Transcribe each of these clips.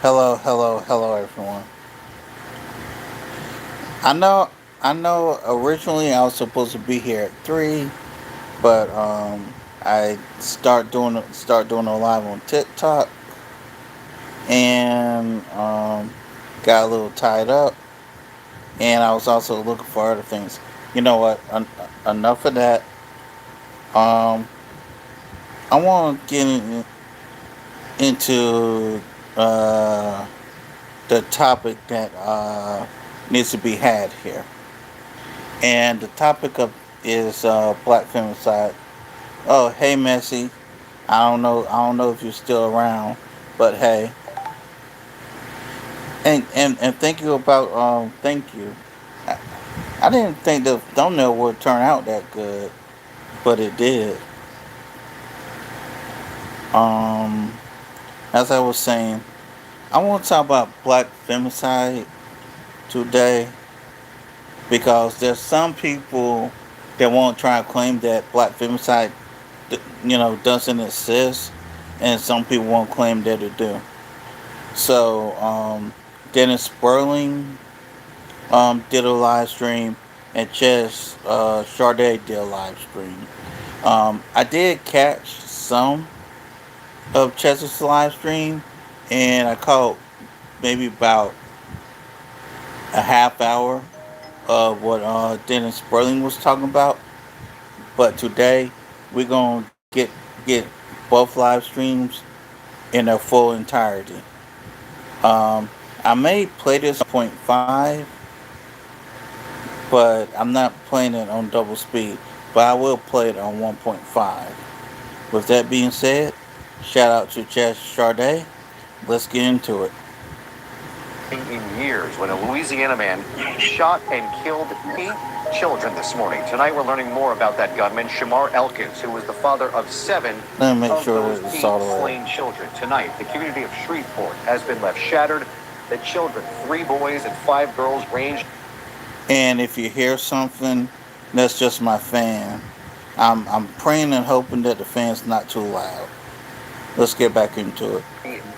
Hello, hello, hello, everyone. I know, I know. Originally, I was supposed to be here at 3, but I start doing a live on TikTok, and got a little tied up, and I was also looking for other things. You know what? Enough of that. Um, I want to get into uh the topic that needs to be had here. And the topic of is black femicide. Oh, hey, Messi. I don't know if you're still around, but hey, and thank you about thank you. I, I didn't think the thumbnail would turn out that good, but it did. Um, as I was saying, I want to talk about black femicide today because there's some people that won't try to claim that black femicide doesn't exist, and some people won't claim that it do. So Dennis Spurling did a live stream, and chard'e did a live stream. I did catch some of Chess's live stream, and I caught maybe about a half hour of what Dennis Spurling was talking about. But today we're gonna get both live streams in their full entirety. Um, I may play this 1.5, but I'm not playing it on double speed. But I will play it on 1.5. With that being said, shout out to chard'e. Let's get into it. In years when a Louisiana man shot and killed 8 children this morning. Tonight we're learning more about that gunman, Shamar Elkins, who was the father of 7 Let me make of sure those that it's 8 all the way. slain children. Tonight, the community of Shreveport has been left shattered. The children, 3 boys and 5 girls, ranged. And if you hear something, that's just my fan. I'm praying and hoping that the fan's not too loud. Let's get back into it.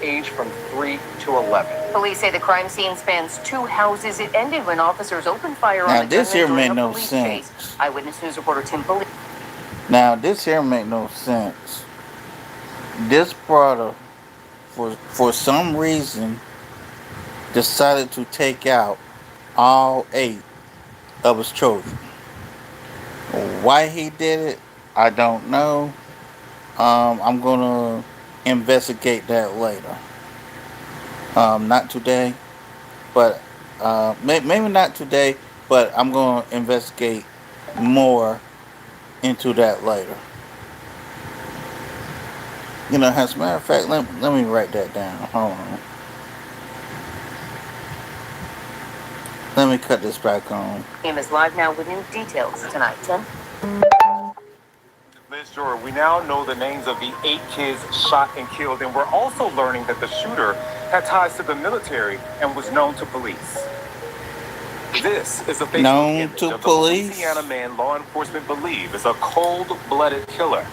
Age from 3 to 11. Police say the crime scene spans 2 houses. It ended when officers opened fire Now on the this here gunman made during a no police sense. chase. Eyewitness News reporter Tim Foley. Now this here make no sense. This brother, for some reason, decided to take out all 8 of his children. Why he did it, I don't know. I'm gonna investigate that later. Not today, but maybe not today. But I'm gonna investigate more into that later. As a matter of fact, let me write that down. Hold on. Let me cut this back on. Game is live now with new details tonight. Tim? Liz Jordan, we now know the names of the 8 kids shot and killed, and we're also learning that the shooter had ties to the military and was known to police. This is a Facebook Known image to of the police? Louisiana man law enforcement believe is a cold-blooded killer.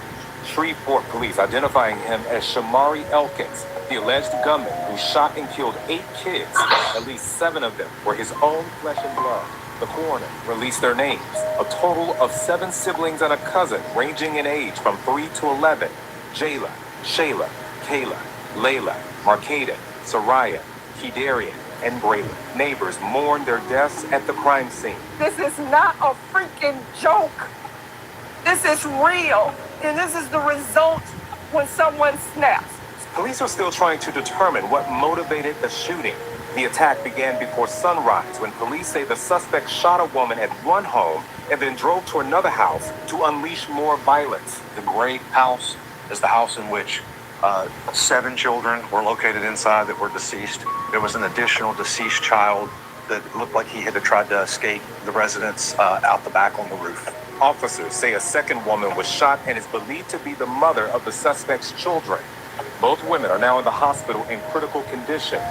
Shreveport police identifying him as Shamari Elkins, the alleged gunman who shot and killed 8 kids. At least 7 of them were his own flesh and blood. The coroner released their names. A total of 7 siblings and a cousin ranging in age from 3 to 11. Jayla, Shayla, Kayla, Layla, Markada, Soraya, Kedarian, and Braylon. Neighbors mourned their deaths at the crime scene. This is not a freaking joke. This is real. And this is the result when someone snaps. Police are still trying to determine what motivated the shooting. The attack began before sunrise when police say the suspect shot a woman at one home and then drove to another house to unleash more violence. The gray house is the house in which 7 children were located inside that were deceased. There was an additional deceased child that looked like he had tried to escape the residence out the back on the roof. Officers say a second woman was shot and is believed to be the mother of the suspect's children. Both women are now in the hospital in critical condition.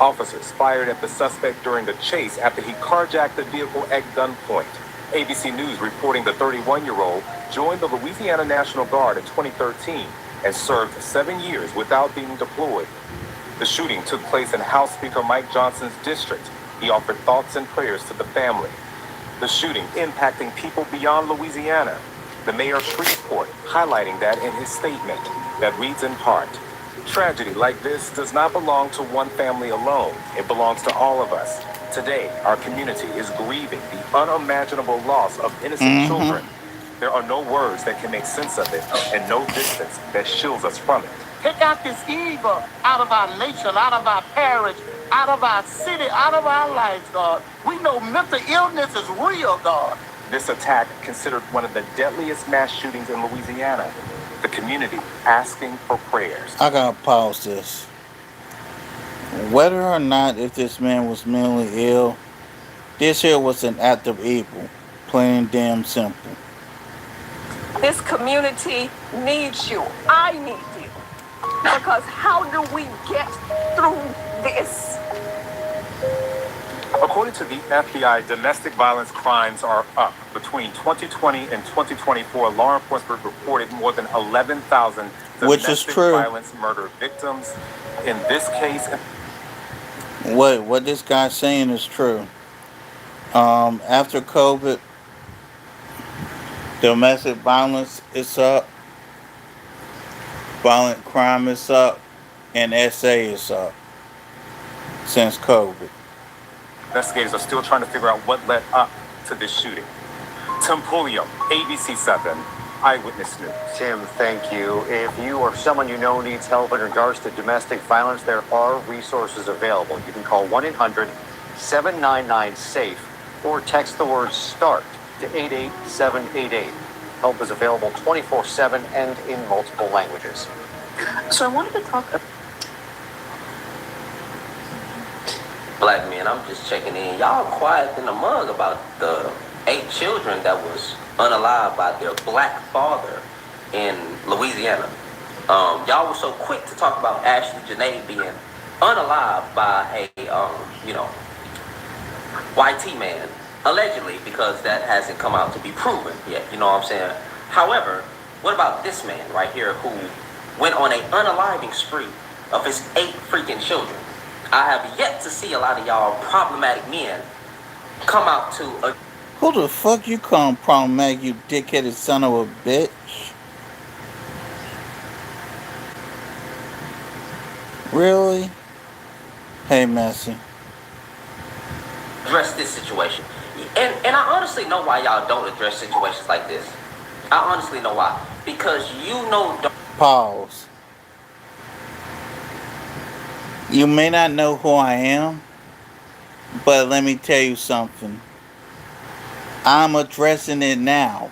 Officers fired at the suspect during the chase after he carjacked the vehicle at gunpoint. ABC News reporting the 31-year-old joined the Louisiana National Guard in 2013 and served 7 years without being deployed. The shooting took place in House Speaker Mike Johnson's district. He offered thoughts and prayers to the family. The shooting impacting people beyond Louisiana. The mayor of Shreveport highlighting that in his statement that reads in part, "Tragedy like this does not belong to one family alone. It belongs to all of us. Today, our community is grieving the unimaginable loss of innocent children. There are no words that can make sense of it, and no distance that shields us from it." Take out this evil out of our nation, out of our parish, out of our city, out of our lives, God. We know mental illness is real, God. This attack, considered one of the deadliest mass shootings in Louisiana, the community asking for prayers. I gotta pause this. Whether or not if this man was mentally ill, this here was an act of evil. Plain and damn simple. This community needs you. I need you. Because how do we get through this? According to the FBI, domestic violence crimes are up. Between 2020 and 2024, law enforcement reported more than 11,000 Which is domestic true. violence murder victims. In this case, What this guy's saying is true. After COVID, domestic violence is up, violent crime is up, and SA is up since COVID. investigators are still trying to figure out what led up to this shooting. Tim Pulliam, ABC 7, Eyewitness News. Tim, thank you. If you or someone you know needs help in regards to domestic violence, there are resources available. You can call 1-800-799-SAFE or text the word START to 88788. Help is available 24/7 and in multiple languages. So I wanted to talk. Black men, I'm just checking in. Y'all quiet in the mug about the 8 children that was unalived by their black father in Louisiana. Y'all were so quick to talk about Ashley Janae being unalived by a, YT man, allegedly, because that hasn't come out to be proven yet, you know what I'm saying? However, what about this man right here who went on an unaliving spree of his 8 freaking children? I have yet to see a lot of y'all problematic men come out to a... Who the fuck you calling problematic, you dickheaded son of a bitch? Really? Hey, Messi. address this situation. And I honestly know why y'all don't address situations like this. I honestly know why. Because you know... Pause. You may not know who I am, but let me tell you something. I'm addressing it now.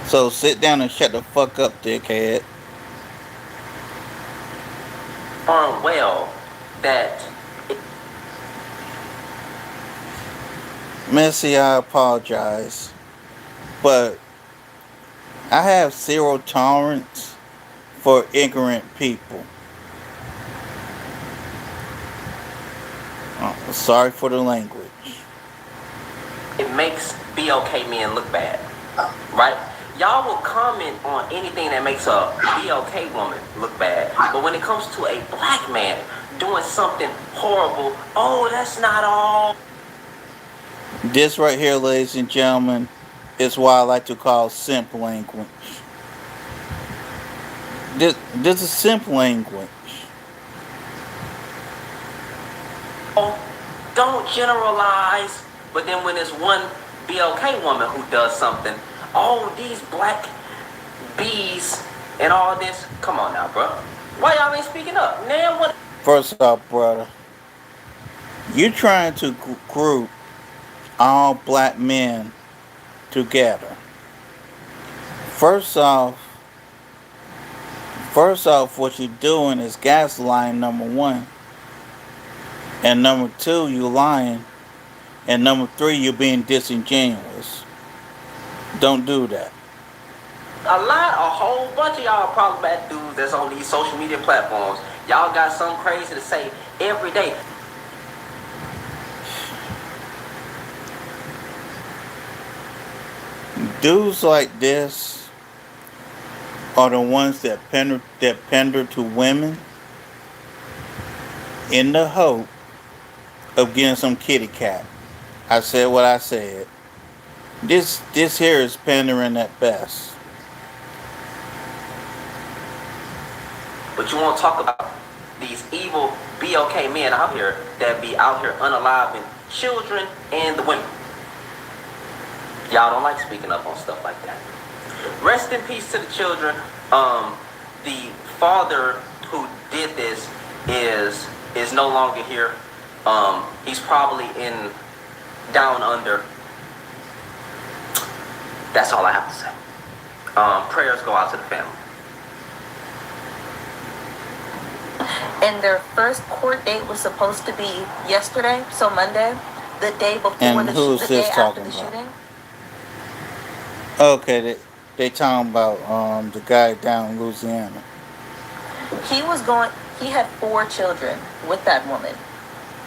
So sit down and shut the fuck up, dickhead. Well, that... Messi, I apologize. But I have zero tolerance for ignorant people. Sorry for the language. It makes BLK men look bad, right? Y'all will comment on anything that makes a BLK woman look bad. But when it comes to a black man doing something horrible, oh, that's not all. This right here, ladies and gentlemen, is what I like to call simp language. This is simp language. Don't generalize. But then when there's one BLK woman who does something, all these black bees and all this, come on now, bro. Why y'all ain't speaking up? Now what? First off, brother, you trying to group all black men together. First off, what you're doing is gaslighting, number one. And number two, you lying. And number three, you're being disingenuous. Don't do that. A whole bunch of y'all problematic dudes that's on these social media platforms. Y'all got something crazy to say every day. Dudes like this are the ones that pander to women in the hope of getting some kitty cat. I said what I said. This here is pandering at best. But you want to talk about these evil BLK men out here that be out here unaliving children and the women. Y'all don't like speaking up on stuff like that. Rest in peace to the children. The father who did this is no longer here. He's probably in down under. That's all I have to say. Prayers go out to the family. And their first court date was supposed to be yesterday, so Monday, the day before And the who's the this day after talking the about? shooting. Okay, they talking about the guy down in Louisiana. He had 4 children with that woman.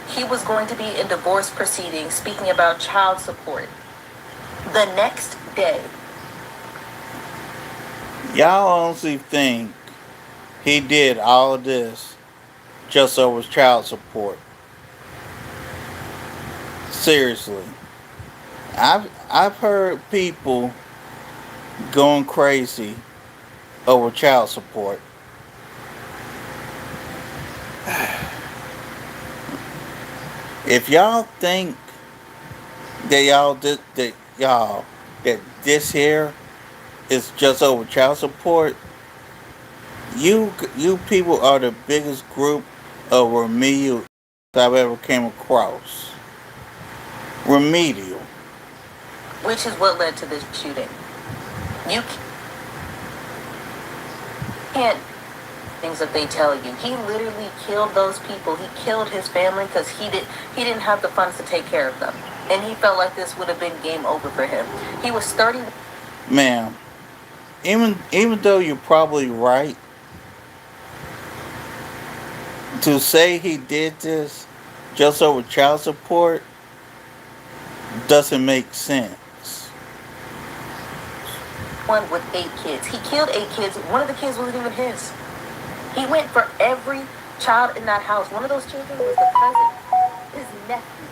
He was going to be in divorce proceedings speaking about child support. The next day. Y'all honestly think he did all of this just over child support? Seriously. I've heard people going crazy over child support. If y'all think that this here is just over child support, you people are the biggest group of remedial I've ever came across. Remedial. Which is what led to this shooting. You can't things that they tell you. He literally killed those people. He killed his family because he didn't have the funds to take care of them. And he felt like this would have been game over for him. He was 30. Ma'am, even though you're probably right, to say he did this just over child support doesn't make sense. One with 8 kids. He killed 8 kids. One of the kids wasn't even his. He went for every child in that house. One of those children was the cousin, his nephew.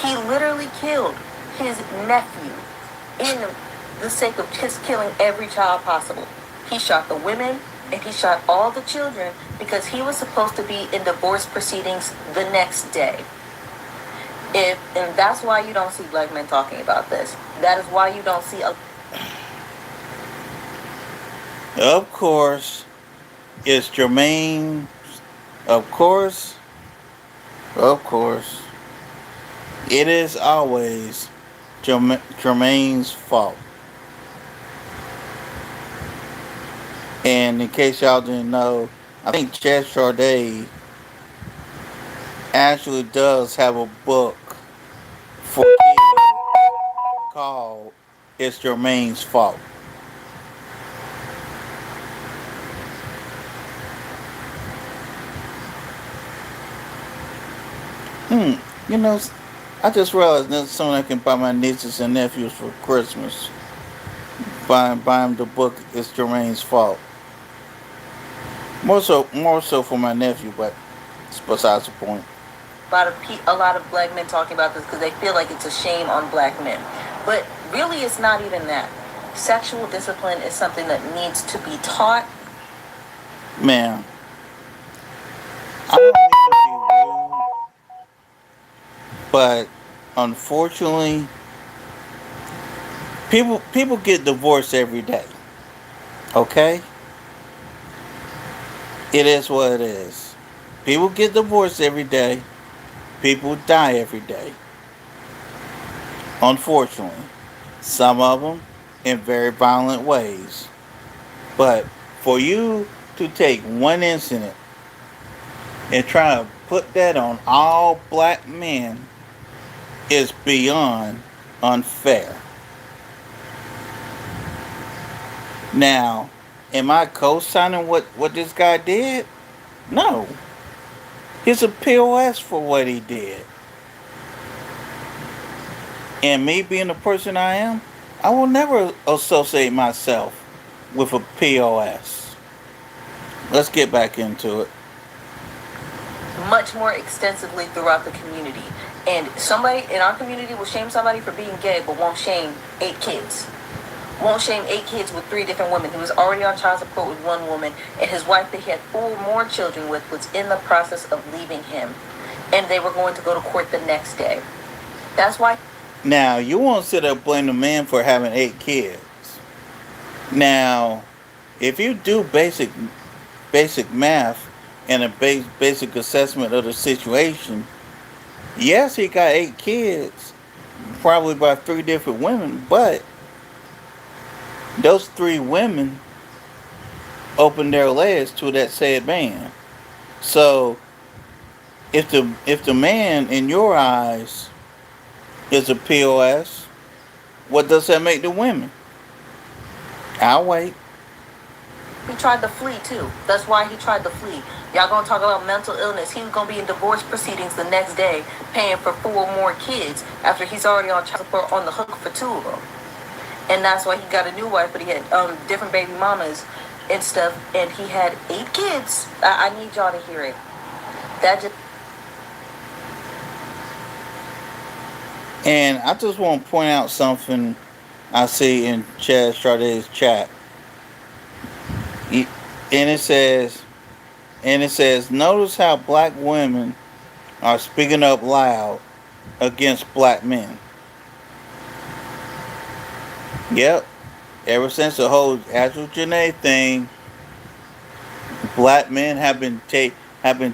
He literally killed his nephew in the sake of just killing every child possible. He shot the women and he shot all the children because he was supposed to be in divorce proceedings the next day. And that's why you don't see black men talking about this. That is why you don't see Of course, it's Jermaine. Of course, it is always Jermaine's fault. And in case y'all didn't know, I think chard'e actually does have a book for kids called "It's Jermaine's Fault." You know, I just realized that's something I can buy my nieces and nephews for Christmas. Buy them the book "It's Jermaine's Fault." More so for my nephew, but it's besides the point. a lot of black men talking about this because they feel like it's a shame on black men. But really, it's not even that. Sexual discipline is something that needs to be taught. Man, I don't mean to be rude, but unfortunately, people get divorced every day. Okay? It is what it is. People get divorced every day. People die every day. Unfortunately. Some of them in very violent ways. But for you to take one incident and try to put that on all black men is beyond unfair. Now, am I co-signing what this guy did? No. He's a POS for what he did. And me being the person I am, I will never associate myself with a POS. Let's get back into it. much more extensively throughout the community. And somebody in our community will shame somebody for being gay, but won't shame 8 kids. Won't shame 8 kids with 3 different women. He was already on child support with 1 woman, and his wife that he had 4 more children with was in the process of leaving him. And they were going to go to court the next day. That's why. Now, you won't sit there and blame the man for having 8 kids. Now, if you do basic math and a basic assessment of the situation, yes, he got 8 kids, probably by 3 different women, but those 3 women opened their legs to that said man. So, if the man in your eyes is a POS, what does that make the women? I'll wait. He tried to flee too. That's why he tried to flee. Y'all gonna talk about mental illness. He was gonna be in divorce proceedings the next day, paying for 4 more kids after he's already on child support on the hook for 2 of them. And that's why he got a new wife, but he had different baby mamas and stuff, and he had 8 kids. I need y'all to hear it. That just. And I just want to point out something I see in chard'e's chat. And it says, notice how black women are speaking up loud against black men. Yep. Ever since the whole actual Janae thing, black men have been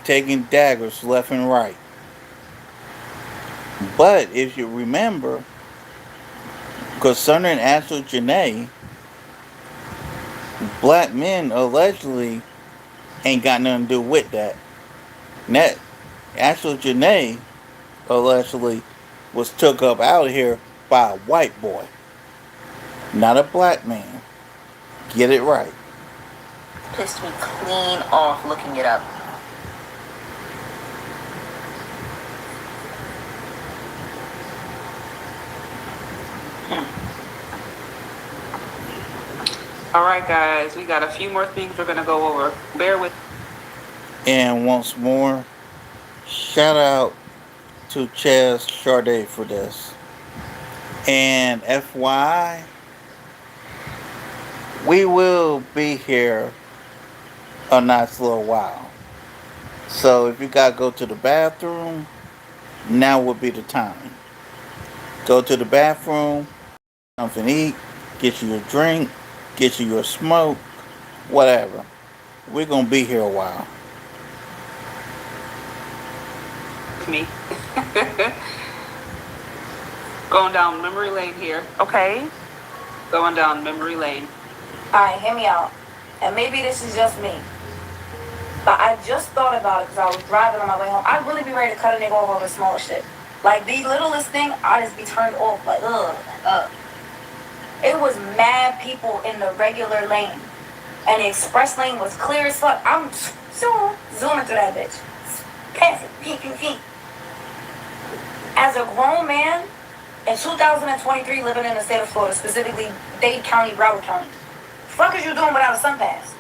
taking daggers left and right. But if you remember, concerning actual Janae, black men allegedly ain't got nothing to do with that. And that actual Janae allegedly was took up out of here by a white boy, not a black man. Get it right. Pissed me clean off looking it up. All right, guys, we got a few more things we're going to go over. Bear with. And once more, shout out to chard'e for this. And FYI, we will be here a nice little while. So if you gotta go to the bathroom, now would be the time. Go to the bathroom, something to eat, get you a drink, get you your smoke, whatever. We're gonna be here a while. Me. Going down memory lane here. Okay. Going down memory lane. Alright, hear me out. And maybe this is just me. But I just thought about it because I was driving on my way home. I'd really be ready to cut a nigga off over small shit. Like the littlest thing, I just be turned off. Like, ugh. It was mad people in the regular lane. And the express lane was clear as fuck. I'm zooming through that bitch. Passing, peek. As a grown man, in 2023, living in the state of Florida, specifically Dade County, Broward County, fuck is you doing without a sun pass?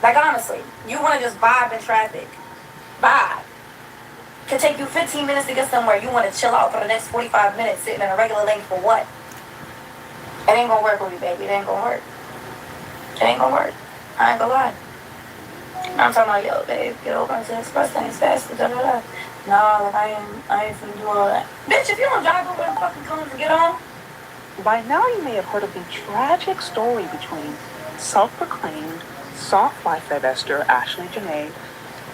Like, honestly, you want to just vibe in traffic. Vibe. Could take you 15 minutes to get somewhere. You want to chill out for the next 45 minutes sitting in a regular lane for what? It ain't gonna work with you, baby. It ain't gonna work. It ain't gonna work. I ain't gonna lie. I'm talking about, yo, babe, get over into the express lane faster, da-da-da. No, like, I ain't finna do all that. Bitch, if you don't drive over and fucking come to get on. By now, you may have heard of the tragic story between self-proclaimed soft life divester Ashley Janae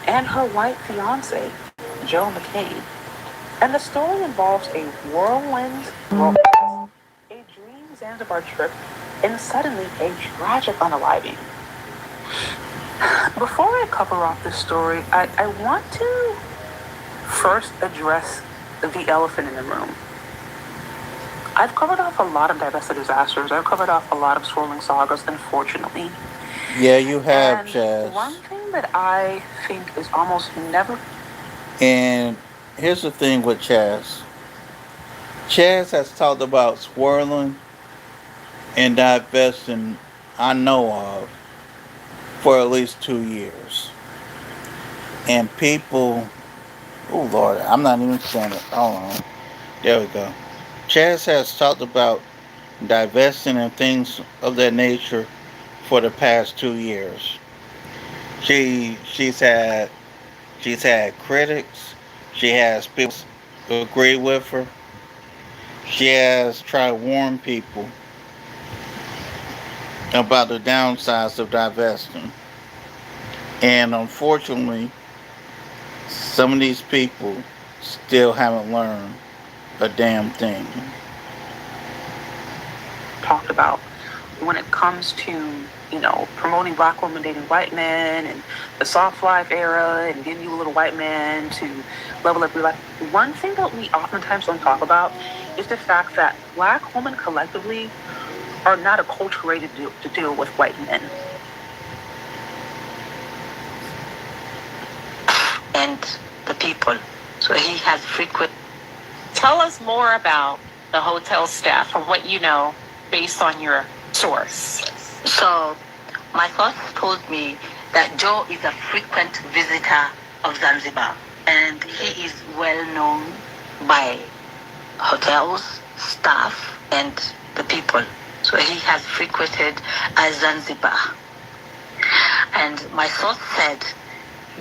and her white fiance, Joe McCabe. And the story involves a whirlwind romance, a dream Zanzibar trip, and suddenly a tragic unaliving. Before I cover off this story, I want to first address the elephant in the room. I've covered off a lot of divested disasters. I've covered off a lot of swirling sagas, unfortunately. Yeah, you have, and Chaz. One thing that I think is almost never... And here's the thing with Chaz. Chaz has talked about swirling and divesting, I know of, for at least 2 years. And people Oh Lord, I'm not even saying it. Hold on. There we go. Chaz has talked about divesting and things of that nature for the past 2 years. She's had critics. She has people agree with her. She has tried to warn people about the downsides of divesting. And unfortunately, some of these people still haven't learned a damn thing. Talked about when it comes to, promoting black women dating white men and the soft life era and getting you a little white man to level up your life. One thing that we oftentimes don't talk about is the fact that black women collectively are not acculturated to deal with white men. And the people. So he has frequent. Tell us more about the hotel staff from what you know based on your source. So my source told me that Joe is a frequent visitor of Zanzibar, and he is well known by hotels, staff, and the people. So he has frequented Zanzibar. And my source said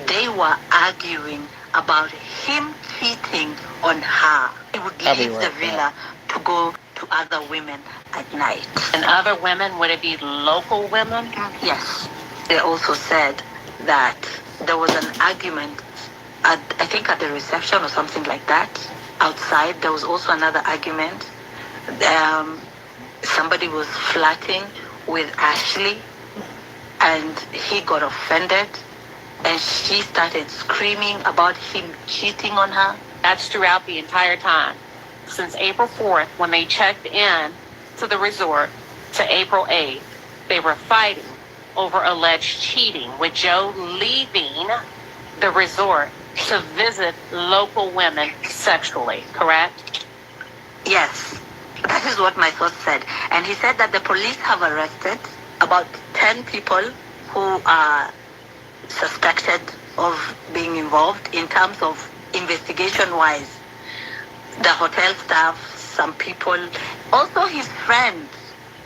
they were arguing about him cheating on her. He would leave the villa to go to other women at night. And other women, would it be local women? Yes. They also said that there was an argument, I think at the reception or something like that. Outside, there was also another argument. Somebody was flirting with Ashley, and he got offended, and she started screaming about him cheating on her. That's throughout the entire time. Since April 4th, when they checked in to the resort, to April 8th, they were fighting over alleged cheating, with Joe leaving the resort to visit local women sexually, correct? Yes, that is what my source said. And he said that the police have arrested about 10 people who are suspected of being involved in terms of investigation-wise. The hotel staff, some people, also his friends.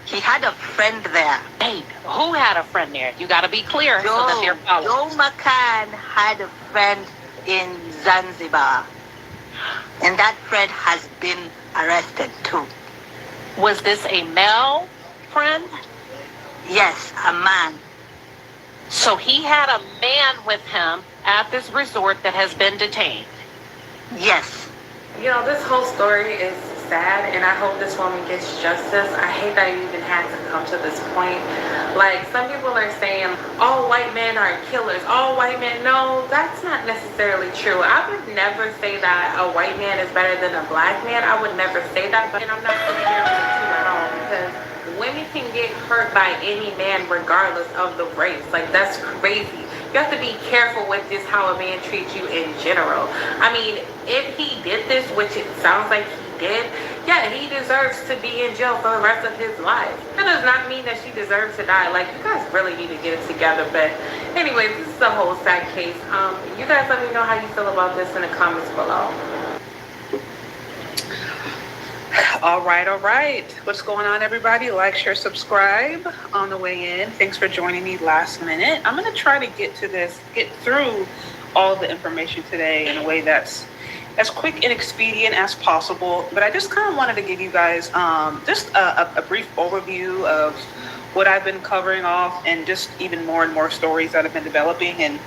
He had a friend there. Hey, who had a friend there? You got to be clear so that they're following. Joe McCann had a friend in Zanzibar, and that friend has been arrested too. Was this a male friend? Yes, a man. So he had a man with him at this resort that has been detained. Yes. This whole story is sad, and I hope this woman gets justice. I hate that it even had to come to this point. Like, some people are saying, all white men are killers. All white men. No, that's not necessarily true. I would never say that a white man is better than a black man. I would never say that, but I'm not comparing the two at all, because women can get hurt by any man regardless of the race. Like, that's crazy. You have to be careful with just how a man treats you in general. I mean, if he did this, which it sounds like he did, yeah, he deserves to be in jail for the rest of his life. That does not mean that she deserves to die. Like, you guys really need to get it together. But anyways, this is a whole sad case. You guys let me know how you feel about this in the comments below. All right. What's going on, everybody? Like, share, subscribe on the way in. Thanks for joining me last minute. I'm going to try to get through all the information today in a way that's as quick and expedient as possible. But I just kind of wanted to give you guys just a brief overview of what I've been covering off, and just even more and more stories that have been developing, and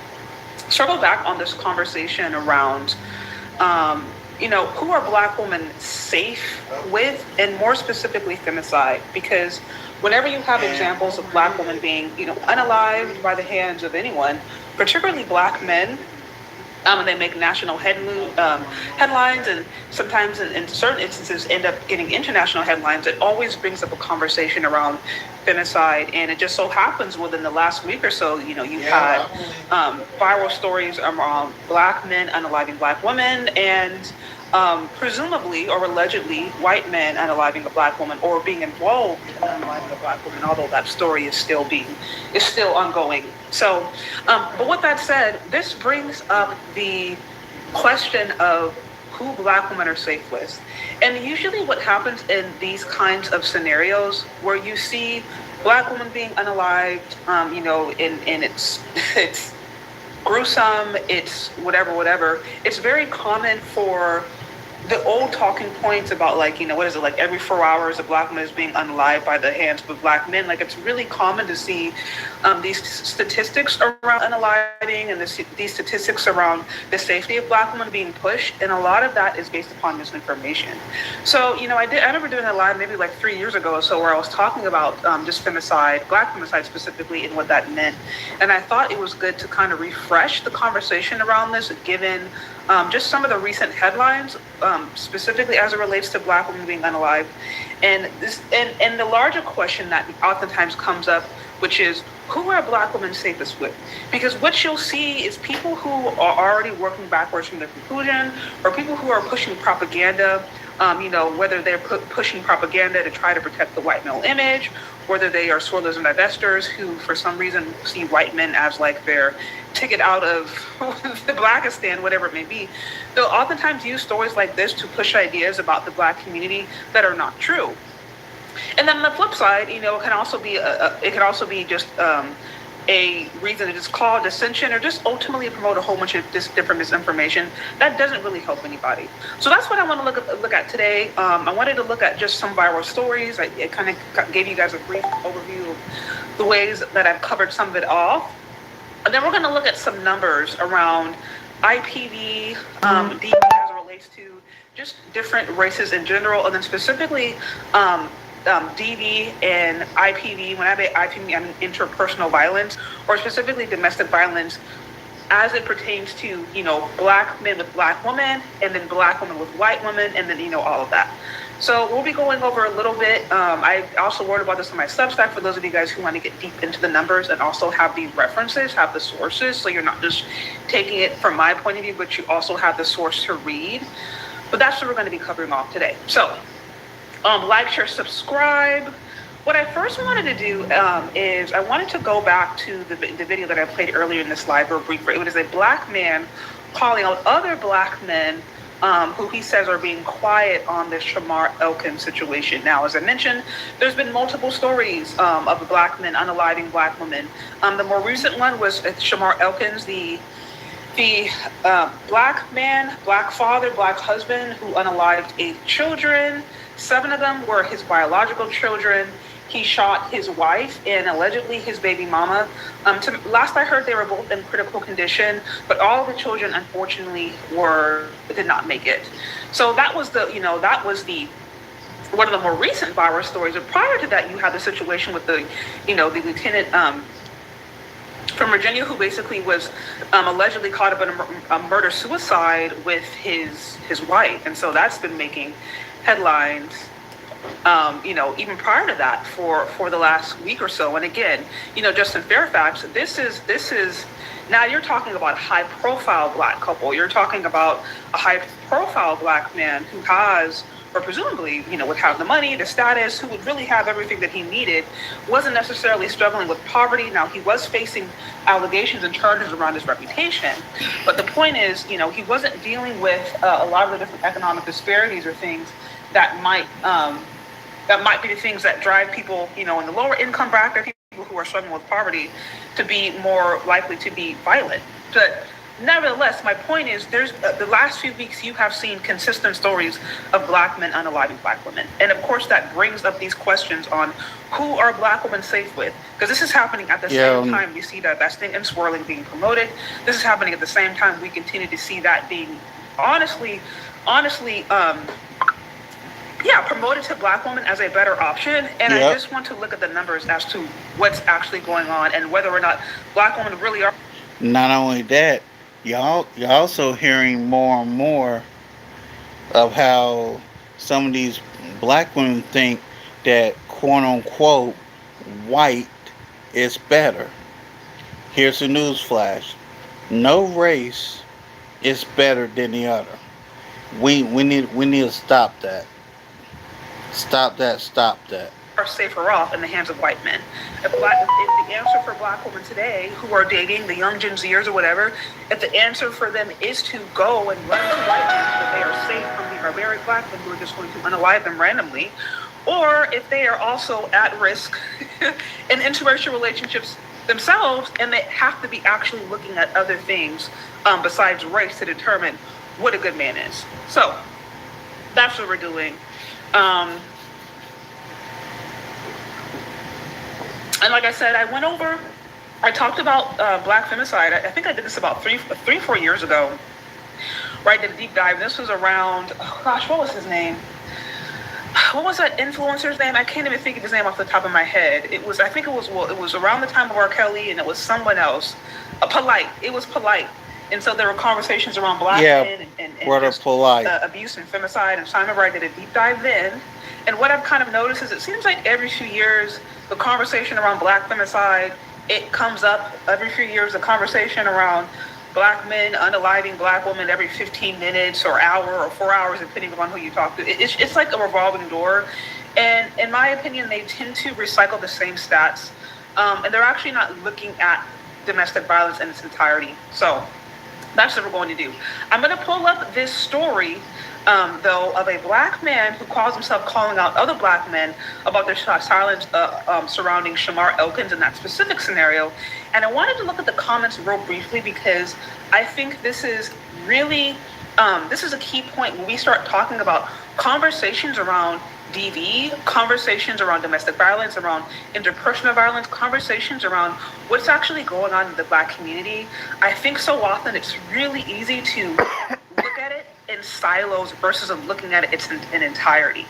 circle back on this conversation around who are black women safe with, and more specifically femicide. Because whenever you have examples of black women being, unalived by the hands of anyone, particularly black men, and they make national headlines, and sometimes in certain instances end up getting international headlines, it always brings up a conversation around femicide. And it just so happens within the last week or so, you've had viral stories around black men unaliving black women, and presumably or allegedly white men unaliving a black woman, or being involved in unaliving a black woman, although that story is still ongoing. So, but with that said, this brings up the question of who black women are safe with. And usually what happens in these kinds of scenarios where you see black women being unalived, and it's gruesome, it's whatever, it's very common for the old talking points about, like, what is it, like every 4 hours a black woman is being unalived by the hands of black men. Like, it's really common to see these statistics around unaliving and these statistics around the safety of black women being pushed, and a lot of that is based upon misinformation. So I remember doing a live maybe like 3 years ago or so where I was talking about just femicide, black femicide specifically, and what that meant. And I thought it was good to kind of refresh the conversation around this, given just some of the recent headlines, specifically as it relates to black women being unalived, and the larger question that oftentimes comes up, which is, who are black women safest with? Because what you'll see is people who are already working backwards from their conclusion, or people who are pushing propaganda, whether they're pushing propaganda to try to protect the white male image, whether they are swirlers and divestors who for some reason see white men as like their ticket out of the Blackistan, whatever it may be. They'll oftentimes use stories like this to push ideas about the black community that are not true. And then on the flip side, it can also be just a reason to just call dissension, or just ultimately promote a whole bunch of different misinformation that doesn't really help anybody. So that's what I want to look at today. I wanted to look at just some viral stories. I kind of gave you guys a brief overview of the ways that I've covered some of it off. And then we're going to look at some numbers around IPV, DV as it relates to just different races in general, and then specifically DV and IPV. When I say IPV, I mean interpersonal violence, or specifically domestic violence, as it pertains to, black men with black women, and then black women with white women, and then, all of that. So we'll be going over a little bit. I also wrote about this on my Substack for those of you guys who want to get deep into the numbers and also have the references, have the sources, so you're not just taking it from my point of view, but you also have the source to read. But that's what we're going to be covering off today. So like, share, subscribe. What I first wanted to do is I wanted to go back to the video that I played earlier in this live, or brief. It was a black man calling out other black men who he says are being quiet on this Shamar Elkins situation. Now, as I mentioned, there's been multiple stories of black men unaliving black women. The more recent one was Shamar Elkins, the black man, black father, black husband who unalived 8 children. 7 of them were his biological children. He shot his wife and allegedly his baby mama. Last I heard, they were both in critical condition, but all of the children, unfortunately, did not make it. So that was one of the more recent viral stories. But prior to that, you had the situation with the lieutenant from Virginia, who basically was allegedly caught up in a murder-suicide with his wife, and so that's been making headlines. Even prior to that, for the last week or so. And again, Justin Fairfax, this is now you're talking about a high-profile black couple. You're talking about a high-profile black man who has, or presumably, would have the money, the status, who would really have everything that he needed, wasn't necessarily struggling with poverty. Now, he was facing allegations and charges around his reputation. But the point is, he wasn't dealing with a lot of the different economic disparities or things that might be the things that drive people, in the lower income bracket, people who are struggling with poverty, to be more likely to be violent. But nevertheless, my point is, there's the last few weeks you have seen consistent stories of black men unaliving black women. And of course, that brings up these questions on who are black women safe with? Because this is happening at the same time we see divesting and swirling being promoted. This is happening at the same time we continue to see that being honestly, promoted to black women as a better option. And I just want to look at the numbers as to what's actually going on and whether or not black women really are. Not only that, you're also hearing more and more of how some of these black women think that quote unquote white is better. Here's the news flash. No race is better than the other. We need to stop that. Stop that. are safer off in the hands of white men. If the answer for black women today who are dating the young Gen Zers or whatever, if the answer for them is to go and run to white men so that they are safe from the barbaric black men who are just going to unalive them randomly, or if they are also at risk in interracial relationships themselves and they have to be actually looking at other things besides race to determine what a good man is. So that's what we're doing. And like I said, I talked about black femicide. I think I did this about 4 years ago, where I did a deep dive. This was around, oh gosh, what was his name? What was that influencer's name? I can't even think of his name off the top of my head. It was around the time of R. Kelly, and it was someone else. Polite. It was Polite. And so there were conversations around black men and just, abuse and femicide. And so I remember I did a deep dive then. And what I've kind of noticed is it seems like every few years, the conversation around black femicide, it comes up every few years, the conversation around black men unaliving black women every 15 minutes or hour or 4 hours, depending upon who you talk to. It's like a revolving door. And in my opinion, they tend to recycle the same stats. And they're actually not looking at domestic violence in its entirety. So that's what we're going to do. I'm going to pull up this story, though, of a black man who calls himself calling out other black men about their silence surrounding Shamar Elkins in that specific scenario. And I wanted to look at the comments real briefly because I think this is really, this is a key point when we start talking about conversations around DV, conversations around domestic violence, around interpersonal violence, conversations around what's actually going on in the black community. I think so often it's really easy to look at it in silos versus looking at it in entirety.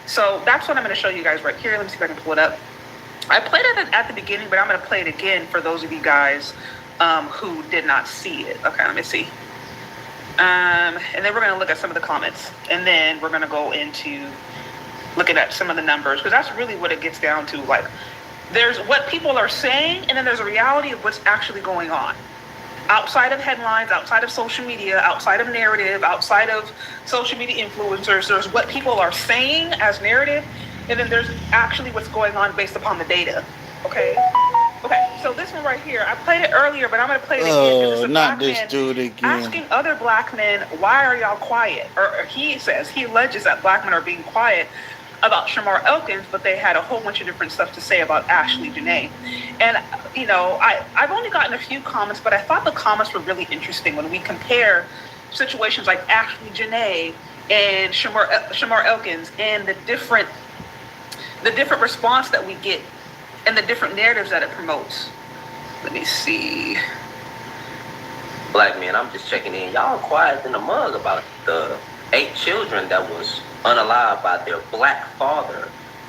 So that's what I'm going to show you guys right here. Let me see if I can pull it up. I played it at the beginning, but I'm going to play it again for those of you guys who did not see it. Okay, let me see. And then we're going to look at some of the comments. And then we're going to go into looking at some of the numbers, because that's really what it gets down to. Like, there's what people are saying, and then there's a reality of what's actually going on. Outside of headlines, outside of social media, outside of narrative, outside of social media influencers, there's what people are saying as narrative, and then there's actually what's going on based upon the data. Okay, so this one right here, I played it earlier, but I'm going to play it again. Oh, not this dude again. Asking other black men, why are y'all quiet? Or he alleges that black men are being quiet about Shamar Elkins, but they had a whole bunch of different stuff to say about Ashley Janae. And, you know, I've only gotten a few comments, but I thought the comments were really interesting when we compare situations like Ashley Janae and Shamar Elkins and the different response that we get and the different narratives that it promotes. Let me see. Black men, I'm just checking in. Y'all quiet in the mug about the 8 children that was unalived by their black father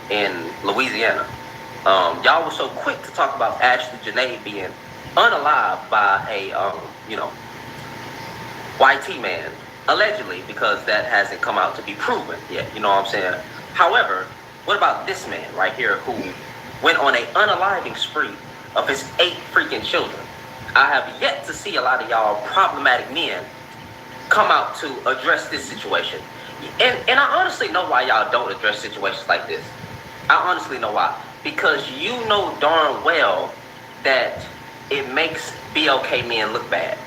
in Louisiana. Y'all were so quick to talk about Ashley Janae being unalived by a YT man, allegedly, because that hasn't come out to be proven yet. You know what I'm saying? However, what about this man right here who went on an unaliving spree of his 8 freaking children? I have yet to see a lot of y'all problematic men come out to address this situation. And I honestly know why y'all don't address situations like this. I honestly know why. Because you know darn well that it makes BLK men look bad,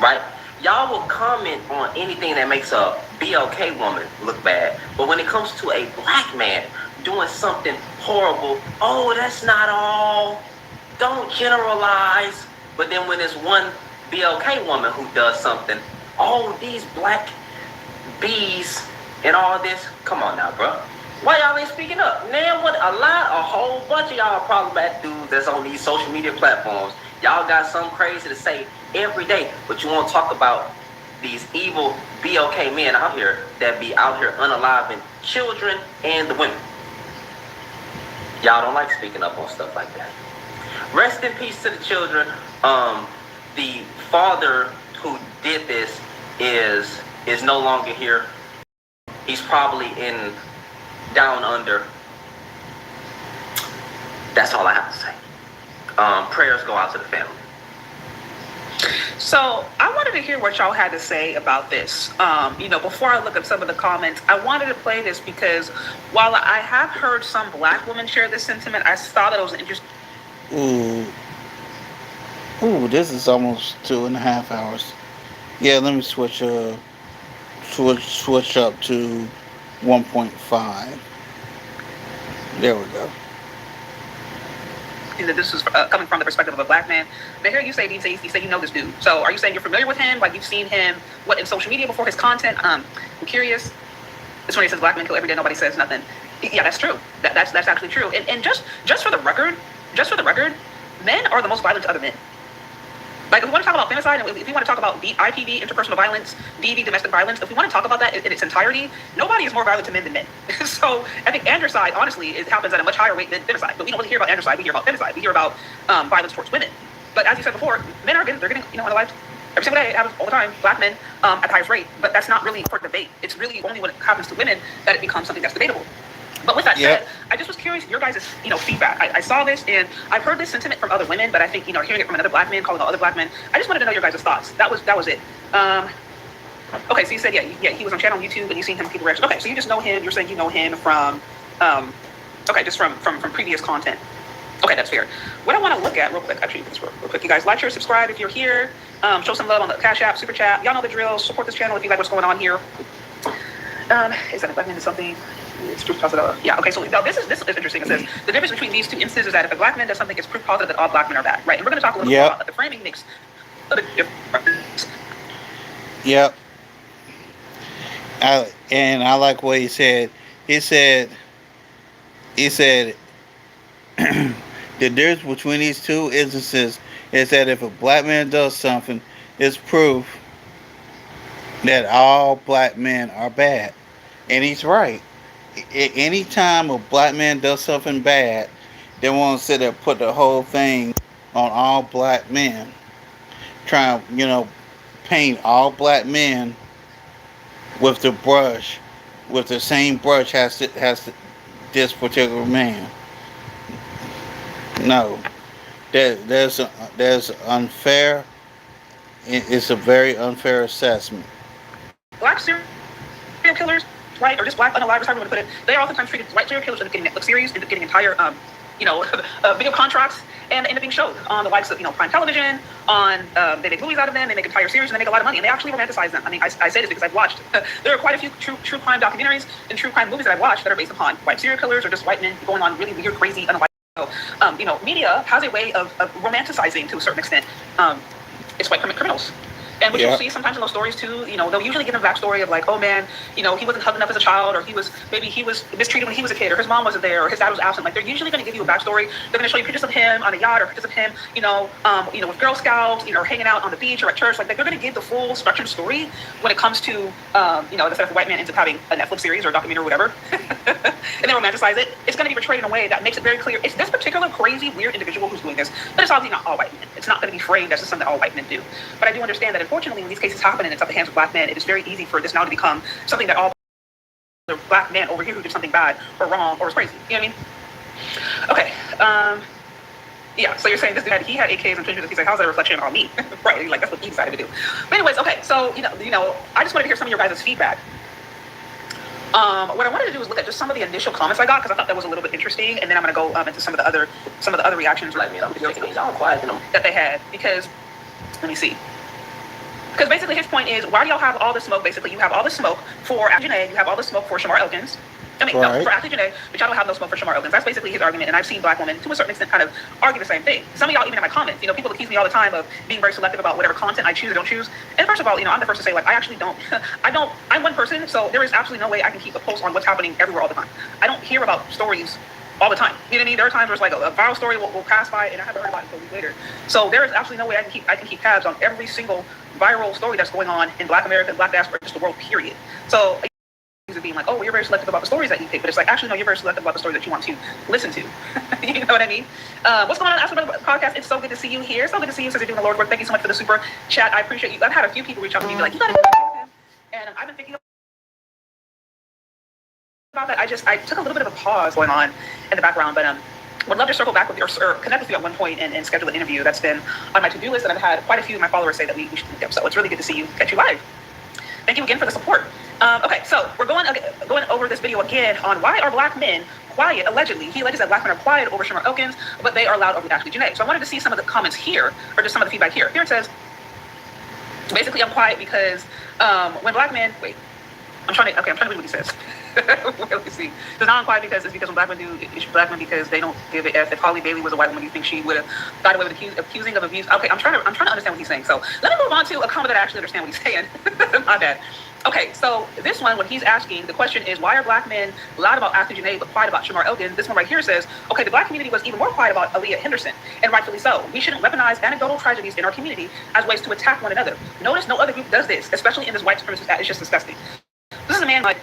right? Y'all will comment on anything that makes a BLK woman look bad. But when it comes to a black man doing something horrible, oh, that's not all. Don't generalize. But then when there's one BLK woman who does something, all these black bees and all this, come on now, bro. Why y'all ain't speaking up? Man, a whole bunch of y'all problematic dudes that's on these social media platforms, y'all got something crazy to say every day, but you won't talk about these evil BLK men out here that be out here unaliving children and the women. Y'all don't like speaking up on stuff like that. Rest in peace to the children. The father who did this is no longer here. He's probably in down under. That's all I have to say. Prayers go out to the family. So I wanted to hear what y'all had to say about this. Before I look at some of the comments, I wanted to play this because while I have heard some black women share this sentiment, I thought that it was an interesting. Ooh, this is almost 2.5 hours. Yeah, let me switch up to 1.5. There we go. That this is coming from the perspective of a black man. But here you say, Dean, you say you know this dude. So are you saying you're familiar with him? Like you've seen him, in social media before, his content? I'm curious. This one he says black men kill every day, nobody says nothing. Yeah, that's true. That's actually true. And just for the record, men are the most violent to other men. Like, if we want to talk about femicide, and if we want to talk about IPV, interpersonal violence, DV, domestic violence, if we want to talk about that in its entirety, nobody is more violent to men than men. So I think androcide, honestly, it happens at a much higher rate than femicide. But we don't really hear about androcide. We hear about femicide. We hear about violence towards women. But as you said before, men are getting, in the life every single day. It happens all the time. Black men at the highest rate. But that's not really for debate. It's really only when it happens to women that it becomes something that's debatable. But with that said, I just was curious your guys' feedback. I saw this and I've heard this sentiment from other women, but I think hearing it from another black man calling out other black men, I just wanted to know your guys' thoughts. That was it. Okay, so you said he was on channel on YouTube and you seen him people reaction. Okay, so you just know him. You're saying you know him from just from previous content. Okay, that's fair. What I want to look at real quick, actually, real quick, you guys like, share, subscribe if you're here. Show some love on the Cash App, Super Chat. Y'all know the drill. Support this channel if you like what's going on here. Is that a black man is something? It's proof positive. Yeah. Okay. So now this is interesting. It says the difference between these two instances is that if a black man does something, it's proof positive that all black men are bad, right? And we're going to talk a little bit about that. The framing makes a bit different. Yep. I like what he said. He said the difference between these two instances is that if a black man does something, it's proof that all black men are bad. And he's right. Anytime a black man does something bad, they want to sit there and put the whole thing on all black men. Trying, paint all black men with the brush, with the same brush has this particular man. No, there's unfair. It's a very unfair assessment. Black serial killers, right, or just black unalivers, however you want to put it, they are oftentimes treated as white serial killers, end up getting Netflix series, end up getting entire, video contracts, and end up being showed on the likes of, Prime Television, they make movies out of them, they make entire series, and they make a lot of money, and they actually romanticize them. I mean, I say this because I've watched, there are quite a few true crime documentaries and true crime movies that I've watched that are based upon white serial killers or just white men going on really weird, crazy, unalived. So, media has a way of romanticizing, to a certain extent, it's white criminals. And what you'll see sometimes in those stories too, they'll usually give them a backstory of like, oh man, he wasn't hugged enough as a child, or he was mistreated when he was a kid, or his mom wasn't there, or his dad was absent. Like they're usually going to give you a backstory. They're going to show you pictures of him on a yacht, or pictures of him, with Girl Scouts, or hanging out on the beach or at church. Like they're going to give the full structured story when it comes to, the fact that the white man ends up having a Netflix series or a documentary or whatever, and they romanticize it. It's going to be portrayed in a way that makes it very clear it's this particular crazy, weird individual who's doing this, but it's obviously not all white men. It's not going to be framed as just something that all white men do. But I do understand that unfortunately, when these cases happen and it's at the hands of black men, it is very easy for this now to become something that all the black man over here who did something bad or wrong or was crazy. You know what I mean? Okay. So you're saying this dude he had AKs and twins. He's like, how's that a reflection on me? Right? Like that's what he decided to do. But anyways, okay. So I just wanted to hear some of your guys' feedback. What I wanted to do is look at just some of the initial comments I got because I thought that was a little bit interesting, and then I'm going to go into some of the other reactions that they had. Because let me see. Because basically his point is, why do y'all have all the smoke? Basically, you have all the smoke for Janae, you have all the smoke for Shamar Elkins. No, for Ashley Janae, but y'all don't have no smoke for Shamar Elkins. That's basically his argument, and I've seen black women, to a certain extent, kind of argue the same thing. Some of y'all, even in my comments, people accuse me all the time of being very selective about whatever content I choose or don't choose. And first of all, I'm the first to say, like, I actually don't. I'm one person, so there is absolutely no way I can keep a pulse on what's happening everywhere all the time. I don't hear about stories all the time. You know what I mean? There are times where it's like a viral story will pass by and I haven't heard about it until a week later. So there is absolutely no way I can keep tabs on every single viral story that's going on in Black America, Black diaspora, just the world, period. So being like, oh, well, you're very selective about the stories that you pick, but it's like, actually, no, you're very selective about the stories that you want to listen to. You know what I mean? What's going on, Ask Brother Podcast? It's so good to see you here. So good to see you since you're doing the Lord's work. Thank you so much for the super chat. I appreciate you. I've had a few people reach out to me and be like, you got to do him. And I've been thinking about that. I took a little bit of a pause going on in the background, but Would love to circle back with you or connect with you at one point and schedule an interview. That's been on my to-do list, and I've had quite a few of my followers say that we should meet them. So it's really good to see you, catch you live. Thank you again for the support. Okay, so we're going over this video again on why are black men quiet, allegedly. He alleges that black men are quiet over Shamar Elkins, but they are loud over Ashley Janae. So I wanted to see some of the comments here, or just some of the feedback here. Here it says, basically, I'm quiet because when black men, I'm trying to read what he says. Let me see. So now I'm quiet because when black men do issue black men because they don't give a F. If Holly Bailey was a white woman, do you think she would have got away with accusing of abuse? Okay, I'm trying to understand what he's saying. So let me move on to a comment that I actually understand what he's saying. My bad. Okay, so this one, when he's asking, the question is, why are black men loud about Ashley Janae but quiet about Shamar Elkins? This one right here says, okay, the black community was even more quiet about Aaliyah Henderson, and rightfully so. We shouldn't weaponize anecdotal tragedies in our community as ways to attack one another. Notice no other group does this, especially in this white supremacist act. It's just disgusting. This is a man like,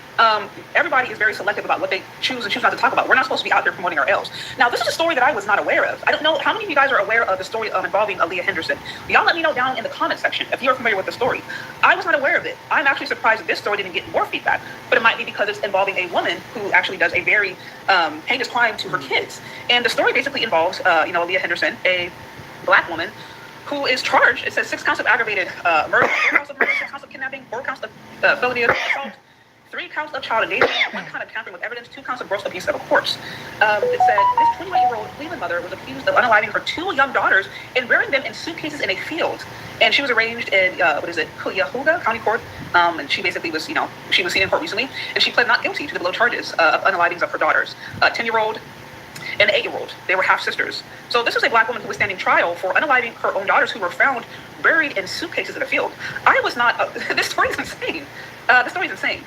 everybody is very selective about what they choose and choose not to talk about. We're not supposed to be out there promoting our L's. Now, this is a story that I was not aware of. I don't know how many of you guys are aware of the story involving Aaliyah Henderson. Y'all let me know down in the comment section if you're familiar with the story. I was not aware of it. I'm actually surprised that this story didn't get more feedback, but it might be because it's involving a woman who actually does a very heinous crime to her kids. And the story basically involves, Aaliyah Henderson, a black woman who is charged. It says 6 counts of aggravated murder, 4 counts of murder, 6 counts of kidnapping, 4 counts of felony assault, 3 counts of child endangerment, 1 count of tampering with evidence, 2 counts of gross abuse of a corpse. It said this 21-year-old Cleveland mother was accused of unaliving her 2 young daughters and burying them in suitcases in a field. And she was arraigned in, Cuyahoga County Court. And she basically was, she was seen in court recently. And she pled not guilty to the below charges of unalivings of her daughters. 10-year-old and 8-year-old. They were half-sisters. So this was a black woman who was standing trial for unaliving her own daughters who were found buried in suitcases in a field. I was not, this story is insane. The story is insane.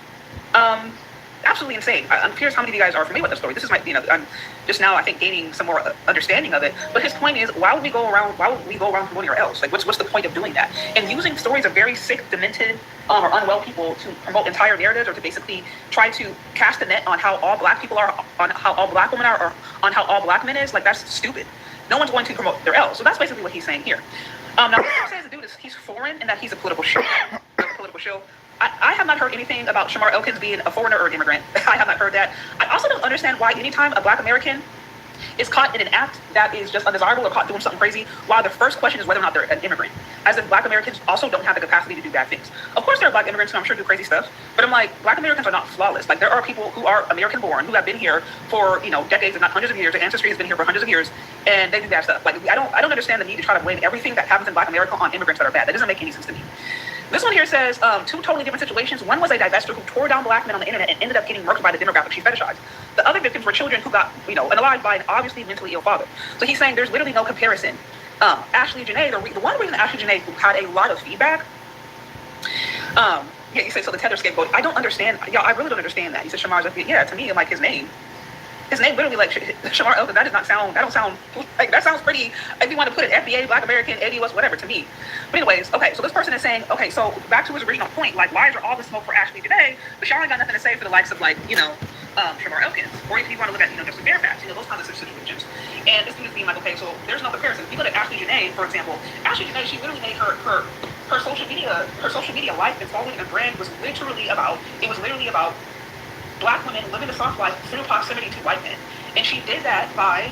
Absolutely insane. I'm curious how many of you guys are familiar with the story. This is I'm just now, I think, gaining some more understanding of it. But his point is, why would we go around promoting our L's? Like, what's the point of doing that? And using stories of very sick, demented, or unwell people to promote entire narratives, or to basically try to cast a net on how all black people are, on how all black women are, or on how all black men is, like, that's stupid. No one's going to promote their L's. So that's basically what he's saying here. Now, what he says the dude is he's foreign and that he's a political shill. I have not heard anything about Shamar Elkins being a foreigner or an immigrant. I have not heard that. I also don't understand why anytime a black American is caught in an act that is just undesirable or caught doing something crazy, why the first question is whether or not they're an immigrant. As if black Americans also don't have the capacity to do bad things. Of course there are black immigrants who I'm sure do crazy stuff, but I'm like, black Americans are not flawless. Like, there are people who are American born, who have been here for, decades, if not hundreds of years. Their ancestry has been here for hundreds of years, and they do bad stuff. Like, I don't understand the need to try to blame everything that happens in black America on immigrants that are bad. That doesn't make any sense to me. This one here says 2 totally different situations. One was a divester who tore down black men on the internet and ended up getting murked by the demographic she fetishized. The other victims were children who got, unalived by an obviously mentally ill father. So he's saying there's literally no comparison. Ashley Janae, the one reason Ashley Janae had a lot of feedback, you say, so the tether scapegoat. I don't understand. Y'all, I really don't understand that. He said Shamar's like, yeah, to me, like his name literally, like, Shamar Elkins, that don't sound, like, that sounds pretty, if you want to put it, FBA, Black American, ADOS, whatever, to me. But anyways, okay, so this person is saying, okay, so back to his original point, like, why is there all this smoke for Ashley today, but Sharon got nothing to say for the likes of, like, Shamar Elkins, or if you want to look at, just the Fairfax, those kinds of situations. And this dude is being like, okay, so there's no comparison. If you look at Ashley Janae, for example, Ashley Janae, she literally made her social media life and following and brand was literally about black women living the soft life through proximity to white men. And she did that by,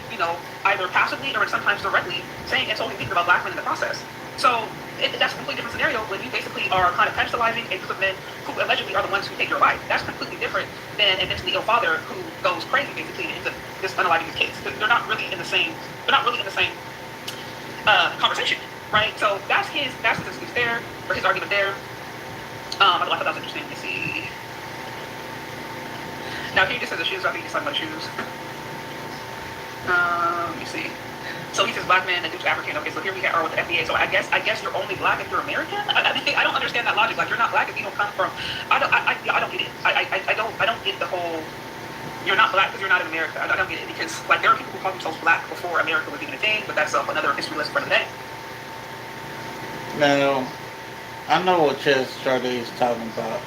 either passively or sometimes directly saying and talking things about black men in the process. So that's a completely different scenario when you basically are kind of pedestalizing a group of men who allegedly are the ones who take your life. That's completely different than a mentally ill father who goes crazy basically and ends up just unaliving his kids. They're not really in the same conversation, right? So that's his excuse there, or his argument there. I thought that was interesting. Let me see. Now, here he just says the shoes. I think he's talking about shoes. Let me see. So he says black man, the dude's African. Okay, so here we are with the FBA. So I guess you're only black if you're American. I don't understand that logic. Like, you're not black if you don't come from. I don't get it. I don't get the whole. You're not black because you're not in America. I don't get it, because like there are people who call themselves black before America was even a thing, but that's another history lesson for today. Now, I know what chard'e is talking about.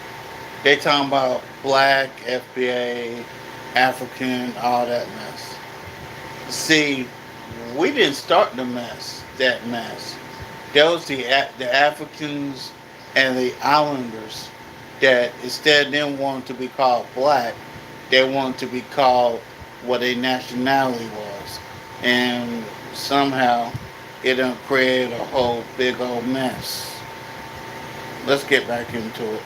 They talking about black, FBA, African, all that mess. See, we didn't start that mess. That was the Africans and the Islanders that instead of them wanting to be called black, they wanted to be called what their nationality was. and somehow it done created a whole big old mess. Let's get back into it.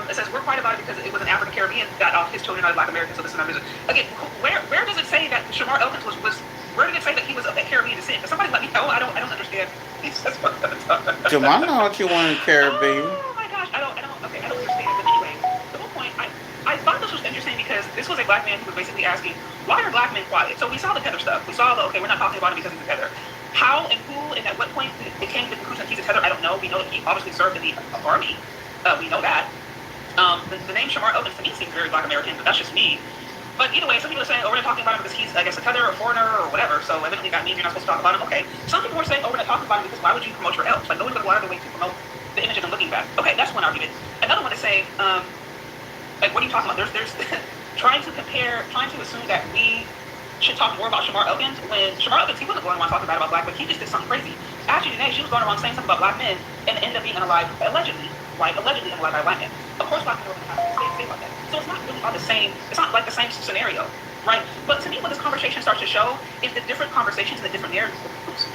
It says we're quiet about it because it was an African Caribbean that his children are Black Americans. So this is not again. Where does it say that Shamar Elkins was? Where did it say that he was of that Caribbean descent? Can somebody let me know? I don't understand. To my knowledge, you weren't Caribbean. Oh my gosh, I don't. Okay, I don't understand. But anyway, the whole point. I thought this was interesting because this was a Black man who was basically asking, why are Black men quiet? So we saw the Tether stuff. We saw the okay, we're not talking about him because he's a Tether. How and who and at what point it came to the conclusion that he's a Tether, I don't know. We know that he obviously served in the army. We know that. The name Shamar Elkins to me seems very Black American, but that's just me. But either way, some people are saying, oh, we're not talking about him because he's, I guess, a Tether or a foreigner or whatever. So evidently that means you're not supposed to talk about him. Okay. Some people are saying, oh, we're not talking about him because why would you promote your elves? Like, no one would go out of the way to promote the image of them looking back. Okay, that's one argument. Another one is saying, like, what are you talking about? There's trying to assume that we should talk more about Shamar Elkins when Shamar Elkins, he wasn't going around talking bad about Black men. He just did something crazy. Actually, Janae, she was going around saying something about Black men and ended up being unalived, allegedly, right? Allegedly unalived by Black men. Of course, Black men are going to have to say about that. So it's not really about the same, it's not like the same scenario, right? But to me, what this conversation starts to show is the different conversations and the different narratives of groups.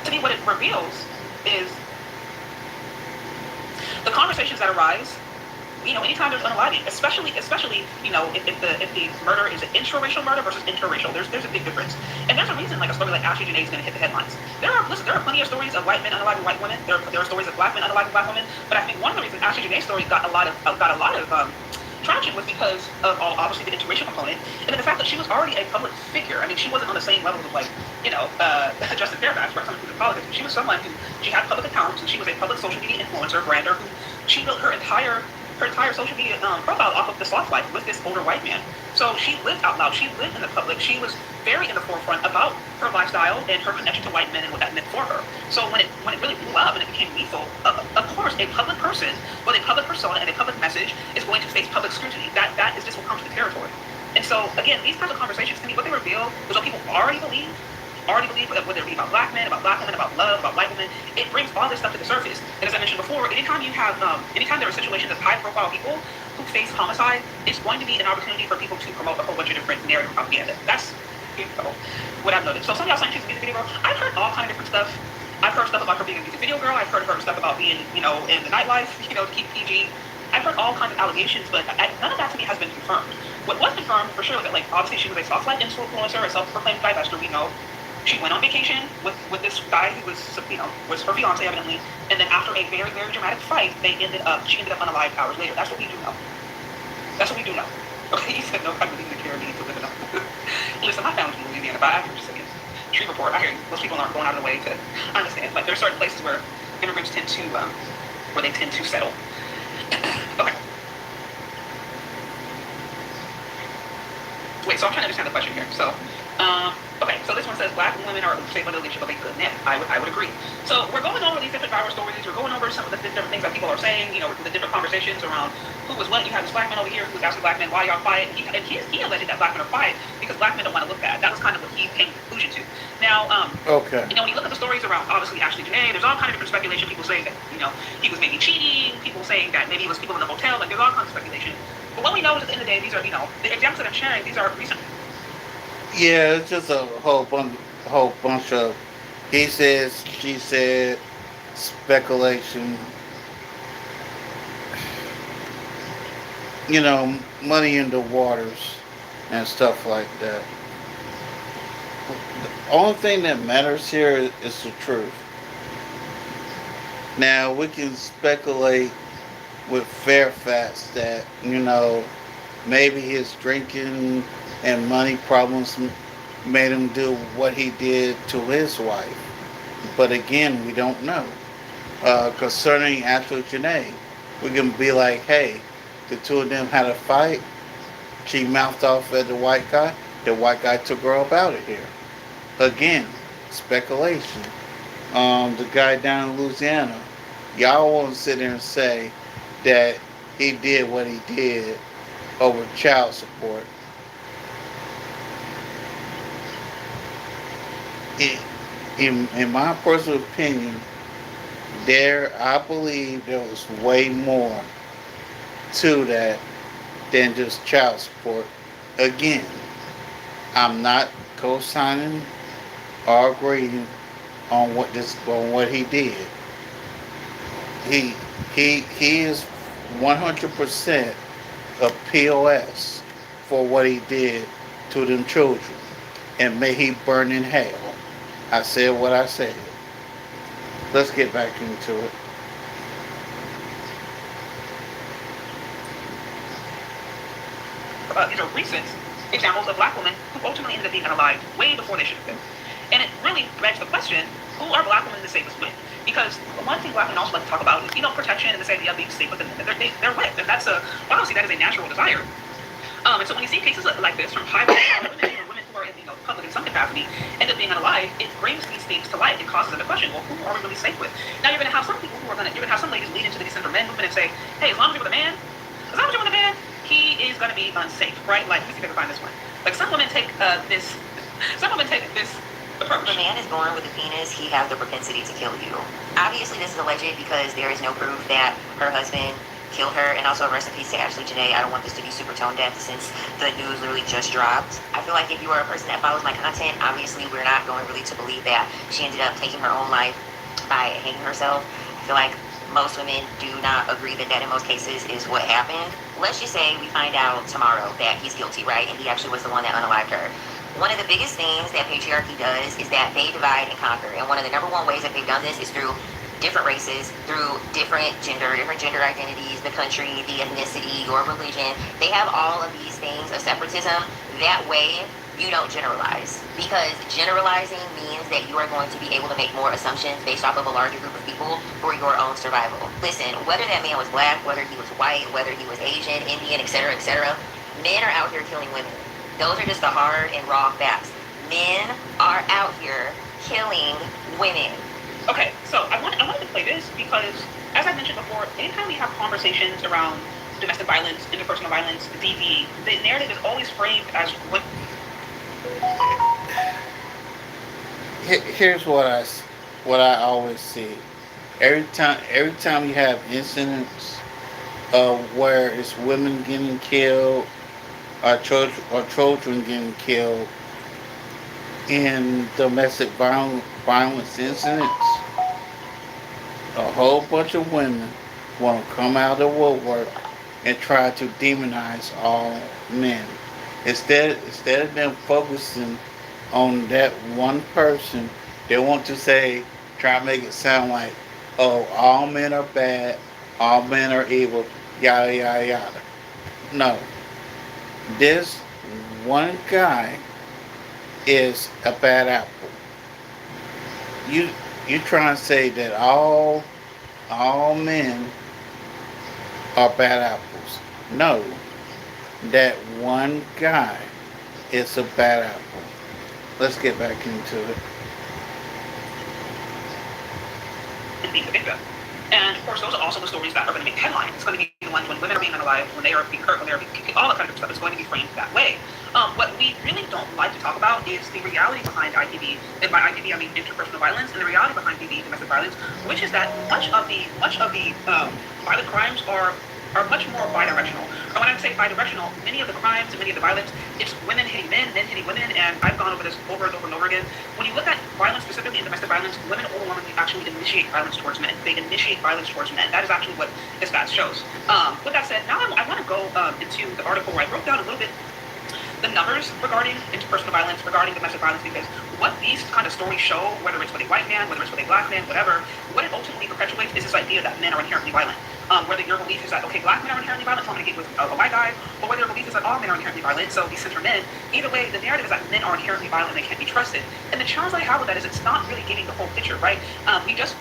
To me, what it reveals is the conversations that arise. You know, anytime there's unaliving, especially, you know, if the murder is an intraracial murder versus interracial, there's a big difference. And there's a reason, like a story like Ashley Janae is going to hit the headlines. There are plenty of stories of white men unaliving white women. There are stories of Black men unaliving Black women. But I think one of the reasons Ashley Janae's story got a lot of traction was because of obviously the interracial component, and then the fact that she was already a public figure. I mean, she wasn't on the same level of like, you know, Justin Fairfax, or someone who's in politics. She was someone who she had public accounts, and she was a public social media influencer, brander, who she built her entire social media profile off of the soft life with this older white man. So she lived out loud. She lived in the public. She was very in the forefront about her lifestyle and her connection to white men and what that meant for her. So when it really blew up and it became lethal, of course, a public person with a public persona and a public message is going to face public scrutiny. That is just what comes with the territory. And so again, these kinds of conversations, to me, what they reveal is what people already believe, whether it be about Black men, about Black women, about love, about white women, it brings all this stuff to the surface. And as I mentioned before, anytime there are situations of high-profile people who face homicide, it's going to be an opportunity for people to promote a whole bunch of different narrative propaganda. That's, you know, what I've noticed. So some of y'all saying she's a music video girl. I've heard all kinds of different stuff. I've heard stuff about her being a music video girl. I've heard her stuff about being, you know, in the nightlife, you know, to keep PG. I've heard all kinds of allegations, but none of that to me has been confirmed. What was confirmed for sure was that, like, obviously she was a soft life influencer, a self-proclaimed divester. We know she went on vacation with this guy who was, you know, was her fiance evidently, and then after a very, very dramatic fight, she ended up unalived hours later. That's what we do know. That's what we do know. Okay, he said no, I'm leaving the Caribbean to live in. Listen, my family's in Louisiana, but I hear just a tree report. I hear most people aren't going out of the way to understand. Like, there are certain places where immigrants tend to settle. Okay. Wait, so I'm trying to understand the question here. So, okay, so this one says Black women are stable leadership of a good man. I would agree. So we're going over these different viral stories. We're going over some of the different things that people are saying. You know, the different conversations around who was what. You have this Black man over here who's asking Black men why y'all quiet. He alleged that Black men are quiet because Black men don't want to look bad. That was kind of what he came to the conclusion to. Now, okay. You know, when you look at the stories around obviously Ashley Janae, there's all kinds of different speculation. People saying that, you know, he was maybe cheating. People saying that maybe it was people in the hotel. Like, there's all kinds of speculation. But what we know is at the end of the day, these are, you know, the examples that I'm sharing. These are recent. Yeah, it's just a whole bunch of he says, she said, speculation. You know, money in the waters and stuff like that. The only thing that matters here is the truth. Now, we can speculate with Fairfax that, you know, maybe his drinking and money problems made him do what he did to his wife. But again, we don't know. Concerning Ashley Janae, we can be like, hey, the two of them had a fight. She mouthed off at the white guy. The white guy took her up out of here. Again, speculation. The guy down in Louisiana, y'all want to sit there and say that he did what he did over child support. In my personal opinion, I believe there was way more to that than just child support. Again, I'm not co-signing or agreeing on what he did. He he is 100% a POS for what he did to them children, and may he burn in hell. I said what I said. Let's get back into it. These are recent examples of black women who ultimately ended up being unalived way before they should have been. And it really begs the question, who are black women the safest with? Because one thing black women also like to talk about is, protection and this idea of being safe with them. They're with, and that's I don't see that as a natural desire. And so when you see cases like this from high women or women who are in public in some capacity end up being unalive, it brings these things to light and causes them to question, well, who are we really safe with? Now you're going to have some people you're going to have some ladies lead into the Decent for Men movement and say, hey, as long as you're with a man, he is going to be unsafe, right? Like, let me see if I can find this one. Like, some women take this approach. If a man is born with a penis, he has the propensity to kill you. Obviously, this is alleged because there is no proof that her husband killed her. And also, rest in peace to Ashley Janae. I don't want this to be super tone deaf since the news literally just dropped. I feel like if you are a person that follows my content, obviously we're not going really to believe that she ended up taking her own life by hanging herself. I feel like most women do not agree that in most cases is what happened. Let's just say we find out tomorrow that he's guilty, right? And he actually was the one that unalived her. One of the biggest things that patriarchy does is that they divide and conquer. And one of the number one ways that they've done this is through different races, through different gender identities, the country, the ethnicity, your religion. They have all of these things of separatism. That way, you don't generalize. Because generalizing means that you are going to be able to make more assumptions based off of a larger group of people for your own survival. Listen, whether that man was black, whether he was white, whether he was Asian, Indian, etc., men are out here killing women. Those are just the hard and raw facts. Men are out here killing women. Okay, so I wanted to play this because, as I mentioned before, anytime we have conversations around domestic violence, interpersonal violence, DV, the narrative is always framed as what. Here's what I always see. Every time you have incidents where it's women getting killed or children getting killed in domestic violence incidents, a whole bunch of women want to come out of the woodwork and try to demonize all men. Instead of them focusing on that one person, they want to try to make it sound like, oh, all men are bad, all men are evil, yada, yada, yada. No. This one guy is a bad apple. You trying to say that all men are bad apples. No. That one guy is a bad apple. Let's get back into it. And being the victim. And of course, those are also the stories that are going to make headlines. It's going to be the ones when women are being unalived, when they are being hurt, when they're being kicked, all that kind of stuff is going to be framed that way. What we really don't like to talk about is the reality behind IPV, and by IPV I mean interpersonal violence, and the reality behind DV, domestic violence, which is that much of the violent crimes are much more bidirectional. And when I say bidirectional, many of the crimes and many of the violence, it's women hitting men hitting women, and I've gone over this over and over and over again. When you look at violence, specifically in domestic violence, women overwhelmingly actually initiate violence towards men. They initiate violence towards men. That is actually what this stats shows. With that said, now I want to go into the article where I broke down a little bit the numbers regarding interpersonal violence, regarding domestic violence, because what these kind of stories show, whether it's with a white man, whether it's with a black man, whatever, what it ultimately perpetuates is this idea that men are inherently violent. Whether your belief is that, okay, black men are inherently violent, so I'm going to get with a white guy, or whether your belief is that all men are inherently violent, so these center men, either way, the narrative is that men are inherently violent and they can't be trusted. And the challenge I have with that is it's not really giving the whole picture, right? We just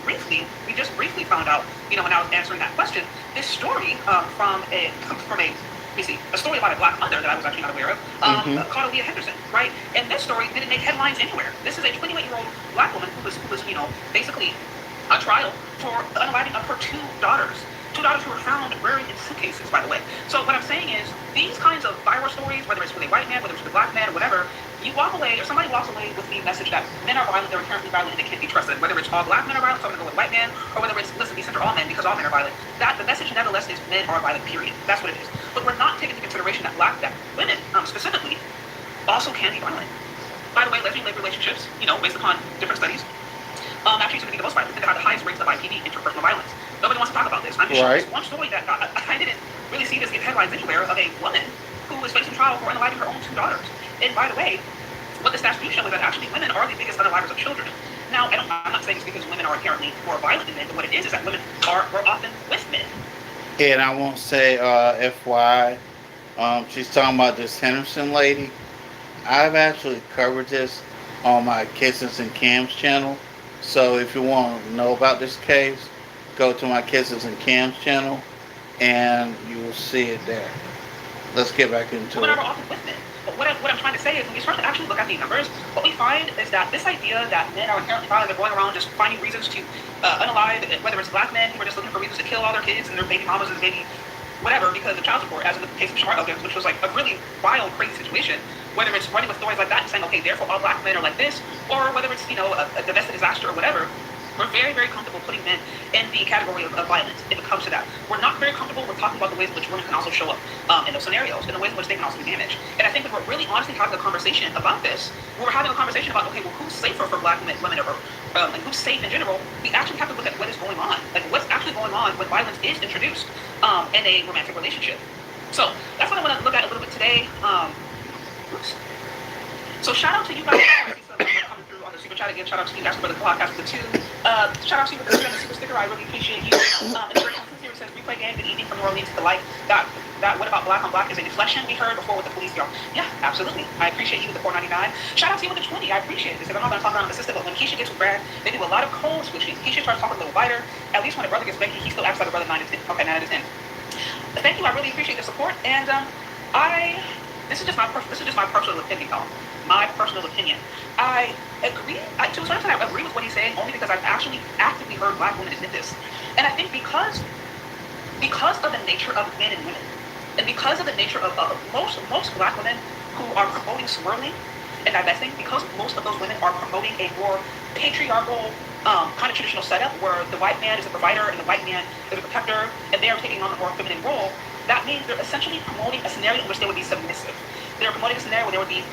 briefly found out, when I was answering that question, this story from a story about a black mother that I was actually not aware of, called Aaliyah Henderson, right? And this story didn't make headlines anywhere. This is a 28-year-old black woman who was basically a trial for the unaliving of her two daughters who were found buried in suitcases, by the way. So what I'm saying is, these kinds of viral stories, whether it's with a white man, whether it's with a black man, or whatever, you walk away, or somebody walks away with the message that men are violent, they're inherently violent, and they can't be trusted. Whether it's all black men are violent, so I'm going to go with white man, or whether it's, listen, these are all men because all men are violent. The message, nevertheless, is men are violent, period. That's what it is. But we're not taking into consideration that women, specifically, also can be violent. By the way, lesbian-led relationships, based upon different studies, actually seem to be the most violent. They have the highest rates of IPV, interpersonal violence. Nobody wants to talk about this. I'm just showing this one story that I didn't really see this get headlines anywhere of a woman who was facing trial for unaliving her own 2 daughters. And by the way, what the stats do show is that actually women are the biggest unalivers of children. Now, I'm not saying it's because women are inherently more violent than men, but what it is that women are more often with men. And I won't say FYI, she's talking about this Henderson lady. I've actually covered this on my Kisses and Cams channel. So if you want to know about this case, go to my Kisses and Cams channel and you will see it there. Let's get back into women it. are often with men. But what I'm trying to say is when you start to actually look at the numbers, what we find is that this idea that men are inherently violent, they're going around just finding reasons to unalive, whether it's black men who are just looking for reasons to kill all their kids and their baby mamas and baby whatever because of child support, as in the case of Shamar Elkins, which was like a really wild, crazy situation, whether it's running with stories like that and saying, okay, therefore all black men are like this, or whether it's, a domestic disaster or whatever, we're very, very comfortable putting men in the category of violence if it comes to that. We're not very comfortable with talking about the ways in which women can also show up in those scenarios, and the ways in which they can also be damaged. And I think if we're really honestly having a conversation about this, we're having a conversation about, okay, well, who's safer for black women or and who's safe in general, we actually have to look at what is going on. Like, what's actually going on when violence is introduced in a romantic relationship. So that's what I want to look at a little bit today. So shout out to you guys coming through on the super chat again. Shout out to you guys for the podcast with the 2. Shout out to you for the super sticker. I really appreciate you. And the here says replay game. Good evening from New Orleans to the light. That what about black on black is a deflection we heard before with the police girl. Yeah, absolutely. I appreciate you with the 4.99. Shout out to you with the 20. I appreciate this. I'm not going to talk around the system, but when Keisha gets with Brad, they do a lot of code switching. Keisha starts talking a little lighter. At least when a brother gets Becky, he still acts like a brother 9 to 10. Okay, 9 out of 10. Thank you. I really appreciate the support. And this is just my personal opinion, y'all. My personal opinion. I agree. To a certain extent, I agree with what he's saying, only because I've actually actively heard black women admit this. And I think because of the nature of men and women, and because of the nature of most black women who are promoting swirling and divesting, because most of those women are promoting a more patriarchal kind of traditional setup where the white man is a provider and the white man is a protector, and they are taking on a more feminine role, that means they're essentially promoting a scenario in which they would be submissive. They're promoting a scenario where they would be,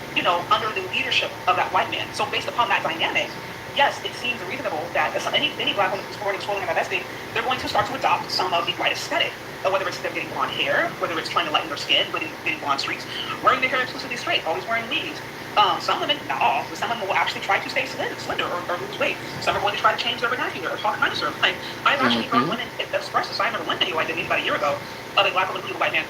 under the leadership of that white man. So based upon that dynamic, yes, it seems reasonable that any black woman who's supporting swirling and divesting, they're going to start to adopt some of the white aesthetic. Whether it's them getting blonde hair, whether it's trying to lighten their skin, getting blonde streaks, wearing their hair exclusively straight, always wearing weaves. Some women, not all, but some women will actually try to stay slender or lose weight. Some are going to try to change their vernacular or talk nicer. Like, I've actually heard women express this. I remember one video I did maybe about a year ago of a black woman who was a white man.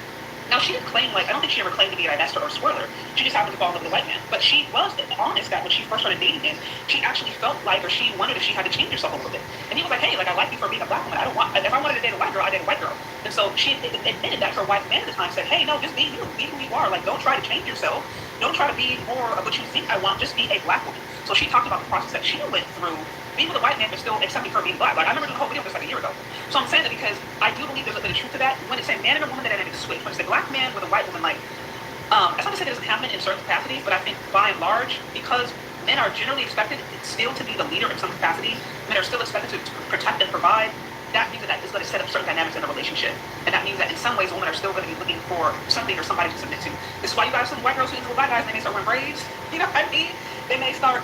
Now, she didn't claim, I don't think she ever claimed to be a divester or swirler. She just happened to fall in love with a white man. But she was honest that when she first started dating him, she actually felt like, or she wondered if she had to change herself a little bit. And he was like, hey, I like you for being a black woman. If I wanted to date a white girl, I date a white girl. And so she admitted that her white man at the time said, hey, no, just be you. Be who you are. Don't try to change yourself. Don't try to be more of what you think I want. Just be a black woman. So she talked about the process that she went through being with a white man, but still accepting her being black. I remember doing the whole video just a year ago. So I'm saying that because I do believe there's a bit of truth to that. When it's a man and a woman, that dynamic switch. When it's a black man with a white woman, that's not to say that doesn't happen in certain capacities, but I think by and large, because men are generally expected still to be the leader in some capacity, men are still expected to protect and provide. That means that is going to set up certain dynamics in a relationship. And that means that in some ways, women are still going to be looking for something or somebody to submit to. This is why you got some white girls who into black guys, and they may start wearing braids. You know what I mean? They may start.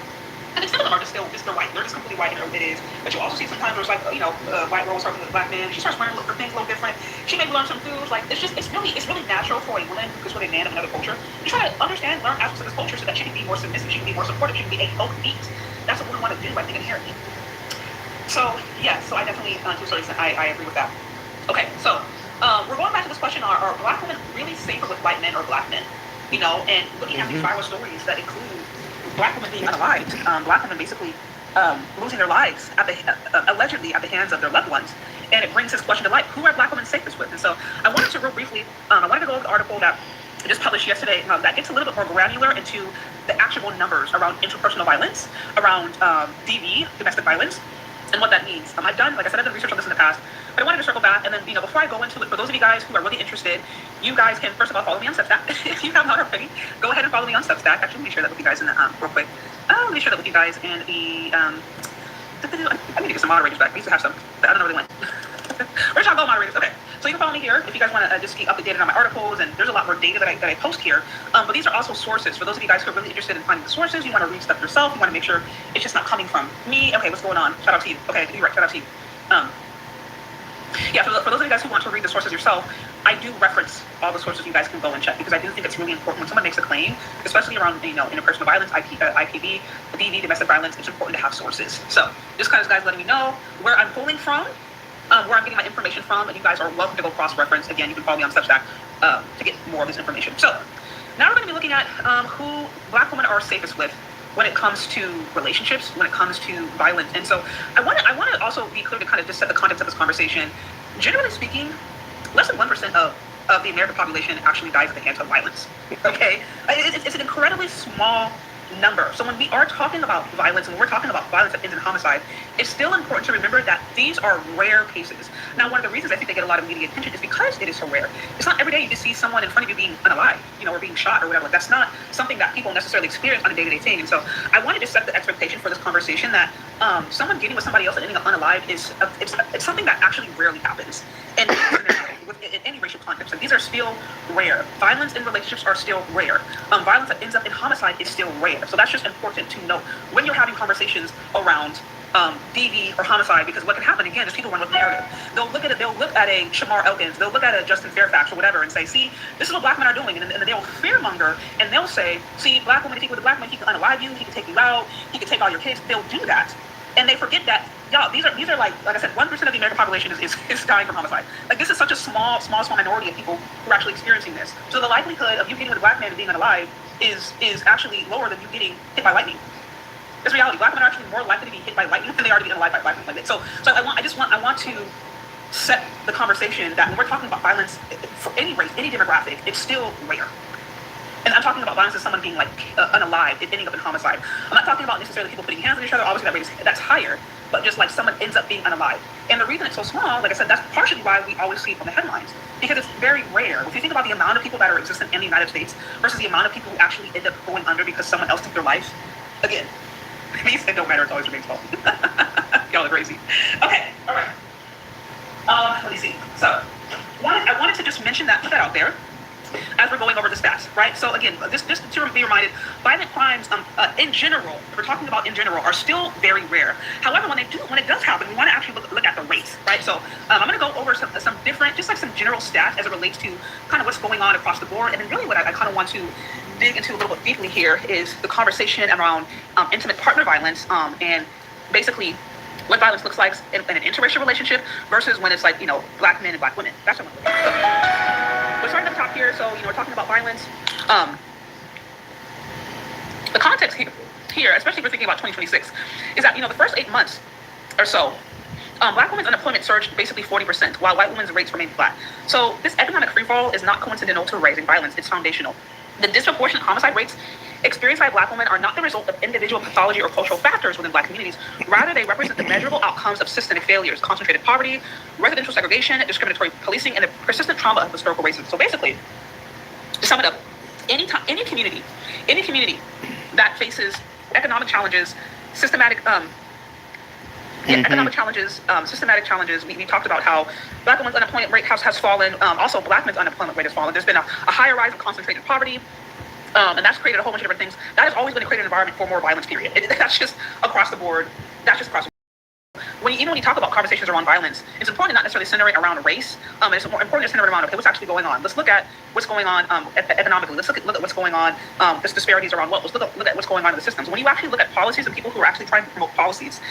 I think some of them are just they're white. They're just completely white in it is. But you also see sometimes there's white girl starting with a black man. She starts wearing her things a little different. She may learn some foods. It's really natural for a woman who's with a man of another culture to try to understand, learn aspects of this culture so that she can be more submissive, she can be more supportive, she can be a both meat. That's what women want to do, I think, inherently. So yeah, so I definitely to a certain extent I agree with that. Okay, so we're going back to this question: Are black women really safer with white men or black men? And looking at these viral stories that include black women being unalived, black women basically losing their lives allegedly at the hands of their loved ones. And it brings this question to light: who are black women safest with? And so I wanted to real briefly, I wanted to go over the article that I just published yesterday that gets a little bit more granular into the actual numbers around interpersonal violence, around DV, domestic violence, and what that means. I've done research on this in the past, but I wanted to circle back. And then, before I go into it, for those of you guys who are really interested, you guys can first of all follow me on Substack. If you have not already, go ahead and follow me on Substack. Actually, let me share that with you guys in the real quick. Let me share that with you guys in the I need to get some moderators back. We used to have some, but I don't know where they went. Where's y'all go, moderators? Okay. So you can follow me here if you guys want to just keep updated on my articles, and there's a lot more data that I post here. But these are also sources. For those of you guys who are really interested in finding the sources, you want to read stuff yourself, you want to make sure it's just not coming from me. Okay, what's going on? Shout out to you. Okay, you're right, shout out to you. Yeah, for those of you guys who want to read the sources yourself, I do reference all the sources you guys can go and check, because I do think it's really important when someone makes a claim, especially around, interpersonal violence, IPV, DV, domestic violence. It's important to have sources. So just kind of guys letting me know where I'm pulling from, where I'm getting my information from, and you guys are welcome to go cross-reference. Again, you can follow me on Substack to get more of this information. So now we're going to be looking at who Black women are safest with when it comes to relationships, when it comes to violence. And so I want to also be clear to kind of just set the context of this conversation. Generally speaking, less than 1% of the American population actually dies at the hands of violence. Okay, it's an incredibly small number. So when we are talking about violence, and when we're talking about violence that ends in homicide, it's still important to remember that these are rare cases. Now, one of the reasons I think they get a lot of media attention is because it is so rare. It's not every day you just see someone in front of you being unalive, or being shot or whatever. That's not something that people necessarily experience on a day-to-day thing. And so I wanted to set the expectation for this conversation that someone getting with somebody else and ending up unalive is it's something that actually rarely happens. And in any racial context, like, these are still rare. Violence in relationships are still rare. Violence that ends up in homicide is still rare. So that's just important to note when you're having conversations around DV or homicide, because what can happen again is people run with narrative. They'll look at a Shamar Elkins, they'll look at a Justin Fairfax or whatever and say, see, this is what Black men are doing, and they'll fearmonger, and they'll say, see, Black women, if he was a Black man, he can unalive you, he can take you out, he can take all your kids. They'll do that, and they forget that, y'all, these are like I said, 1% of the American population is dying from homicide. Like, this is such a small minority of people who are actually experiencing this. So the likelihood of you getting with a Black man and being unalive is actually lower than you getting hit by lightning. It's reality. Black men are actually more likely to be hit by lightning than they are to be unalive by Black men like that. So I want to set the conversation that when we're talking about violence for any race, any demographic, it's still rare. And I'm talking about violence as someone being like unalive, ending up in homicide. I'm not talking about necessarily people putting hands on each other. Obviously, that's higher, but just like someone ends up being unalive. And the reason it's so small, like I said, that's partially why we always see it on the headlines, because it's very rare. If you think about the amount of people that are existent in the United States versus the amount of people who actually end up going under because someone else took their life, again, it don't matter. It always remains false. Y'all are crazy. Okay, all right. Let me see. So, I wanted to just mention that, put that out there, as we're going over the stats, right? So again, just to be reminded, violent crimes in general, we're talking about in general, are still very rare. However, when it does happen, we want to actually look at the rates, right? So I'm going to go over some different, just like some general stats as it relates to kind of what's going on across the board. And then really what I kind of want to dig into a little bit deeply here is the conversation around intimate partner violence and basically what violence looks like in an interracial relationship versus when it's like, Black men and Black women. That's what I'm looking at. So we're starting at the top here. So, we're talking about violence. The context here, especially if we're thinking about 2026, is that, the first 8 months or so, Black women's unemployment surged basically 40%, while white women's rates remained flat. So this economic freefall is not coincidental to rising violence. It's foundational. The disproportionate homicide rates experienced by Black women are not the result of individual pathology or cultural factors within Black communities. Rather, they represent the measurable outcomes of systemic failures, concentrated poverty, residential segregation, discriminatory policing, and the persistent trauma of historical racism. So basically, to sum it up, any community that faces economic challenges, systematic challenges. We talked about how Black women's unemployment rate has fallen. Also, Black men's unemployment rate has fallen. There's been a higher rise of concentrated poverty. And that's created a whole bunch of different things. That is always going to create an environment for more violence, period. That's just across the board. That's just across the board. Even when you talk about conversations around violence, it's important to not necessarily center it around race. It's more important to center it around, okay, what's actually going on. Let's look at what's going on economically. Let's look at what's going on, there's disparities around what. Let's look at what's going on in the systems. When you actually look at policies and people who are actually trying to promote policies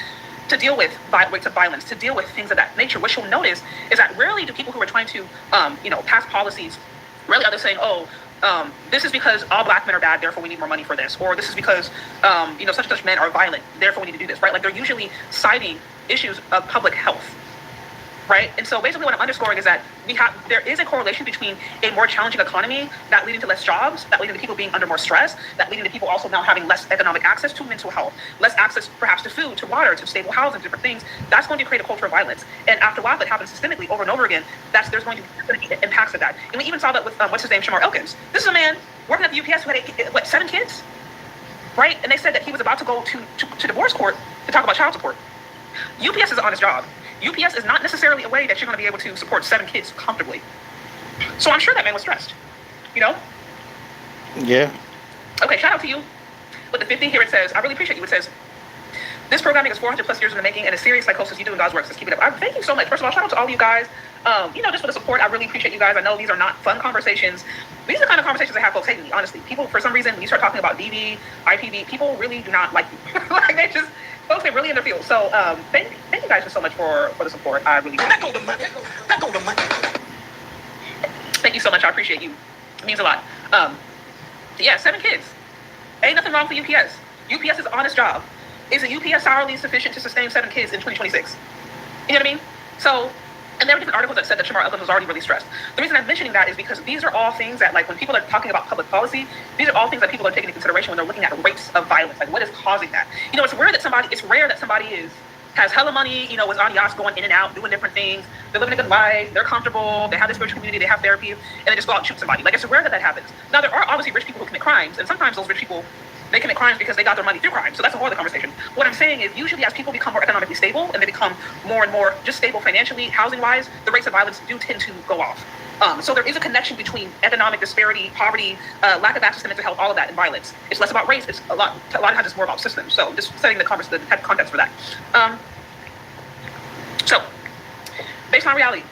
to deal with rates of violence, to deal with things of that nature, what you'll notice is that rarely do people who are trying to, pass policies, rarely are they saying, this is because all Black men are bad, therefore we need more money for this. Or this is because, such and such men are violent, therefore we need to do this, right? Like, they're usually citing issues of public health, right? And so basically what I'm underscoring is that there is a correlation between a more challenging economy, that leading to less jobs, that leading to people being under more stress, that leading to people also now having less economic access to mental health, less access perhaps to food, to water, to stable housing, different things. That's going to create a culture of violence. And after a while, that happens systemically over and over again. There's going to be impacts of that. And we even saw that with what's his name, Shamar Elkins. This is a man working at the UPS who had 7 kids, right? And they said that he was about to go to divorce court to talk about child support. UPS is an honest job. UPS is not necessarily a way that you're going to be able to support 7 kids comfortably. So I'm sure that man was stressed. You know? Yeah. Okay, shout out to you. With the 50 here, it says, I really appreciate you. It says, this programming is 400 plus years in the making and a serious psychosis you do in God's work. So keep it up. Thank you so much. First of all, shout out to all of you guys. Just for the support. I really appreciate you guys. I know these are not fun conversations. These are the kind of conversations that have folks hating me, honestly. People, for some reason, when you start talking about DV, IPV, people really do not like you. Like, they just, folks get really in their field. So thank you guys so much for the support. I really appreciate it. Thank you so much. I appreciate you. It means a lot. 7 kids. Ain't nothing wrong for UPS. UPS is an honest job. Is a UPS hourly sufficient to sustain 7 kids in 2026? You know what I mean? So, and there were different articles that said that Shamar Elkins was already really stressed. The reason I'm mentioning that is because these are all things that, like, when people are talking about public policy, these are all things that people are taking into consideration when they're looking at rates of violence. Like, what is causing that? You know, it's rare that somebody has hella money, you know, is on yachts going in and out, doing different things. They're living a good life. They're comfortable. They have this spiritual community. They have therapy, and they just go out and shoot somebody. Like, it's rare that happens. Now, there are obviously rich people who commit crimes, and sometimes those rich people, they commit crimes because they got their money through crime. So that's a whole other conversation. What I'm saying is, usually as people become more economically stable and they become more and more just stable financially, housing-wise, the rates of violence do tend to go off. So there is a connection between economic disparity, poverty, lack of access to mental health, all of that, and violence. It's less about race. It's a lot of times it's more about systems. So just setting the context for that. So, based on reality,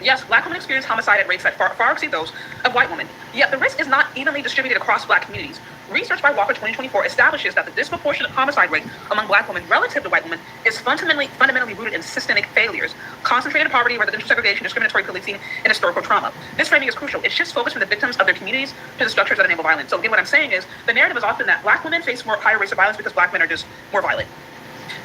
yes, Black women experience homicide at rates that far exceed those of white women. Yet the risk is not evenly distributed across Black communities. Research by Walker 2024 establishes that the disproportionate homicide rate among Black women relative to white women is fundamentally rooted in systemic failures, concentrated poverty, residential segregation, discriminatory policing, and historical trauma. This framing is crucial. It shifts focus from the victims of their communities to the structures that enable violence. So again, what I'm saying is the narrative is often that Black women face higher rates of violence because Black men are just more violent.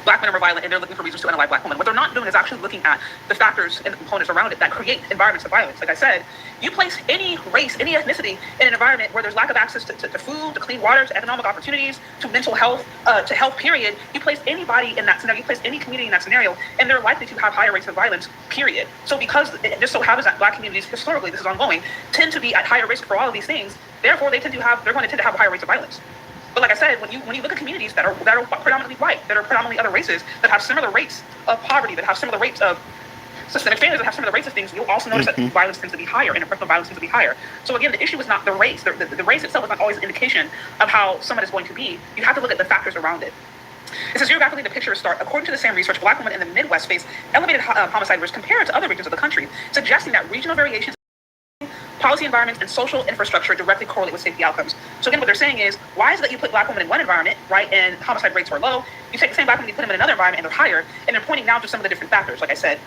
Black men are more violent and they're looking for reasons to unalive Black women. What they're not doing is actually looking at the factors and the components around it that create environments of violence. Like I said, you place any race, any ethnicity in an environment where there's lack of access to food, to clean water, to economic opportunities, to mental health, to health, period. You place anybody in that scenario, you place any community in that scenario, and they're likely to have higher rates of violence, period. So because it just so happens that Black communities, historically, this is ongoing, tend to be at higher risk for all of these things, therefore they're going to tend to have higher rates of violence. But like I said, when you look at communities that are predominantly white, that are predominantly other races, that have similar rates of poverty, that have similar rates of systemic failures, that have similar rates of things, you'll also notice that violence tends to be higher, interpersonal violence tends to be higher. So again, the issue is not the race. The race itself is not always an indication of how someone is going to be. You have to look at the factors around it. It says geographically, the picture is stark. According to the same research, Black women in the Midwest face elevated homicide risk compared to other regions of the country, suggesting that regional variations, policy environments, and social infrastructure directly correlate with safety outcomes. So again, what they're saying is, why is it that you put Black women in one environment, right, and homicide rates are low? You take the same Black women, you put them in another environment, and they're higher. And they're pointing now to some of the different factors. Like I said,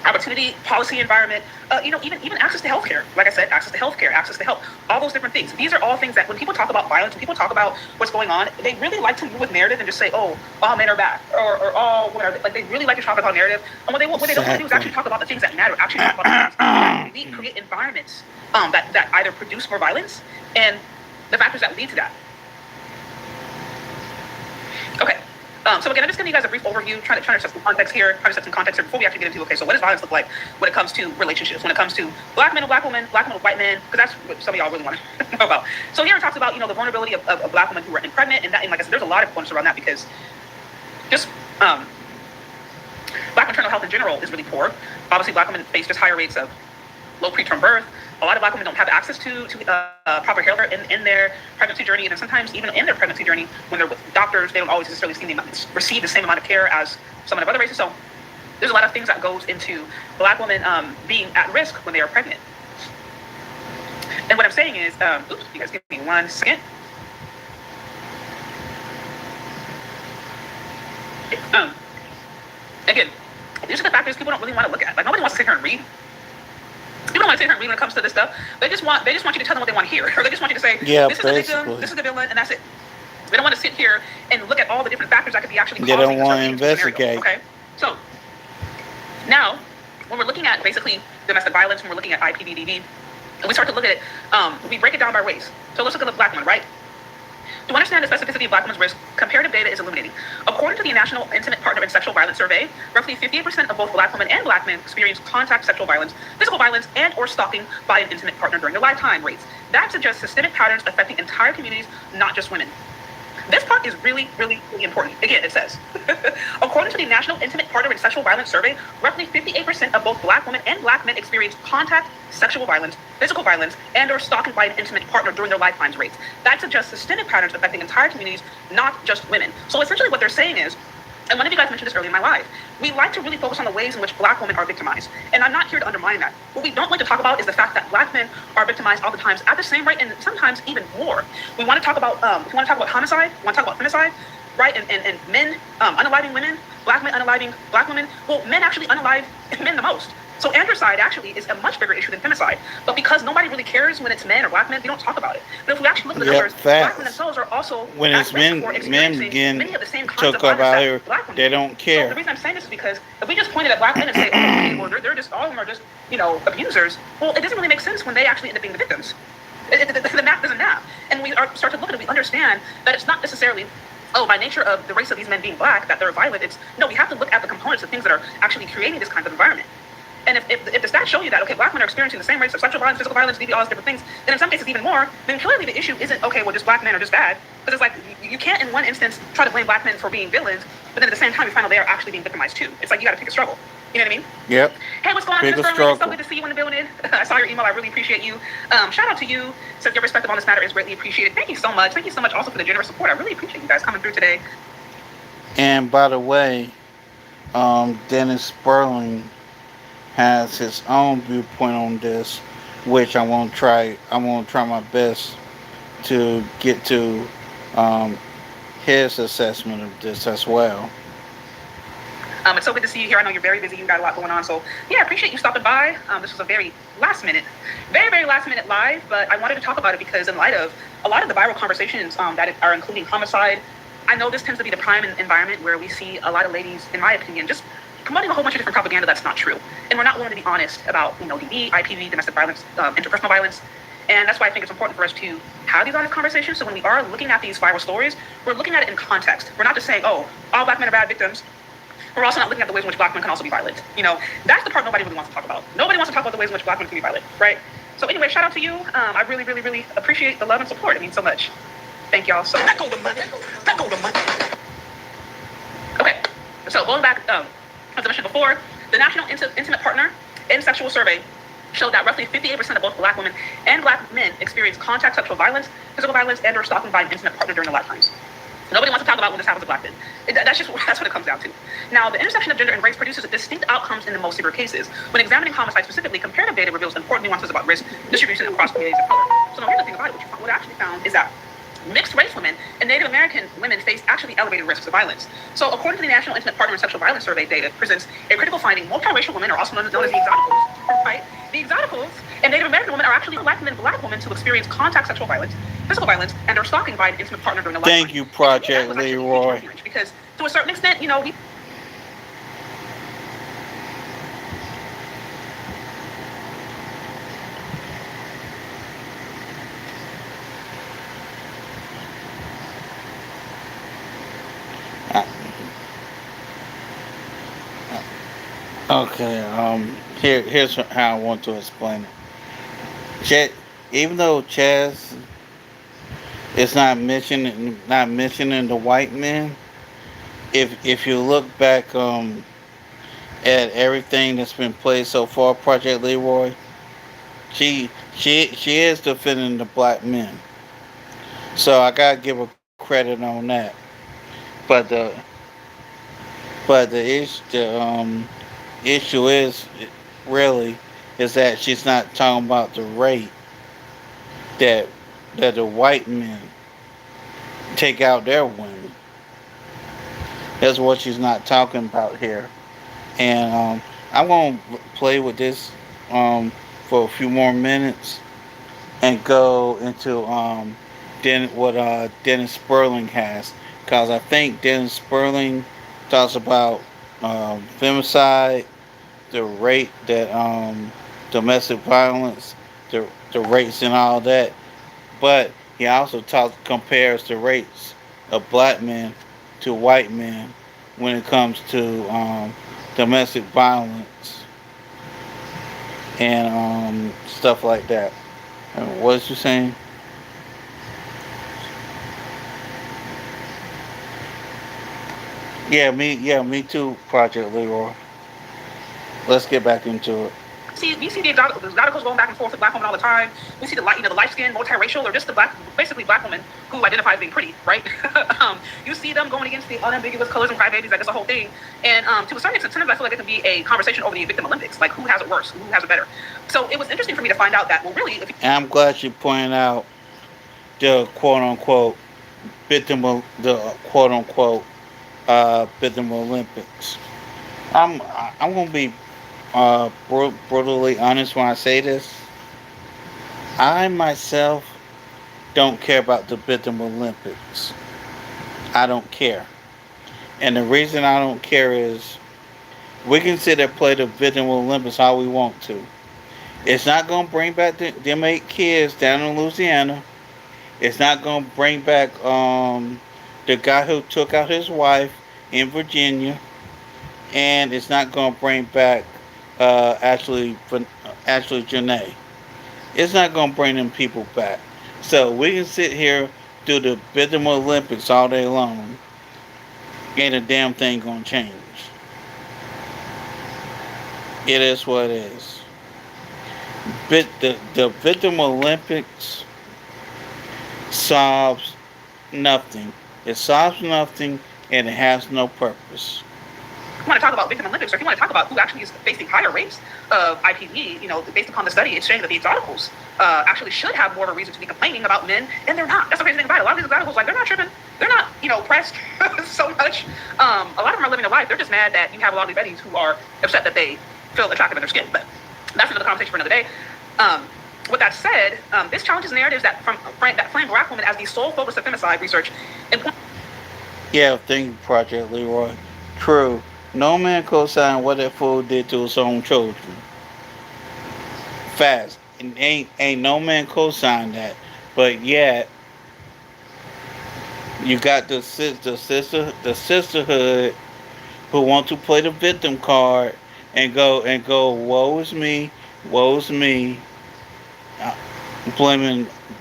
opportunity, policy, environment, even access to healthcare. Like I said, access to healthcare, access to health, all those different things. These are all things that when people talk about violence, when people talk about what's going on, they really like to move with narrative and just say, oh, all men are bad, or all women are, like, they really like to talk about narrative. And what they don't want to do is actually talk about the things that matter, actually talk about the things that really create environments that either produce more violence and the factors that lead to that. Okay. So again, I'm just giving you guys a brief overview, trying to set some context here, before we actually get into, okay, so what does violence look like when it comes to relationships, when it comes to Black men and Black women with white men, because that's what some of y'all really want to know about. So here it talks about, the vulnerability of Black women who are pregnant, and like I said, there's a lot of components around that, because just Black maternal health in general is really poor. Obviously, Black women face just higher rates of low preterm birth. A lot of Black women don't have access to proper care in their pregnancy journey, and then sometimes even in their pregnancy journey, when they're with doctors, they don't always necessarily receive the same amount of care as someone of other races. So there's a lot of things that goes into Black women being at risk when they are pregnant. And what I'm saying is, oops, you guys give me 1 second. Again, these are the factors people don't really want to look at. Like, nobody wants to sit here and read. People don't want to sit here and read when it comes to this stuff. They just want you to tell them what they want to hear, or they just want you to say, this is the victim, this is the villain, and that's it. They don't want to sit here and look at all the different factors that could be actually causing. They don't want to investigate. Okay, so now when we're looking at basically domestic violence, when we're looking at IPVDV, and we start to look at it, we break it down by race. So let's look at the Black woman, right? To understand the specificity of Black women's risk, comparative data is illuminating. According to the National Intimate Partner and Sexual Violence Survey, roughly 58% of both Black women and Black men experience contact sexual violence, physical violence, and or stalking by an intimate partner during their lifetime rates. That suggests systemic patterns affecting entire communities, not just women. This part is really, really, really important. Again, it says, according to the National Intimate Partner and Sexual Violence Survey, roughly 58% of both black women and black men experience contact, sexual violence, physical violence, and or stalking by an intimate partner during their lifetimes rates. That suggests systemic patterns affecting entire communities, not just women. So essentially what they're saying is, and one of you guys mentioned this earlier in my life, we like to really focus on the ways in which black women are victimized. And I'm not here to undermine that. What we don't like to talk about is the fact that black men are victimized all the times at the same rate, and sometimes even more. We want to talk about, if you want to talk about homicide, we want to talk about femicide, right? And men unaliving women, black men unaliving black women. Well, men actually unalive men the most. So androcide actually is a much bigger issue than femicide. But because nobody really cares when it's men or black men, we don't talk about it. But if we actually look at the numbers, black men themselves are also when it's men begin many of the same to kinds of talk violence about that here, black women they do. don't care. So the reason I'm saying this is because if we just pointed at black men and say, oh, okay, well, they're just, all of them are just, abusers, well, it doesn't really make sense when they actually end up being the victims. The math doesn't math. And we start to look at it, we understand that it's not necessarily, oh, by nature of the race of these men being black, that they're violent. No, we have to look at the components of things that are actually creating this kind of environment. And if the stats show you that, okay, black men are experiencing the same rates of sexual violence, physical violence, DVRs, different things, then in some cases even more, then clearly the issue isn't, okay, well, just black men are just bad. Because it's like, you can't in one instance try to blame black men for being villains, but then at the same time, you find out they are actually being victimized too. It's like, you got to pick a struggle. You know what I mean? Yep. Hey, what's going on, Mr. Spurling? It's so good to see you in the building. I saw your email. I really appreciate you. Shout out to you. So your perspective on this matter is greatly appreciated. Thank you so much. Thank you so much also for the generous support. I really appreciate you guys coming through today. And by the way, Dennis Spurling has his own viewpoint on this, which I want to try my best to get to his assessment of this as well. It's so good to see you here. I know you're very busy. You got a lot going on. So yeah, I appreciate you stopping by. This was a very last minute live, but I wanted to talk about it because in light of a lot of the viral conversations that are including homicide, I know this tends to be the prime environment where we see a lot of ladies, in my opinion, just promoting a whole bunch of different propaganda that's not true. And we're not willing to be honest about, DV, IPV, domestic violence, interpersonal violence. And that's why I think it's important for us to have these honest conversations. So when we are looking at these viral stories, we're looking at it in context. We're not just saying, oh, all black men are bad victims. We're also not looking at the ways in which black men can also be violent. That's the part nobody really wants to talk about. Nobody wants to talk about the ways in which black men can be violent, right? So anyway, shout out to you. I really, really, really appreciate the love and support. It means so much. Thank y'all so much. Okay, so going back, as I mentioned before, the National Intimate Partner and Sexual Survey showed that roughly 58% of both black women and black men experience contact sexual violence, physical violence, and or stalking by an intimate partner during their lifetimes. Nobody wants to talk about when this happens to black men. That's what it comes down to. Now, the intersection of gender and race produces distinct outcomes in the most severe cases. When examining homicide specifically, comparative data reveals important nuances about risk distribution across communities of color. So now here's the thing about it. What I actually found is that mixed race women and Native American women face actually elevated risks of violence. So according to the National Intimate Partner and Sexual Violence Survey data presents a critical finding, multiracial women are also known as the exoticals, right? The exoticals and Native American women are actually less than black women to experience contact sexual violence, physical violence, and are stalking by an intimate partner during the lifetime. Thank you, Project Leroy. Because to a certain extent, we Okay, here's how I want to explain it. Even though Chaz is not mentioning the white men, if you look back at everything that's been played so far, Project Leroy, she is defending the black men. So I gotta give her credit on that. But the issue is really is that she's not talking about the rate that the white men take out their women. That's what she's not talking about here. And I'm gonna play with this for a few more minutes and go into what Dennis Spurling has, because I think Dennis Spurling talks about femicide, the rate that domestic violence, the rates and all that, but he also compares the rates of black men to white men when it comes to domestic violence and stuff like that. What was you saying? Me too, Project Leroy. Let's get back into it. We see the exoticals going back and forth with black women all the time. We see the light, the light skinned, multiracial, or just the basically black woman who identifies as being pretty, right? You see them going against the unambiguous colors and crybabies, like it's a whole thing. And to a certain extent, sometimes I feel like it can be a conversation over the victim Olympics, like who has it worse, who has it better. So it was interesting for me to find out that, well, really, And I'm glad you pointed out the quote unquote quote unquote victim Olympics. I'm I'm gonna be brutally honest when I say this. I myself don't care about the victim Olympics. I don't care, and the reason I don't care is we can sit there and play the victim Olympics how we want to. It's not gonna bring back them 8 kids down in Louisiana. It's not gonna bring back the guy who took out his wife in Virginia, and it's not gonna bring back Ashley Janae. It's not gonna bring them people back. So we can sit here do the Rhythm Olympics all day long. Ain't a damn thing gonna change. It is what it is. But the Rhythm Olympics solves nothing. It solves nothing and it has no purpose. If you want to talk about victim Olympics, or if you want to talk about who actually is facing higher rates of IPV, based upon the study, it's saying that the exoticals actually should have more of a reason to be complaining about men, and they're not. That's the crazy thing about it. A lot of these exoticals, like, they're not tripping. They're not, pressed so much. A lot of them are living their life. They're just mad that you have a lot of these ladies who are upset that they feel attractive in their skin. But that's another conversation for another day. With that said, this challenges narratives that frame black women as the sole focus of femicide research. Yeah, thank you, Project Leroy. True. No man co-signed what that fool did to his own children. Fast. And ain't no man co-signed that. But yet you got the sisterhood who want to play the victim card and go, woe is me, blaming,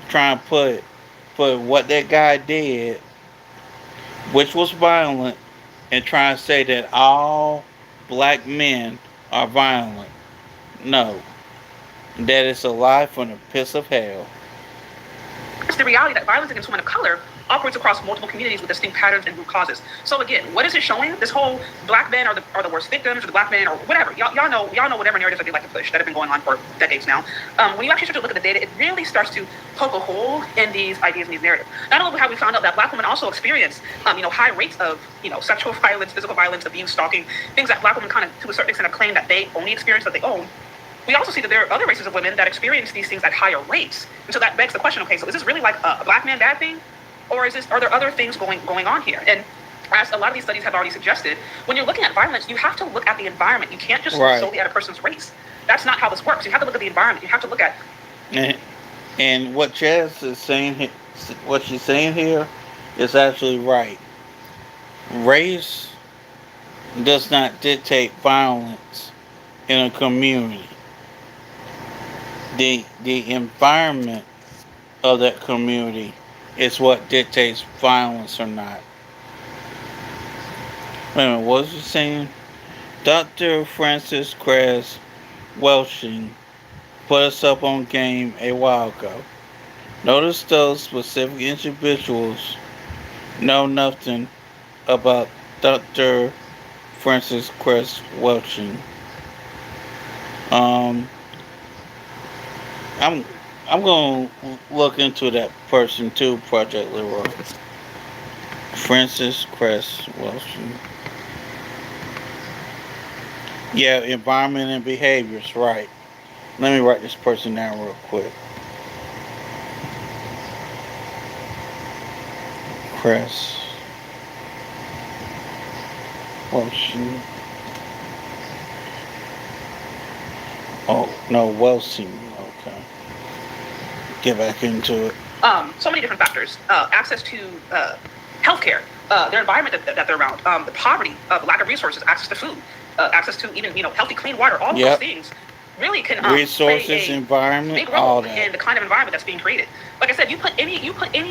trying to put what that guy did, which was violent, and trying to say that all black men are violent. No, that is a lie from the pits of hell. It's the reality that violence against women of color operates across multiple communities with distinct patterns and root causes. So again, what is it showing? This whole black men are the worst victims, or the black men, or whatever. Y'all know whatever narratives that they like to push that have been going on for decades now. When you actually start to look at the data, it really starts to poke a hole in these ideas and these narratives. Not only have we found out that black women also experience, high rates of, sexual violence, physical violence, abuse, stalking, things that black women kind of, to a certain extent, claim that they only experience, that they own. We also see that there are other races of women that experience these things at higher rates. And so that begs the question, okay, so is this really like a black man bad thing? Or are there other things going on here? And as a lot of these studies have already suggested, when you're looking at violence, you have to look at the environment. You can't just look solely at a person's race. That's not how this works. You have to look at the environment. You have to look at... And what Chaz is saying, what she's saying here is actually right. Race does not dictate violence in a community. The environment of that community is what dictates violence or not. Wait a minute, what was you saying? Dr. Francis Kress Welshing put us up on game a while ago. Notice those specific individuals know nothing about Dr. Francis Kress Welshing. I'm going to look into that person too, Project Leroy. Francis Kress Welshing. Yeah, environment and behaviors, right. Let me write this person down real quick. Kress Welshing. Oh, no, Welshing. Okay. Get back into it. So many different factors. Access to healthcare, their environment that they're around, the poverty, the lack of resources, access to food, access to even, healthy, clean water, all of those things really can resources, play a environment, big all role that. in the kind of environment that's being created. Like I said, you put any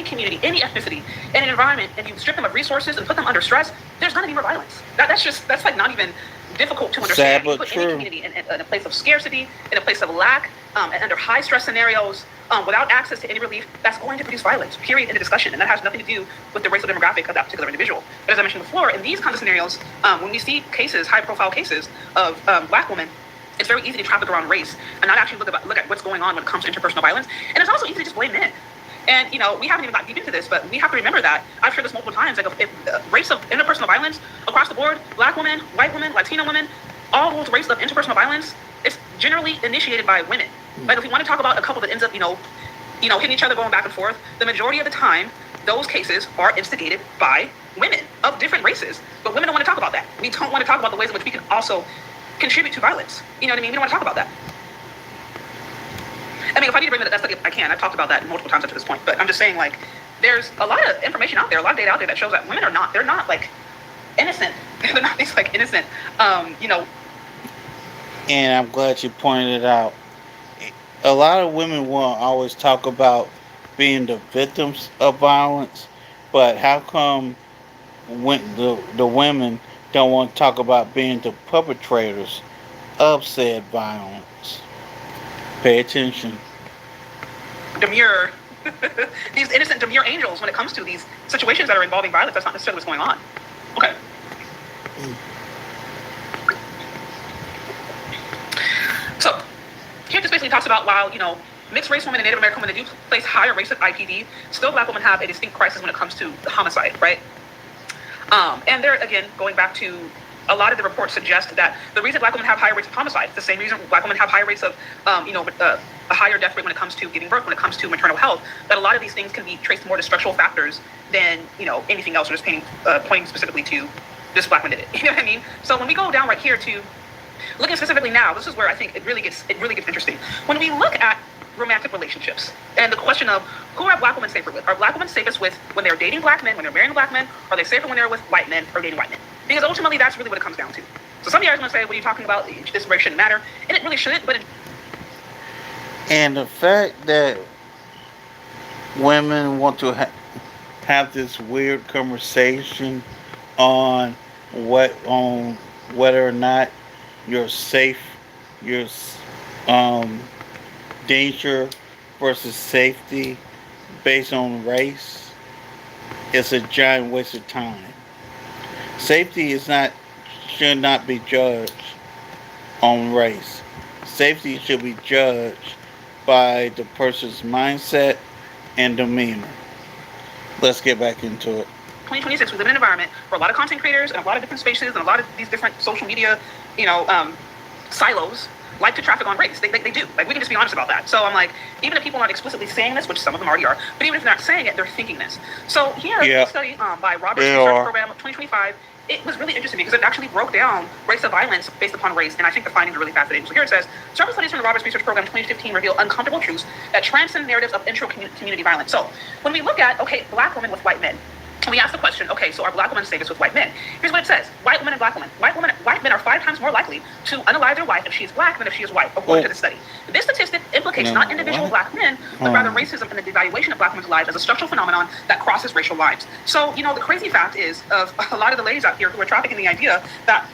community, any ethnicity in an environment, and you strip them of resources and put them under stress, there's going to be more violence. That's like not even difficult to understand. Sad but You put true. any community in a place of scarcity, in a place of lack, and under high stress scenarios, without access to any relief, that's going to produce violence, period, in the discussion. And that has nothing to do with the racial demographic of that particular individual. But as I mentioned before, in these kinds of scenarios, when we see cases, high profile cases of black women, it's very easy to traffic around race and not actually look at what's going on when it comes to interpersonal violence. And it's also easy to just blame men. And, we haven't even got deep into this, but we have to remember that. I've heard this multiple times, like if race of interpersonal violence across the board, black women, white women, Latino women, all those races of interpersonal violence, it's generally initiated by women. Like if we want to talk about a couple that ends up, hitting each other, going back and forth, the majority of the time, those cases are instigated by women of different races. But women don't want to talk about that. We don't want to talk about the ways in which we can also contribute to violence. You know what I mean? We don't want to talk about that. I mean, if I need to bring that study up, I can. I've talked about that multiple times up to this point. But I'm just saying, like, there's a lot of information out there, a lot of data out there that shows that women they're not like innocent. They're not these like innocent, And I'm glad you pointed it out. A lot of women will always talk about being the victims of violence, but how come when the women don't want to talk about being the perpetrators of said violence? Pay attention. Demure, these innocent demure angels when it comes to these situations that are involving violence. That's not necessarily what's going on. Okay. So here this basically talks about while, mixed race women and Native American women, they do place higher rates of IPD, still black women have a distinct crisis when it comes to homicide, right? And they're, again, going back to a lot of the reports suggest that the reason black women have higher rates of homicide is the same reason black women have higher rates of, a higher death rate when it comes to giving birth, when it comes to maternal health, that a lot of these things can be traced more to structural factors than, anything else, or just pointing specifically to this black woman did it. You know what I mean? So when we go down right here to looking specifically now, this is where I think it really gets interesting. When we look at romantic relationships and the question of who are black women safer with? Are black women safest with when they're dating black men, when they're marrying black men? Are they safer when they're with white men or dating white men? Because ultimately that's really what it comes down to. So some of you guys are going to say, what are you talking about? This race shouldn't matter. And it really shouldn't, but And the fact that women want to have this weird conversation on whether or not you're safe, you're danger versus safety based on race, it's a giant waste of time. Safety should not be judged on race. Safety should be judged by the person's mindset and demeanor. Let's get back into it. 2026, we live in an environment where a lot of content creators and a lot of different spaces and a lot of these different social media, silos like to traffic on race. They do. Like, we can just be honest about that. So I'm like, even if people aren't explicitly saying this, which some of them already are, but even if they're not saying it, they're thinking this. So here, a study by Robert's Research Program of 2025, it was really interesting because it actually broke down race of violence based upon race, and I think the findings are really fascinating. So here it says, several studies from the Roberts Research Program 2015 reveal uncomfortable truths that transcend narratives of intra-community violence. So when we look at, black women with white men, and we ask the question, so are black women safest with white men? Here's what it says. White women and black women. White men are 5 times more likely to unalive their wife if she is black than if she is white, according to the study. This statistic implicates not individual black men, but rather racism and the devaluation of black women's lives as a structural phenomenon that crosses racial lines. So, the crazy fact is of a lot of the ladies out here who are trafficking the idea that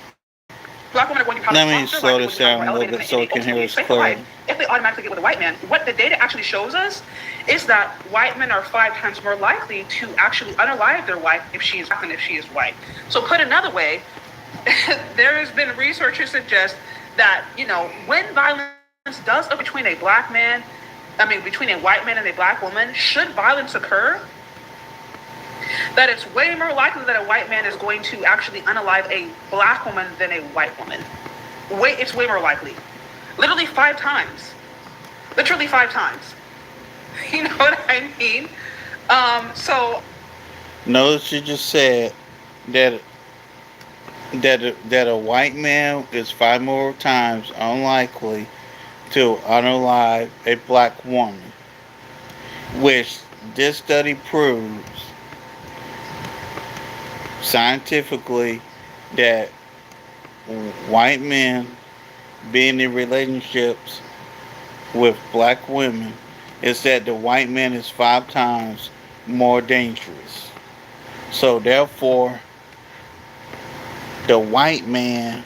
black women are going to probably Let me slow this down a little bit so we can hear this clearly. If they automatically get with a white man, what the data actually shows us is that white men are 5 times more likely to actually unalive their wife if she is black than if she is white. So put another way, there has been research to suggest that, when violence does occur between a white man and a black woman, should violence occur, that it's way more likely that a white man is going to actually unalive a black woman than a white woman. It's way more likely. Literally 5 times. Literally 5 times. You know what I mean? So notice you just said that a white man is 5 more times unlikely to unalive a black woman, which this study proves scientifically that white men being in relationships with black women is that the white man is 5 times more dangerous. So therefore, the white man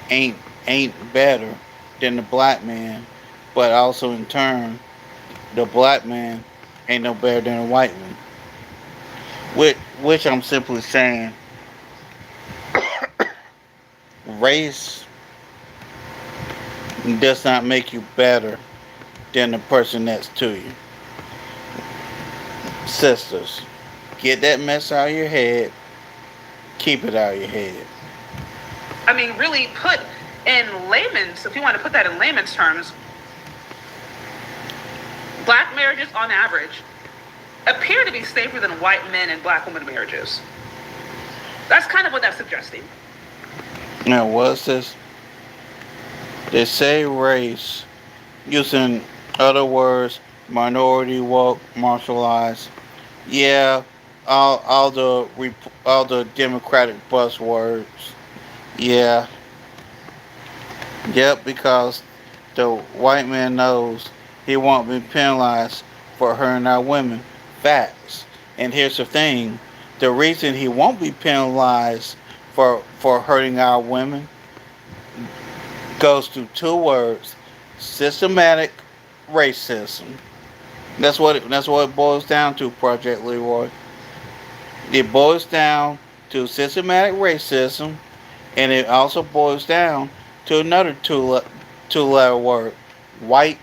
ain't ain't better than the black man, but also in turn, the black man ain't no better than a white man. Which I'm simply saying, race does not make you better than the person next to you. Sisters, get that mess out of your head. Keep it out of your head. I mean, really put in layman's, if you want to put that in layman's terms, black marriages on average appear to be safer than white men and black women marriages. That's kind of what that's suggesting. Now, what's this? They say race, using other words, minority, woke, martialized. Yeah, all the Democratic buzzwords. Yeah, yep, because the white man knows he won't be penalized for hurting our women. Facts. And here's the thing: the reason he won't be penalized for hurting our women goes to 2 words: systematic racism. That's what it boils down to, Project Leroy. It boils down to systematic racism, and it also boils down to another two letter word: white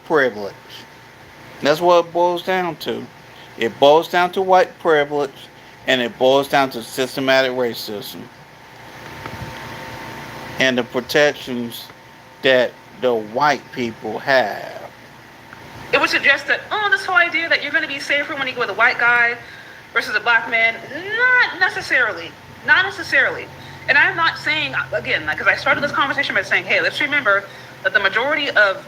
privilege. That's what it boils down to. It boils down to white privilege, and it boils down to systematic racism and the protections that the white people have. It would suggest that, this whole idea that you're going to be safer when you go with a white guy versus a black man, not necessarily. Not necessarily. And I'm not saying, again, because I started this conversation by saying, hey, let's remember that the majority of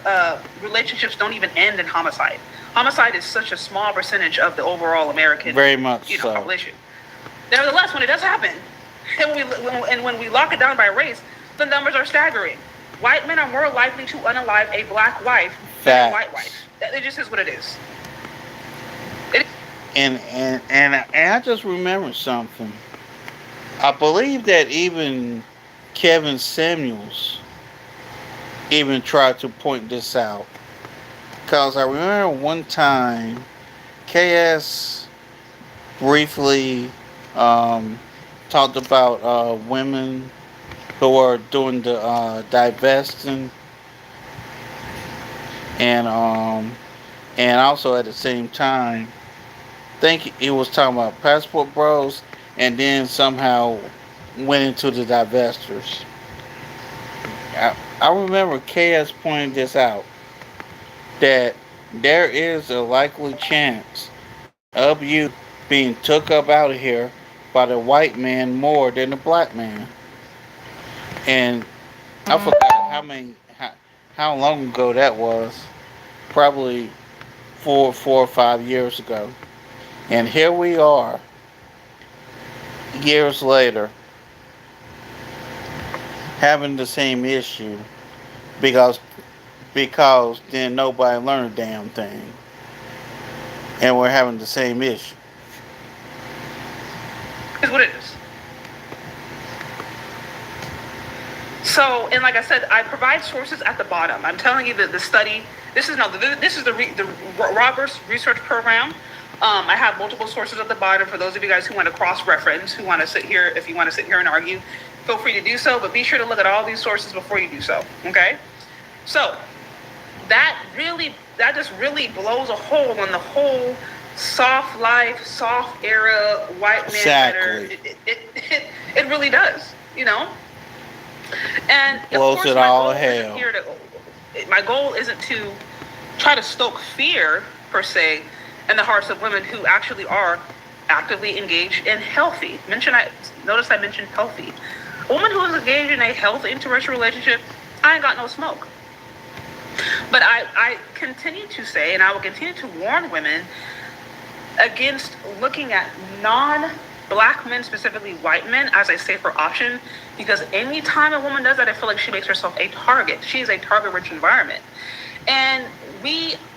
relationships don't even end in homicide. Homicide is such a small percentage of the overall American Very much so. population. Nevertheless, when it does happen, and when we lock it down by race, the numbers are staggering. White men are more likely to unalive a black wife than a white wife. It just is what it is. And I just remembered something. I believe that even Kevin Samuels even tried to point this out. Because I remember one time KS briefly talked about women who are doing the divesting, and also at the same time, I think he was talking about passport bros, and then somehow went into the divestors. I remember KS pointing this out, that there is a likely chance of you being took up out of here by the white man more than the black man. And I forgot how long ago that was. Probably 4 or 5 years ago. And here we are, years later, having the same issue because then nobody learned a damn thing, and we're having the same issue. Is what it is. So, and like I said, I provide sources at the bottom. I'm telling you that the study. This is the Roberts Research Program. I have multiple sources at the bottom for those of you guys who want to cross-reference, who want to sit here. If you want to sit here and argue, feel free to do so. But be sure to look at all these sources before you do so. Okay. So that just really blows a hole on the whole soft life, soft era, white man Exactly. It really does, And blows of course, it my all goal isn't hell. here my goal isn't to try to stoke fear per se in the hearts of women who actually are actively engaged in healthy. Notice I mentioned healthy. A woman who is engaged in a healthy interracial relationship, I ain't got no smoke. But I continue to say, and I will continue to warn women against looking at black men, specifically white men, as a safer option, because anytime a woman does that, I feel like she makes herself a target. She is a target-rich environment. And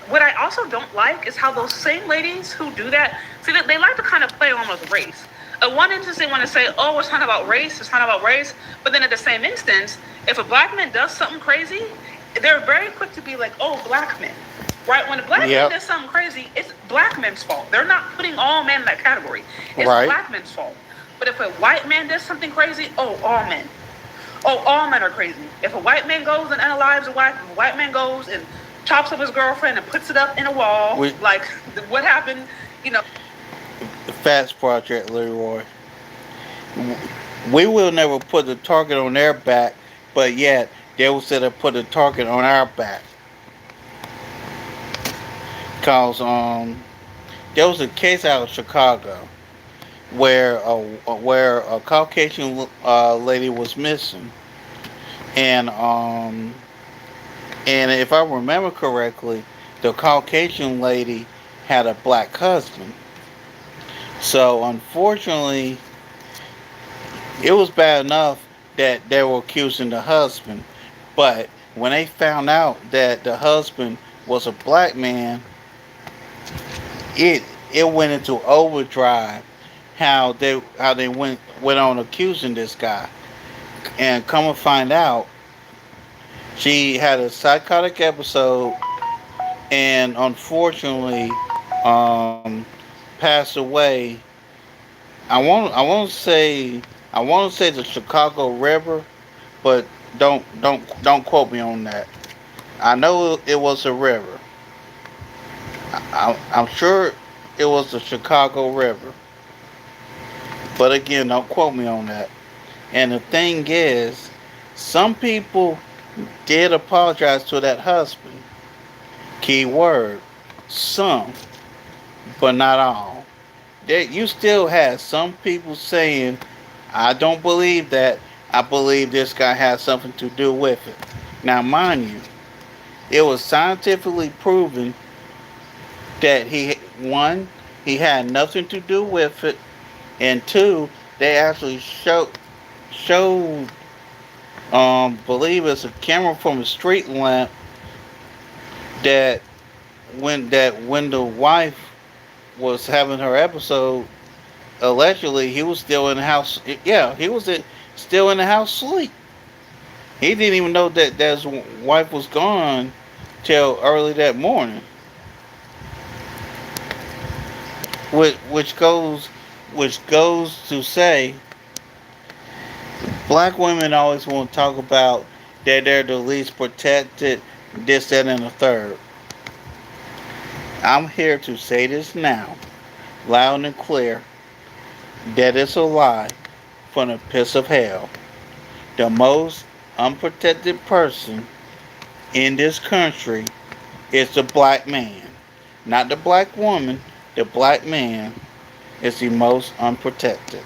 what I also don't like is how those same ladies who do that, see, they like to kind of play on with race. At one instance, they want to say, oh, it's not about race, but then at the same instance, if a black man does something crazy, they're very quick to be like, oh, black men. Right? When a black man does something crazy, it's black men's fault. They're not putting all men in that category. It's black men's fault. But if a white man does something crazy, oh, all men. Oh, all men are crazy. If a white man goes and unalives a wife, if a white man goes and chops up his girlfriend and puts it up in a wall, what happened, The Fats Project, Leroy. We will never put the target on their back, but yet they will sit and put a target on our back. Because there was a case out of Chicago where a Caucasian lady was missing, and if I remember correctly, the Caucasian lady had a black husband. So unfortunately, it was bad enough that they were accusing the husband, but when they found out that the husband was a black man, it went into overdrive. How they went on accusing this guy, and come to find out, she had a psychotic episode, and unfortunately, passed away. I want to say the Chicago River, but don't quote me on that. I know it was a river. I'm sure it was the Chicago River. But again, don't quote me on that. And the thing is, some people did apologize to that husband. Key word, some, but not all. You still had some people saying, I don't believe that. I believe this guy has something to do with it. Now, mind you, it was scientifically proven that he had nothing to do with it, and two, they actually showed believe it's a camera from a street lamp that when the wife was having her episode, allegedly he was still in the house. Yeah, he was still in the house asleep. He didn't even know that his wife was gone till early that morning. Which goes to say, black women always want to talk about that they're the least protected, this, that, and the third. I'm here to say this now, loud and clear, that it's a lie from the pits of hell. The most unprotected person in this country is the black man. Not the black woman, the black man is the most unprotected.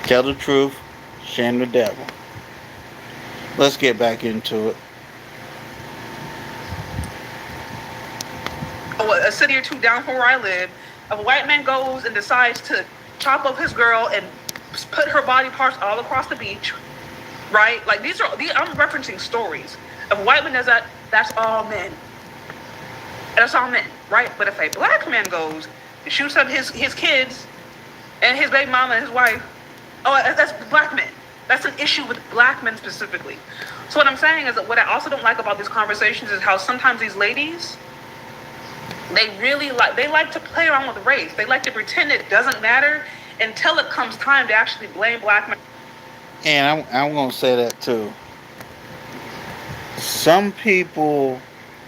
Tell the truth, shame the devil. Let's get back into it. A city or two down from where I live, a white man goes and decides to chop up his girl and put her body parts all across the beach, right? Like I'm referencing stories. If a white man does that, that's all men. That's all men, right? But if a black man goes and shoots up his kids and his baby mama and his wife, oh, that's black men. That's an issue with black men specifically. So what I'm saying is that what I also don't like about these conversations is how sometimes these ladies, they like to play around with race. They like to pretend it doesn't matter until it comes time to actually blame black men. And I'm going to say that too. Some people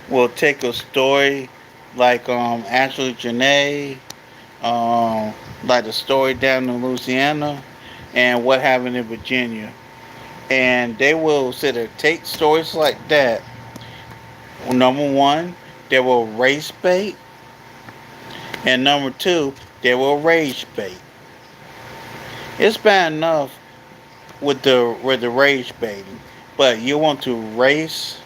will take a story like Ashley Janae, like the story down in Louisiana, and what happened in Virginia, and they will sit there take stories like that. Number one, they will race bait, and number two, they will rage bait. It's bad enough with the rage baiting, but you want to race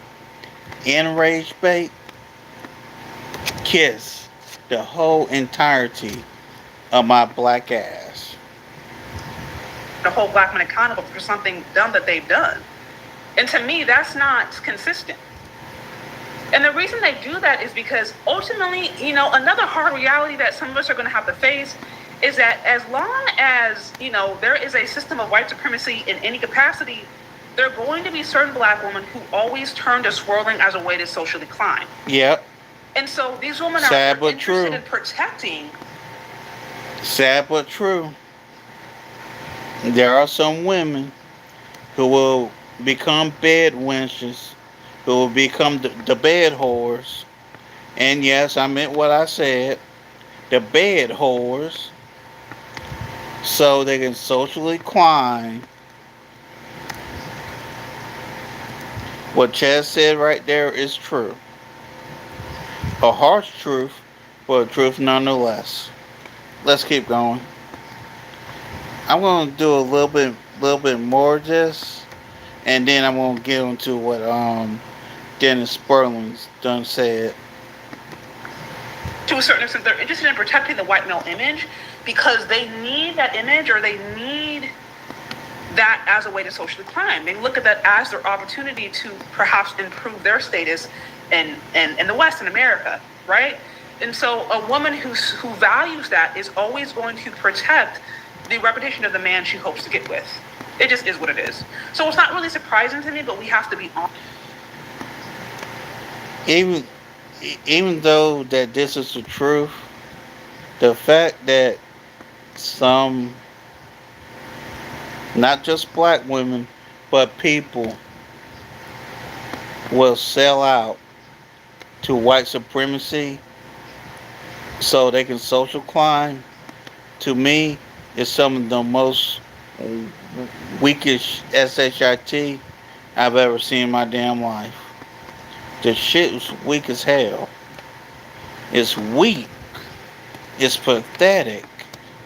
and rage bait, kiss the whole entirety of my black ass. To hold black men accountable for something dumb that they've done. And to me, that's not consistent. And the reason they do that is because ultimately, another hard reality that some of us are going to have to face is that as long as, there is a system of white supremacy in any capacity, there are going to be certain black women who always turn to swirling as a way to socially climb. Yep. And so these women are interested in protecting. Sad but true. There are some women who will become bed wenches, who will become the bed whores. And yes, I meant what I said. The bed whores. So they can socially climb. What Chaz said right there is true. A harsh truth, but a truth nonetheless. Let's keep going. I'm going to do a little bit more of this, and then I'm going to get into what Dennis Spurling's done said. To a certain extent, they're interested in protecting the white male image because they need that image, or they need that as a way to socially climb. They look at that as their opportunity to perhaps improve their status in the West, in America, right? And so a woman who values that is always going to protect the reputation of the man she hopes to get with. It just is what it is. So it's not really surprising to me, but we have to be honest. Even though that this is the truth, the fact that some, not just black women, but people will sell out to white supremacy so they can social climb, to me, is some of the most weakest SHIT I've ever seen in my damn life. The shit is weak as hell. It's weak. It's pathetic.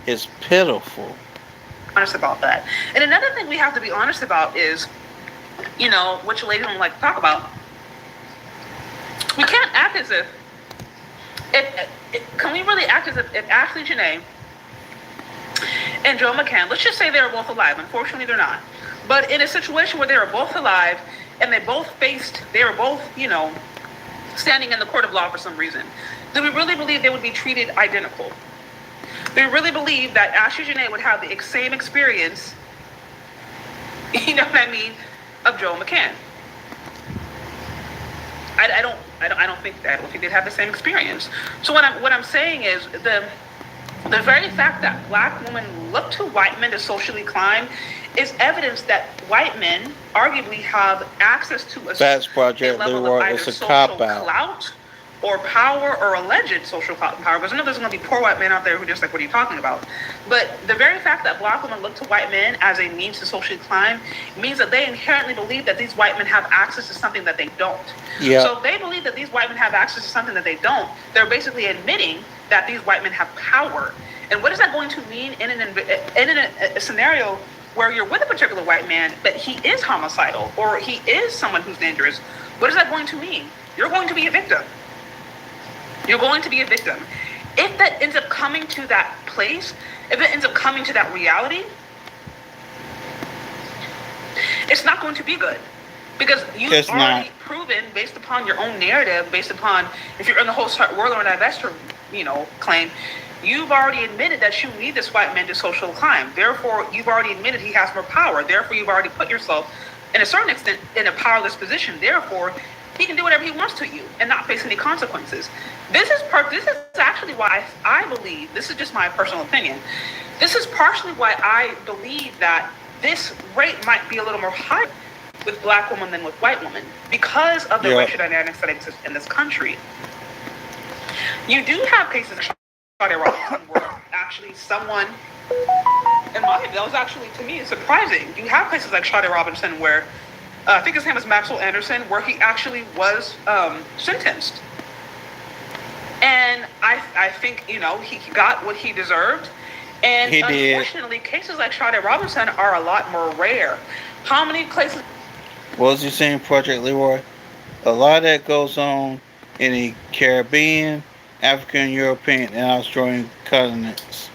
It's pitiful. Honest about that. And another thing we have to be honest about is, which ladies don't like to talk about. We can't act as if can we really act as if Ashley Janae and Joe McCann, let's just say they were both alive. Unfortunately, they're not. But in a situation where they were both alive and they were both, standing in the court of law for some reason, do we really believe they would be treated identical? Do we really believe that Ashley Janae would have the same experience, of Joe McCann? I don't think they'd have the same experience. So what I'm saying is the very fact that black women look to white men to socially climb is evidence that white men arguably have access to a level of either social clout or power, or alleged social clout and power. Because I know there's going to be poor white men out there who are just like, what are you talking about? But the very fact that black women look to white men as a means to socially climb means that they inherently believe that these white men have access to something that they don't. Yeah. So if they believe that these white men have access to something that they don't, they're basically admitting that these white men have power. And what is that going to mean in a scenario where you're with a particular white man, but he is homicidal or he is someone who's dangerous? What is that going to mean? You're going to be a victim. You're going to be a victim. If that ends up coming to that place, if it ends up coming to that reality, it's not going to be good. Because you've already proven, based upon your own narrative, based upon, if you're in the whole world or divestiture, claim, you've already admitted that you need this white man to social climb. Therefore, you've already admitted he has more power. Therefore, you've already put yourself, in a certain extent, in a powerless position. Therefore, he can do whatever he wants to you and not face any consequences. This is actually why I believe, this is just my personal opinion, this is partially why I believe that this rate might be a little more high with black women than with white women, because of the racial dynamics that exist in this country. You do have cases of chard'e where actually someone, in my opinion, that was actually, to me, surprising. You have cases like Chard'e Robinson where, I think his name is Maxwell Anderson, where he actually was sentenced. And I think, he got what he deserved. And unfortunately, cases like Chard'e Robinson are a lot more rare. How many cases? What was you saying, Project Leroy? A lot of that goes on in the Caribbean, African, European, and Australian continents.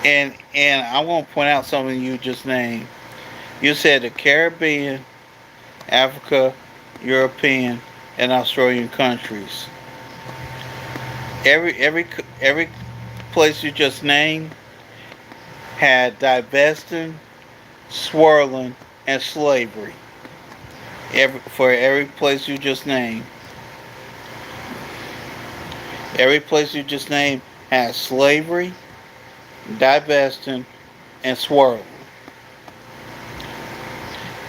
And I want to point out something you just named. You said the Caribbean, Africa, European, and Australian countries. Every place you just named had divesting, swirling, and slavery. For every place you just named, every place you just named has slavery, divesting, and swirling.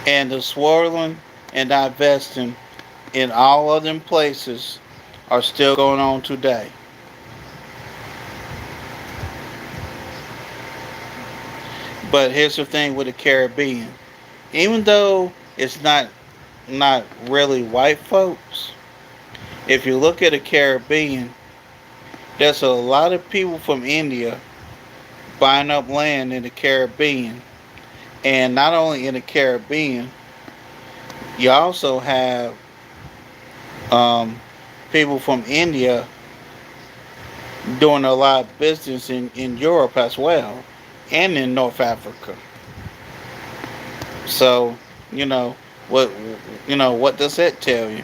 And the swirling and divesting in all of them places are still going on today. But here's the thing with the Caribbean. Even though it's not really white folks, if you look at the Caribbean, there's a lot of people from India buying up land in the Caribbean. And not only in the Caribbean, you also have people from India doing a lot of business in Europe as well, and in North Africa. So, you know what what does that tell you?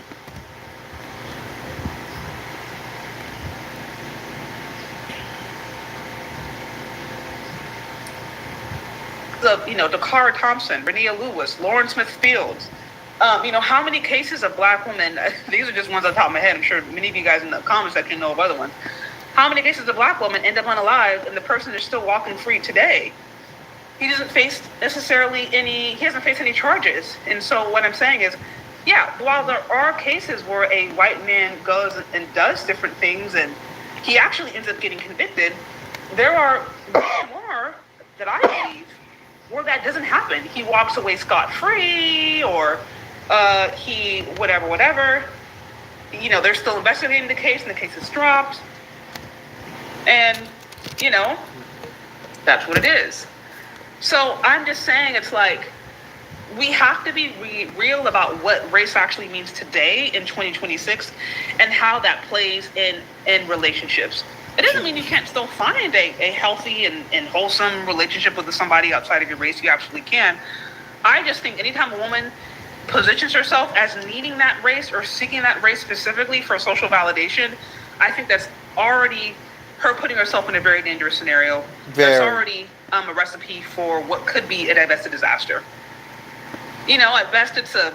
Dakara Thompson, Renea Lewis, Lauren Smith Fields. How many cases of black women, these are just ones on the top of my head, I'm sure many of you guys in the comment section know of other ones. How many cases of black women end up unalive and the person is still walking free today? He hasn't faced any charges. And so what I'm saying is, yeah, while there are cases where a white man goes and does different things and he actually ends up getting convicted, there are more that I believe where that doesn't happen. He walks away scot-free, or he whatever. They're still investigating the case and the case is dropped. And, that's what it is. So I'm just saying, it's like, we have to be real about what race actually means today in 2026 and how that plays in relationships. It doesn't mean you can't still find a healthy and wholesome relationship with somebody outside of your race. You absolutely can. I just think anytime a woman positions herself as needing that race or seeking that race specifically for social validation, I think that's already her putting herself in a very dangerous scenario. That's already a recipe for what could be a divested disaster. At best it's a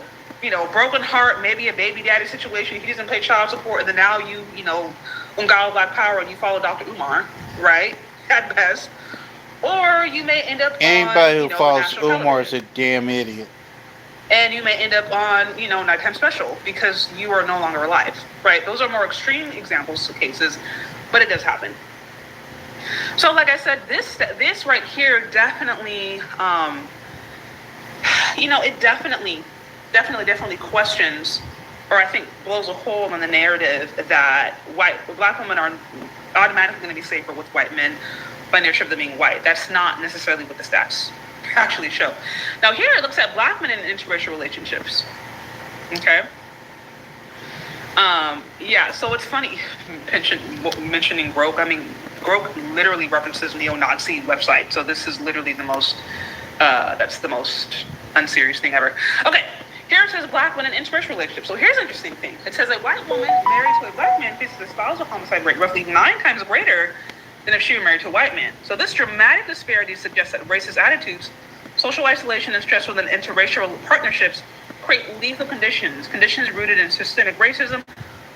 broken heart, maybe a baby daddy situation. He doesn't pay child support, and then now ungal black power and you follow Dr. Umar, right? At best. Or you may end up anybody on, who follows national Umar is television. a damn idiot. And you may end up on, nighttime special because you are no longer alive, right? Those are more extreme examples of cases, but it does happen. So like I said, this right here definitely, it definitely questions, or I think blows a hole in the narrative that black women are automatically going to be safer with white men by nature of them being white. That's not necessarily what the stats actually show. Now here it looks at black men in interracial relationships. Okay. So it's funny mentioning Grok. I mean, Grok literally references neo-Nazi website. So this is literally that's the most unserious thing ever. Okay. Here it says black women in interracial relationships. So here's an interesting thing. It says a white woman married to a black man faces a spousal homicide rate roughly 9 times greater than if she were married to a white man. So this dramatic disparity suggests that racist attitudes, social isolation, and stress within interracial partnerships create lethal conditions rooted in systemic racism,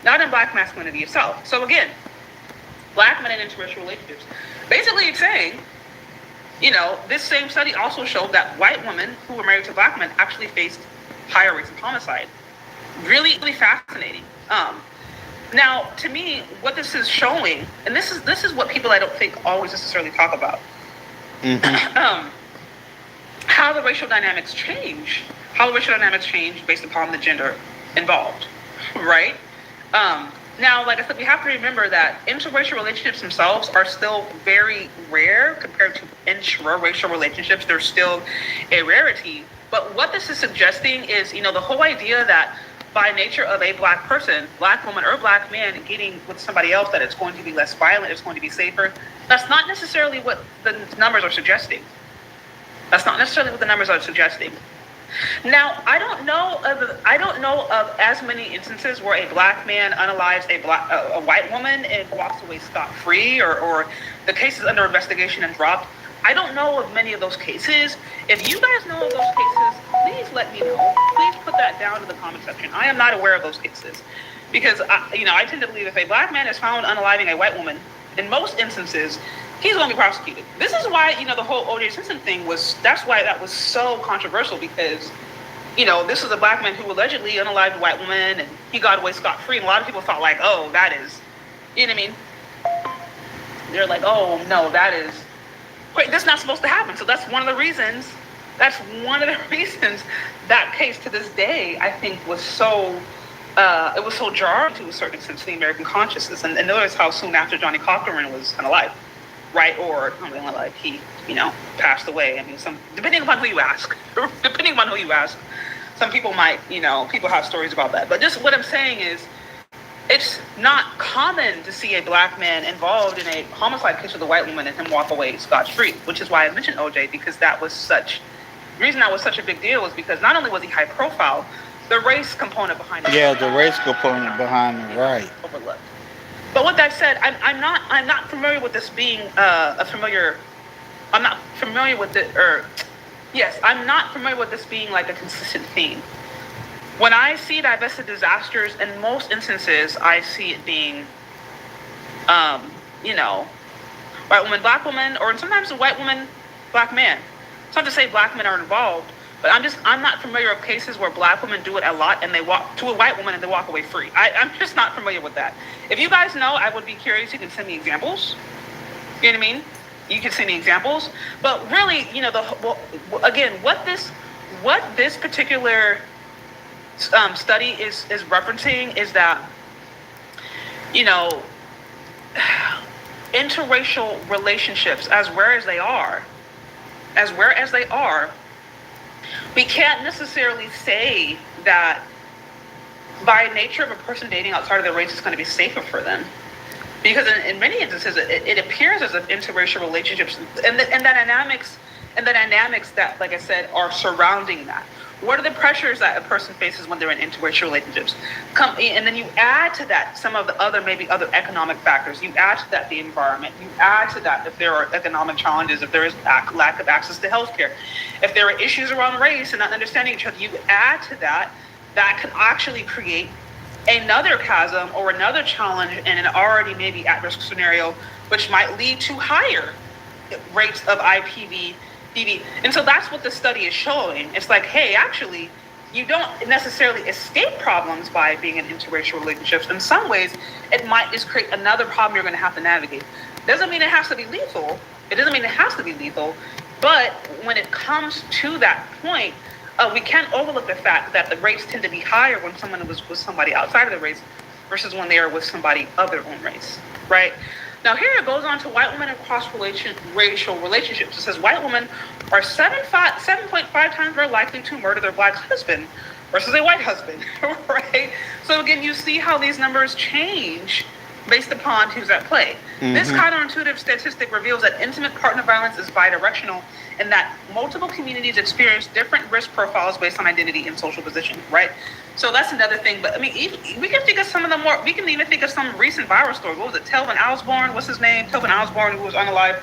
not in black masculinity itself. So again, black men in interracial relationships. Basically it's saying, this same study also showed that white women who were married to black men actually faced higher rates of homicide. Really, really fascinating. Now, to me, what this is showing, and this is what people I don't think always necessarily talk about, how the racial dynamics change. How the racial dynamics change based upon the gender involved, right? Now, like I said, we have to remember that interracial relationships themselves are still very rare compared to intraracial relationships. They're still a rarity. But what this is suggesting is, the whole idea that by nature of a black person, black woman or black man getting with somebody else, that it's going to be less violent, it's going to be safer. That's not necessarily what the numbers are suggesting. That's not necessarily what the numbers are suggesting. Now, I don't know of as many instances where a black man unalives a white woman and walks away scot-free, or the case is under investigation and dropped. I don't know of many of those cases. If you guys know of those cases, please let me know. Please put that down in the comment section. I am not aware of those cases, because I tend to believe if a black man is found unaliving a white woman, in most instances, he's going to be prosecuted. This is why, the whole O.J. Simpson thing that's why that was so controversial, because, this was a black man who allegedly unalived a white woman and he got away scot-free. And a lot of people thought like, oh, that is, you know what I mean? They're like, oh, no, that is, wait, that's not supposed to happen. So that's one of the reasons that case to this day, I think, was so, it was so jarring to a certain extent to the American consciousness. And notice how soon after Johnny Cochran was unalived. Right, or something like he, passed away. I mean, depending upon who you ask, some people might, people have stories about that. But just what I'm saying is, it's not common to see a black man involved in a homicide case with a white woman and him walk away scot-free, which is why I mentioned OJ, because the reason that was such a big deal was because not only was he high profile, the race component behind it. Yeah, the race component behind it, right. Overlooked. But with that said, I'm not familiar with this being I'm not familiar with this being like a consistent theme. When I see divested disasters, in most instances, I see it being, white woman, black woman, or sometimes a white woman, black man. It's not to say black men are involved, but I'm not familiar with cases where black women do it a lot and they walk to a white woman and they walk away free. I'm just not familiar with that. If you guys know, I would be curious. You can send me examples. You know what I mean? You can send me examples. But really, what this particular study is referencing is that, interracial relationships, as rare as they are, we can't necessarily say that by nature of a person dating outside of their race is going to be safer for them. Because in many instances, it appears as if interracial relationships and the dynamics that, like I said, are surrounding that. What are the pressures that a person faces when they're in interracial relationships? And then you add to that some of the other economic factors. You add to that the environment. You add to that if there are economic challenges, if there is lack of access to healthcare, if there are issues around race and not understanding each other. You add to that can actually create another chasm or another challenge in an already maybe at-risk scenario, which might lead to higher rates of IPV. And so that's what the study is showing. It's like, hey, actually, you don't necessarily escape problems by being in interracial relationships. In some ways, it might just create another problem you're going to have to navigate. Doesn't mean it has to be lethal. But when it comes to that point, we can't overlook the fact that the rates tend to be higher when someone was with somebody outside of the race versus when they are with somebody of their own race, right? Now here it goes on to white women and cross-racial relationships. It says white women are 7.5 times more likely to murder their black husband versus a white husband, right? So again, you see how these numbers change based upon who's at play. Mm-hmm. This counterintuitive statistic reveals that intimate partner violence is bidirectional and that multiple communities experience different risk profiles based on identity and social position, right? So that's another thing. But I mean, we can think of some of the more, we can even think of some recent viral stories. What was it? Telvin Osborne, what's his name? Telvin Osborne, who was unalived.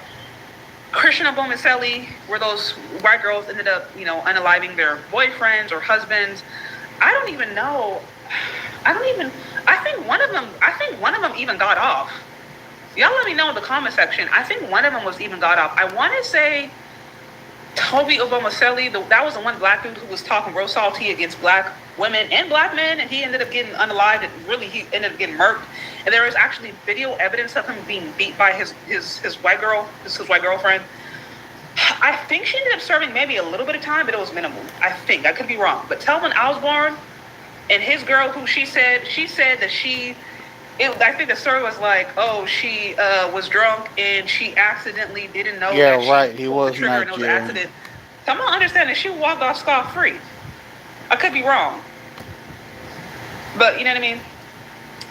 Christian Abomicelli, where those white girls ended up, unaliving their boyfriends or husbands. I don't even know. I think one of them even got off. Y'all let me know in the comment section. I think one of them was even got off. I want to say Toby Abomicelli, that was the one black dude who was talking real salty against black women and black men, and he ended up getting unalived, and really he ended up getting murked. And there was actually video evidence of him being beat by his white girlfriend. I think she ended up serving maybe a little bit of time, but it was minimal. I think. I could be wrong. But Telvin Osborne and his girl, who she said that I think the story was like, oh, she was drunk and she accidentally didn't know. Yeah, that right. He was not. It was an accident. Come on, understand that she walked off scot-free. I could be wrong. But you know what I mean?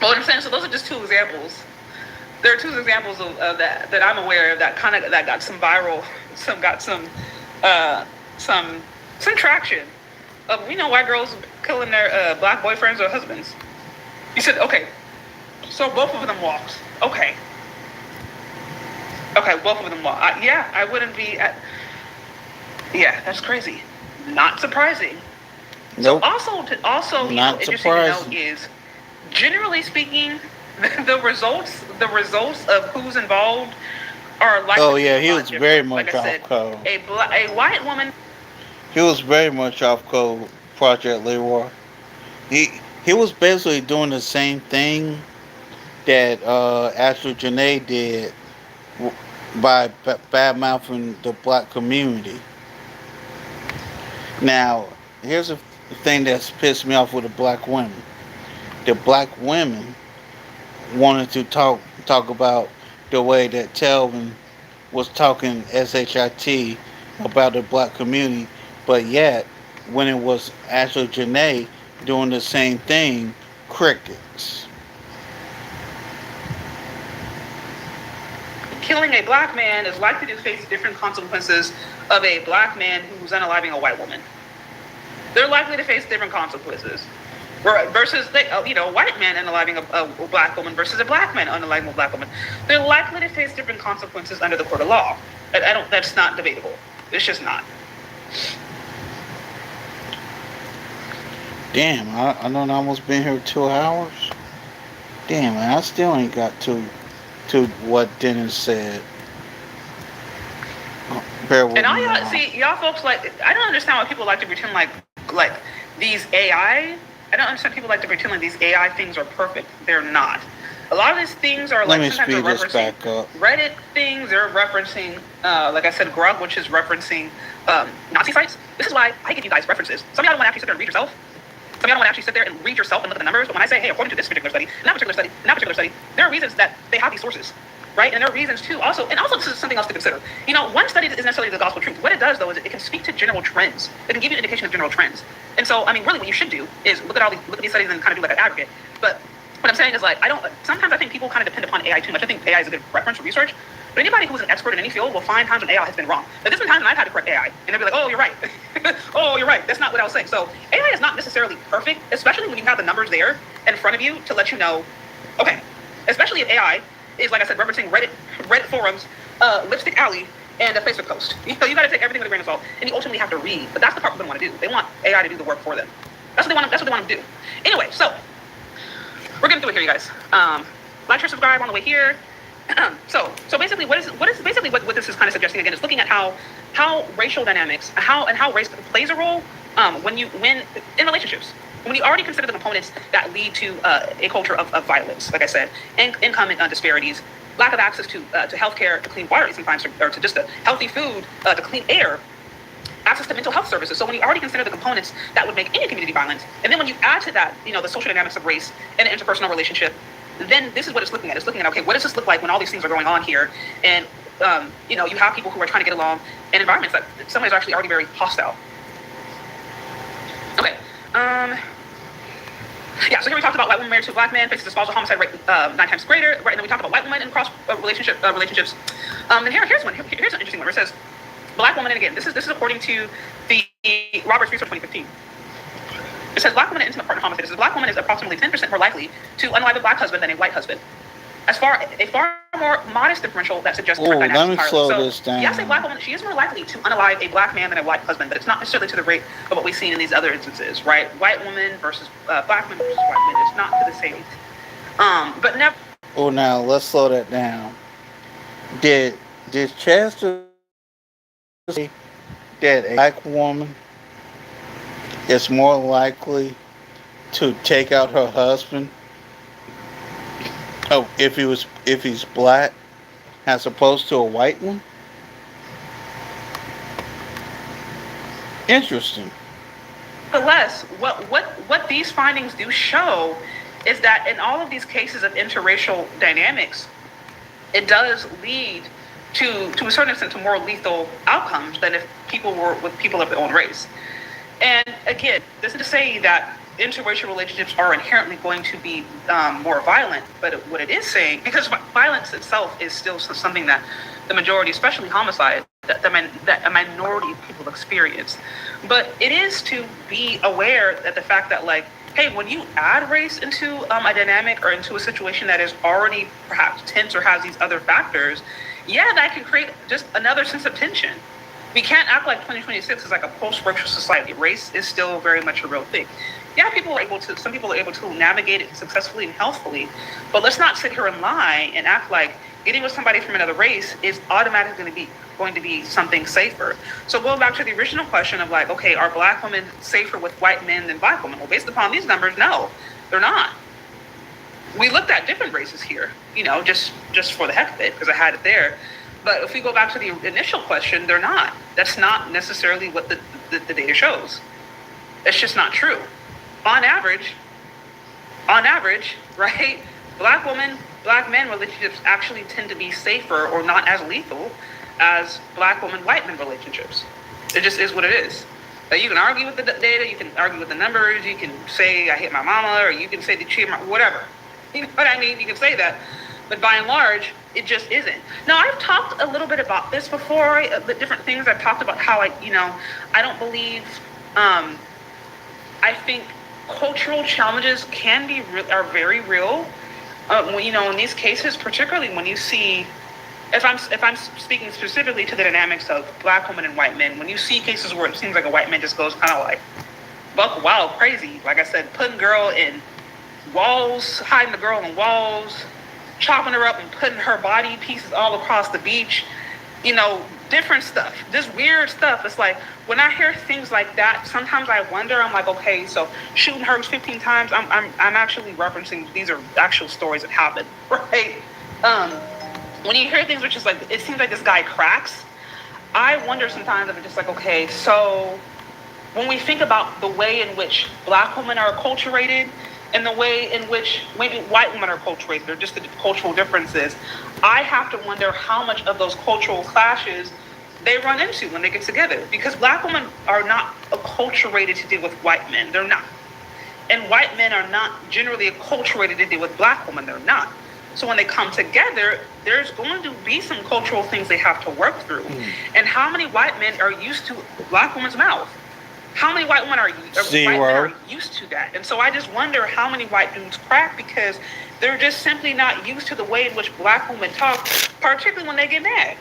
Well, what I'm saying, so those are just two examples. There are two examples of that I'm aware of that got some viral, some traction. Of white girls killing their black boyfriends or husbands. You said, okay, so both of them walked. Okay, both of them walked. I wouldn't be. Yeah, that's crazy. Not surprising. Nope. So also, interesting to know is, generally speaking, the results of who's involved are likely. Oh yeah, he was very much off code. A white woman. He was very much off code. Project Leroy. He was basically doing the same thing that Ashley Janae did by bad mouthing the black community. Now, here's the thing that's pissed me off with the black women. The black women wanted to talk about the way that Telvin was talking shit about the black community, but yet when it was Ashley Janae doing the same thing, crickets. Killing a black man is likely to face different consequences of a black man who's unaliving a white woman. They're likely to face different consequences. Versus, a white man unaliving a black woman versus a black man unaliving a black woman. They're likely to face different consequences under the court of law. That's not debatable. It's just not. Damn, I done almost been here 2 hours. Damn, man, I still ain't got to what Dennis said. Bear with and all me, y'all see, y'all folks, like, I don't understand why people like to pretend like these AI. I don't understand people like to pretend like these AI things are perfect. They're not. A lot of these things are like sometimes they're referencing Reddit things. They're referencing, like I said, Grub, which is referencing Nazi sites. This is why I give you guys references. Some of y'all don't want to actually sit there and read yourself. Some of y'all don't want to actually sit there and read yourself and look at the numbers. But when I say, hey, according to this particular study, and that particular study, and that particular study, there are reasons that they have these sources, right? And there are reasons too. Also, this is something else to consider. One study isn't necessarily the gospel truth. What it does, though, is it can speak to general trends. It can give you an indication of general trends. And so, really, what you should do is look at these studies and kind of do like an aggregate. But what I'm saying is, sometimes I think people kind of depend upon AI too much. I think AI is a good reference for research. But anybody who's an expert in any field will find times when AI has been wrong. But there's been times when I've had to correct AI, and they'll be like, "Oh, you're right. Oh, you're right. That's not what I was saying." So AI is not necessarily perfect, especially when you have the numbers there in front of you to let you know. Okay, especially if AI is, like I said, referencing Reddit forums, Lipstick Alley, and a Facebook post. You got to take everything with a grain of salt, and you ultimately have to read. But that's the part people don't want to do. They want AI to do the work for them. That's what they want to do. Anyway, so we're getting through it here, you guys. Like, share, subscribe on the way here. So basically, what this is kind of suggesting again is looking at how racial dynamics, how race plays a role when in relationships. When you already consider the components that lead to a culture of violence, like I said, income disparities, lack of access to healthcare, to clean water, sometimes, or to just healthy food, to clean air, access to mental health services. So when you already consider the components that would make any community violent, and then when you add to that, the social dynamics of race and an interpersonal relationship, then this is what it's looking at. It's looking at, okay, what does this look like when all these things are going on here? And, you have people who are trying to get along in environments that in some ways are actually already very hostile. Okay. So here we talked about white woman married to a black man faces a spousal homicide rate 9 times greater, right? And then we talked about white women in cross relationships. And here's an interesting one where it says, black woman, and again, this is according to the Roberts Research 2015. It says black woman in intimate partner homicide. It says black woman is approximately 10% more likely to unalive a black husband than a white husband. A far more modest differential that suggests different dynamics. Let me slow this down. Yes, a black woman, she is more likely to unalive a black man than a white husband, but it's not necessarily to the rate of what we've seen in these other instances, right? White woman versus black woman versus white woman. It's not to the same. But never. Oh, now let's slow that down. Did Chester say that a black woman is more likely to take out her husband if he's black as opposed to a white one? Interesting. Nonetheless, what these findings do show is that in all of these cases of interracial dynamics, it does lead to a certain extent to more lethal outcomes than if people were with people of their own race. And again, this is to say that interracial relationships are inherently going to be more violent, but what it is saying, because violence itself is still something that the majority, especially homicide, that a minority of people experience. But it is to be aware that the fact that, like, hey, when you add race into a dynamic or into a situation that is already perhaps tense or has these other factors, yeah, that can create just another sense of tension. We can't act like 2026 is like a post-racial society. Race is still very much a real thing. Yeah, some people are able to navigate it successfully and healthfully, but let's not sit here and lie and act like getting with somebody from another race is automatically going to be something safer. So going back to the original question of like, okay, are black women safer with white men than black women? Well, based upon these numbers, no, they're not. We looked at different races here, just for the heck of it, because I had it there. But if we go back to the initial question, they're not. That's not necessarily what the data shows. It's just not true. On average, right, black men relationships actually tend to be safer or not as lethal as black woman, white men relationships. It just is what it is. You can argue with the data, you can argue with the numbers, you can say I hit my mama, or you can say the cheer, whatever. You know what I mean? You can say that. But by and large, it just isn't. Now, I've talked a little bit about this before, the different things. I've talked about how I don't believe, I think cultural challenges are very real. In these cases, particularly when you see, if I'm speaking specifically to the dynamics of black women and white men, when you see cases where it seems like a white man just goes kind of like buck wild crazy, like I said, putting girl in walls, hiding the girl in walls, chopping her up and putting her body pieces all across the beach, different stuff, just weird stuff. It's like, when I hear things like that, sometimes I wonder, I'm like, okay, so shooting her 15 times, I'm actually referencing, these are actual stories that happened, right? When you hear things which is like, it seems like this guy cracks, I wonder sometimes if it's just like, okay, so when we think about the way in which black women are acculturated and the way in which maybe white women are acculturated, or just the cultural differences, I have to wonder how much of those cultural clashes they run into when they get together. Because black women are not acculturated to deal with white men. They're not. And white men are not generally acculturated to deal with black women. They're not. So when they come together, there's going to be some cultural things they have to work through. And how many white men are used to black women's mouth? How many white women are used to that? And so I just wonder how many white dudes crack because they're just simply not used to the way in which black women talk, particularly when they get mad.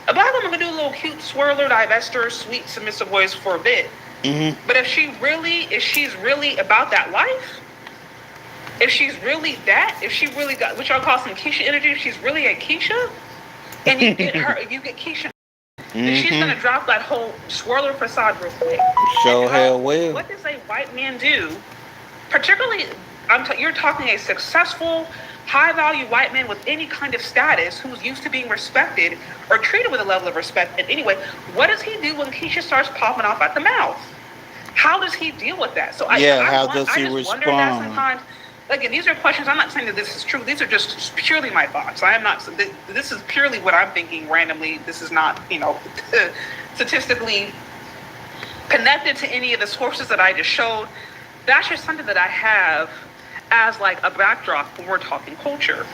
A black woman can do a little cute swirler, divester, sweet, submissive voice for a bit. Mm-hmm. But if she's really about that life, if she really got what y'all call some Keisha energy, if she's really a Keisha, and you get Keisha, then she's gonna drop that whole swirler facade real quick. What does a white man do? Particularly, you're talking a successful, high-value white man with any kind of status who's used to being respected or treated with a level of respect. And anyway, what does he do when Keisha starts popping off at the mouth? How does he deal with that? So I just wonder that sometimes. Again, these are questions. I'm not saying that this is true. These are just purely my thoughts. I am not. This is purely what I'm thinking randomly. This is not, statistically connected to any of the sources that I just showed. That's just something that I have as like a backdrop when we're talking culture.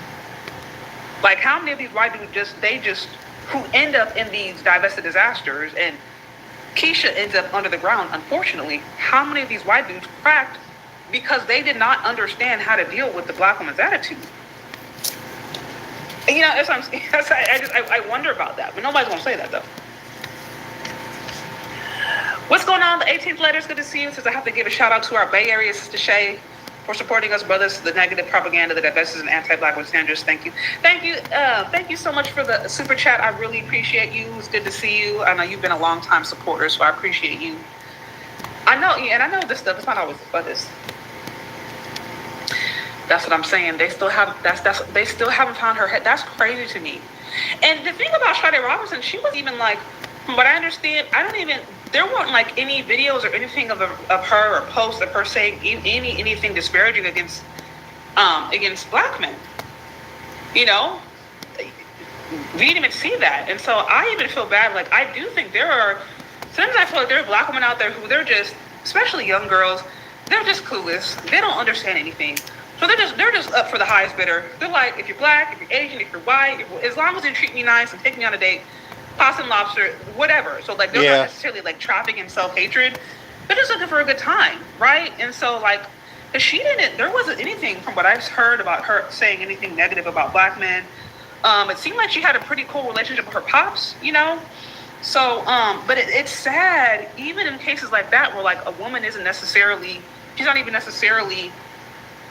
Like, how many of these white dudes who end up in these divested disasters, and Keisha ends up under the ground, unfortunately, how many of these white dudes cracked because they did not understand how to deal with the black woman's attitude? And, I wonder about that, but nobody's gonna say that though. What's going on? The 18th letter is good to see you. Since I have to give a shout out to our Bay Area sister Shay for supporting us, brothers. The negative propaganda that divested and anti-black with standards. Thank you. Thank you so much for the super chat. I really appreciate you. It's good to see you. I know you've been a long time supporter, so I appreciate you. I know this stuff is not always the funnest. That's what I'm saying. They still haven't found her head. That's crazy to me. And the thing about chard'e Robinson, she was even like, from what I understand, there weren't like any videos or anything of her or posts of her saying anything disparaging against black men. We didn't even see that. And so I even feel bad. Like, I do think sometimes I feel like there are black women out there who they're just, especially young girls, they're just clueless. They don't understand anything. So they're just up for the highest bidder. They're like, if you're black, if you're Asian, if you're white, as long as you treat me nice and take me on a date, pasta and lobster, whatever. So like they're not necessarily like trapping in self-hatred. They're just looking for a good time, right? And so like, there wasn't anything from what I've heard about her saying anything negative about black men. It seemed like she had a pretty cool relationship with her pops, you know? So, but it's sad, even in cases like that, where like a woman she's not even necessarily,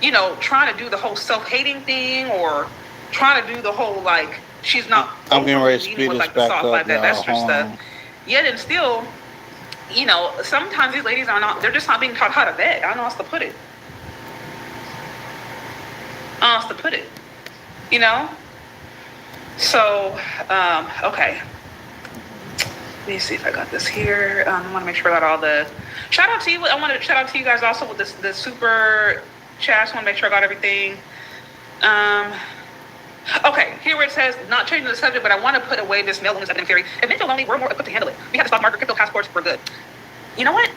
you know, trying to do the whole self-hating thing or trying to do the whole like, she's not. I'm getting ready to speed this like, back soft up, life, that y'all. extra stuff. Yet and still, you know, sometimes these ladies they're just not being taught how to vet. I don't know how else to put it. You know? So, okay. Let me see if I got this here. I want to make sure I got all the... Shout out to you. I want to shout out to you guys also with the super chat. I want to make sure I got everything. Okay, here where it says, not changing the subject, but I want to put away this male loneliness epidemic theory. If men feel lonely, we're more equipped to handle it. We have the stock market, crypto passports, we're good. You know what?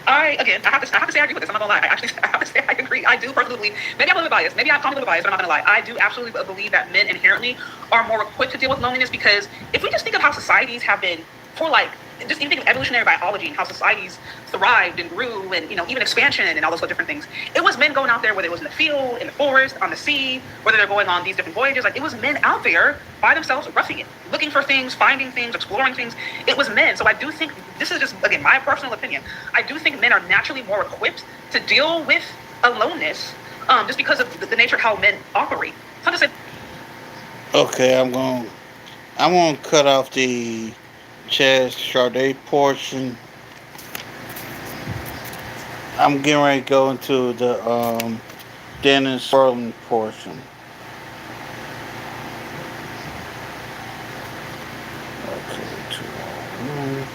I have to say I agree with this. I'm not gonna lie. I have to say I agree. I do personally believe, maybe I'm a little bit biased. Maybe I'm a little bit biased, but I'm not gonna lie. I do absolutely believe that men inherently are more equipped to deal with loneliness, because if we just think of how societies have been for like, just even think of evolutionary biology and how societies thrived and grew and, you know, even expansion and all those different things. It was men going out there, whether it was in the field, in the forest, on the sea, whether they're going on these different voyages. Like, it was men out there by themselves, roughing it, looking for things, finding things, exploring things. It was men. So I do think, this is just, again, my personal opinion, I do think men are naturally more equipped to deal with aloneness, just because of the nature of how men operate. So I'm just saying. Okay, I'm going to cut off the chard'e portion. I'm getting ready to go into the Dennis Spurling portion. Okay, 201.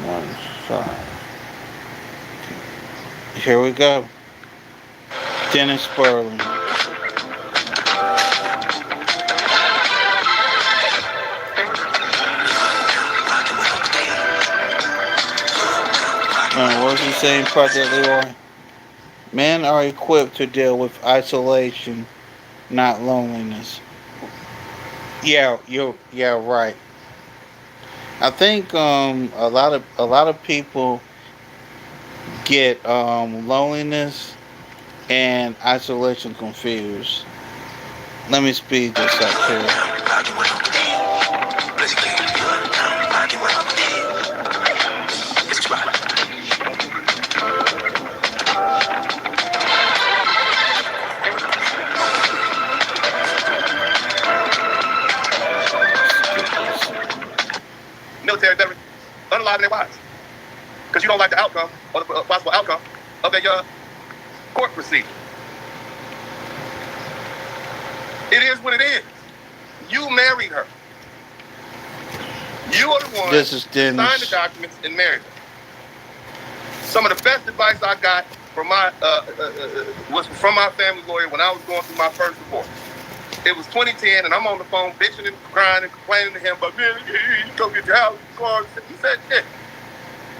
1 5. Here we go. Dennis Spurling. What was he saying, Project Leroy? Men are equipped to deal with isolation, not loneliness. Yeah, right. I think a lot of people get loneliness and isolation confused. Let me speed this up here. Military veterans unaliving their wives because you don't like the outcome or the possible outcome of a court procedure. It is what it is. You married her. You are the one who signed the documents and married her. Some of the best advice I got from was from my family lawyer when I was going through my first divorce. It was 2010, and I'm on the phone bitching and crying and complaining to him, but man, you go get your house, your car. He said, shit,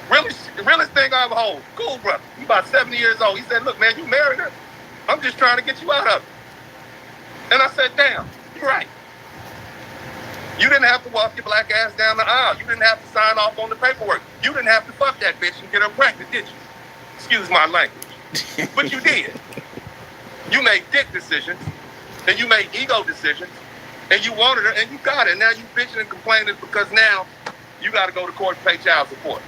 realest thing I ever hold. Cool, brother. You about 70 years old. He said, look, man, you married her. I'm just trying to get you out of it. And I said, damn, you're right. You didn't have to walk your black ass down the aisle. You didn't have to sign off on the paperwork. You didn't have to fuck that bitch and get her pregnant, did you? Excuse my language. But you did. You made dick decisions. And you made ego decisions, and you wanted her, and you got it. And now you bitching and complaining because now you got to go to court and pay child support.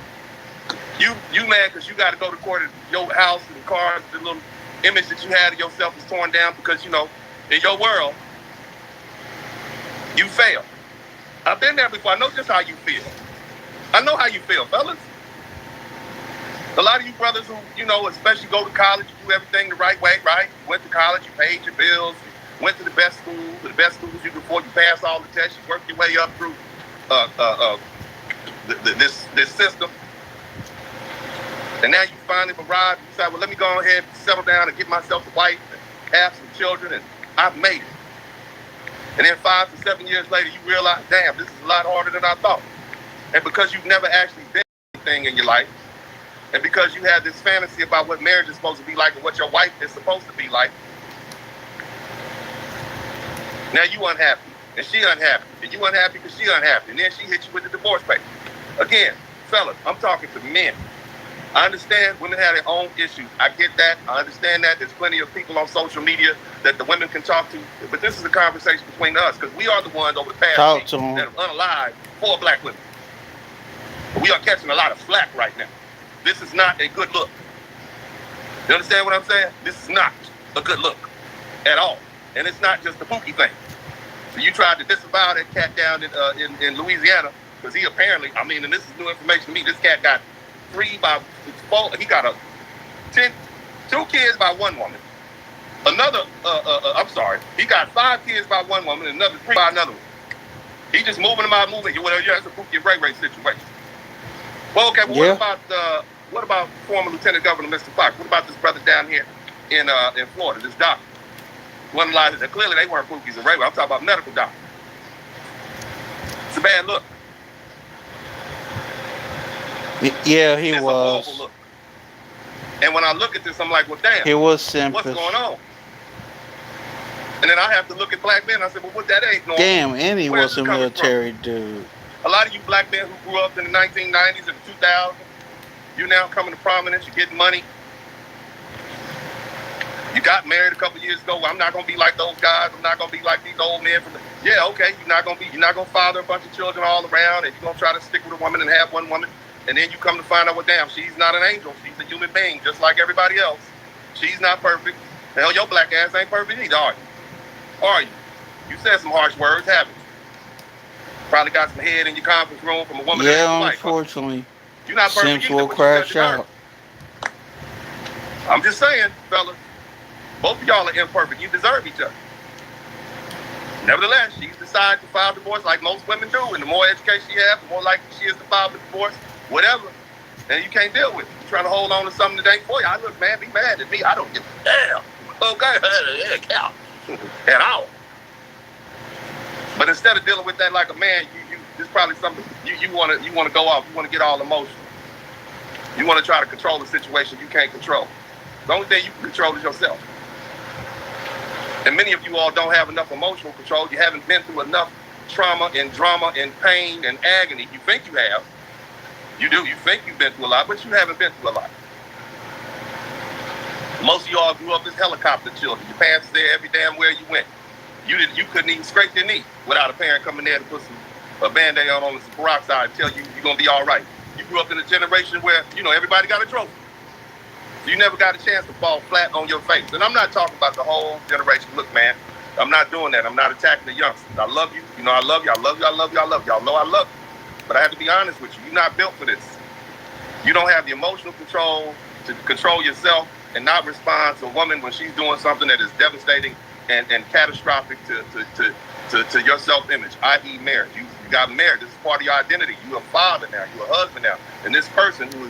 You mad because you got to go to court and your house and car, the little image that you had of yourself is torn down because, you know, in your world, you failed. I've been there before. I know just how you feel. I know how you feel, fellas. A lot of you brothers who, you know, especially go to college, you do everything the right way, right? You went to college, you paid your bills, went to the best schools you could afford. You passed all the tests. You worked your way up through this system, and now you finally arrived. You say, "Well, let me go ahead and settle down and get myself a wife and have some children," and I've made it. And then 5 to 7 years later, you realize, damn, this is a lot harder than I thought. And because you've never actually been thing in your life, and because you have this fantasy about what marriage is supposed to be like and what your wife is supposed to be like, now you unhappy, and she unhappy, and you unhappy because she unhappy, and then she hits you with the divorce papers. Again, fellas, I'm talking to men. I understand women have their own issues. I get that. I understand that. There's plenty of people on social media that the women can talk to. But this is a conversation between us because we are the ones over the past week that have unalived 4 black women. We are catching a lot of flack right now. This is not a good look. You understand what I'm saying? This is not a good look at all. And it's not just the Pookie thing. So you tried to disavow that cat down in Louisiana because he apparently, I mean, and this is new information to me, this cat got 3 by 4, he got 2 kids by 1 woman. Another, he got 5 kids by 1 woman and another 3 by another one. He just moving them out, moving. Well, yeah, it's a Pookie and Ray Ray situation. Well, okay, well, what about former Lieutenant Governor Mr. Fox? What about this brother down here in Florida, this doctor? One line that clearly they weren't Pookies and Ray Ray. I'm talking about medical doctor. It's a bad look. Yeah, he it's was. A horrible look. And when I look at this, I'm like, well, damn. He was simple. What's going on? And then I have to look at black men. I said, well, what that ain't normal. Damn, and he was a military dude. A lot of you black men who grew up in the 1990s and the 2000s, you're now coming to prominence. You're getting money. You got married a couple years ago. Well, I'm not gonna be like those guys. I'm not gonna be like these old men from the. Yeah, okay. You're not gonna father a bunch of children all around, and you're gonna try to stick with a woman and have one woman. And then you come to find out, well, damn, she's not an angel. She's a human being, just like everybody else. She's not perfect. Hell, your black ass ain't perfect either, are you? Are you? You said some harsh words, haven't you? Probably got some head in your conference room from a woman. Yeah, unfortunately. You're not perfect Simps will crash out. I'm just saying, fellas. Both of y'all are imperfect. You deserve each other. Nevertheless, she's decided to file divorce like most women do. And the more education she has, the more likely she is to file the divorce. Whatever, and you can't deal with it. You're trying to hold on to something that ain't for you. I look, man, be mad at me. I don't give a damn. Okay, yeah, count at all. But instead of dealing with that like a man, you this probably something you want to go off. You want to get all emotional. You want to try to control the situation you can't control. The only thing you can control is yourself. And many of you all don't have enough emotional control. You haven't been through enough trauma and drama and pain and agony. You think you have. You do. You think you've been through a lot, but you haven't been through a lot. Most of y'all grew up as helicopter children. Your parents were there every damn where you went. You couldn't even scrape your knee without a parent coming there to put a Band-Aid on some peroxide and tell you you're going to be all right. You grew up in a generation where, everybody got a trophy. So you never got a chance to fall flat on your face. And I'm not talking about the whole generation. Look, man, I'm not doing that. I'm not attacking the youngsters. I love you. I love you. I love you. I love you. I love you. Y'all know I love you. But I have to be honest with you. You're not built for this. You don't have the emotional control to control yourself and not respond to a woman when she's doing something that is devastating and catastrophic to your self-image, i.e. marriage. You got married. This is part of your identity. You're a father now. You're a husband now. And this person who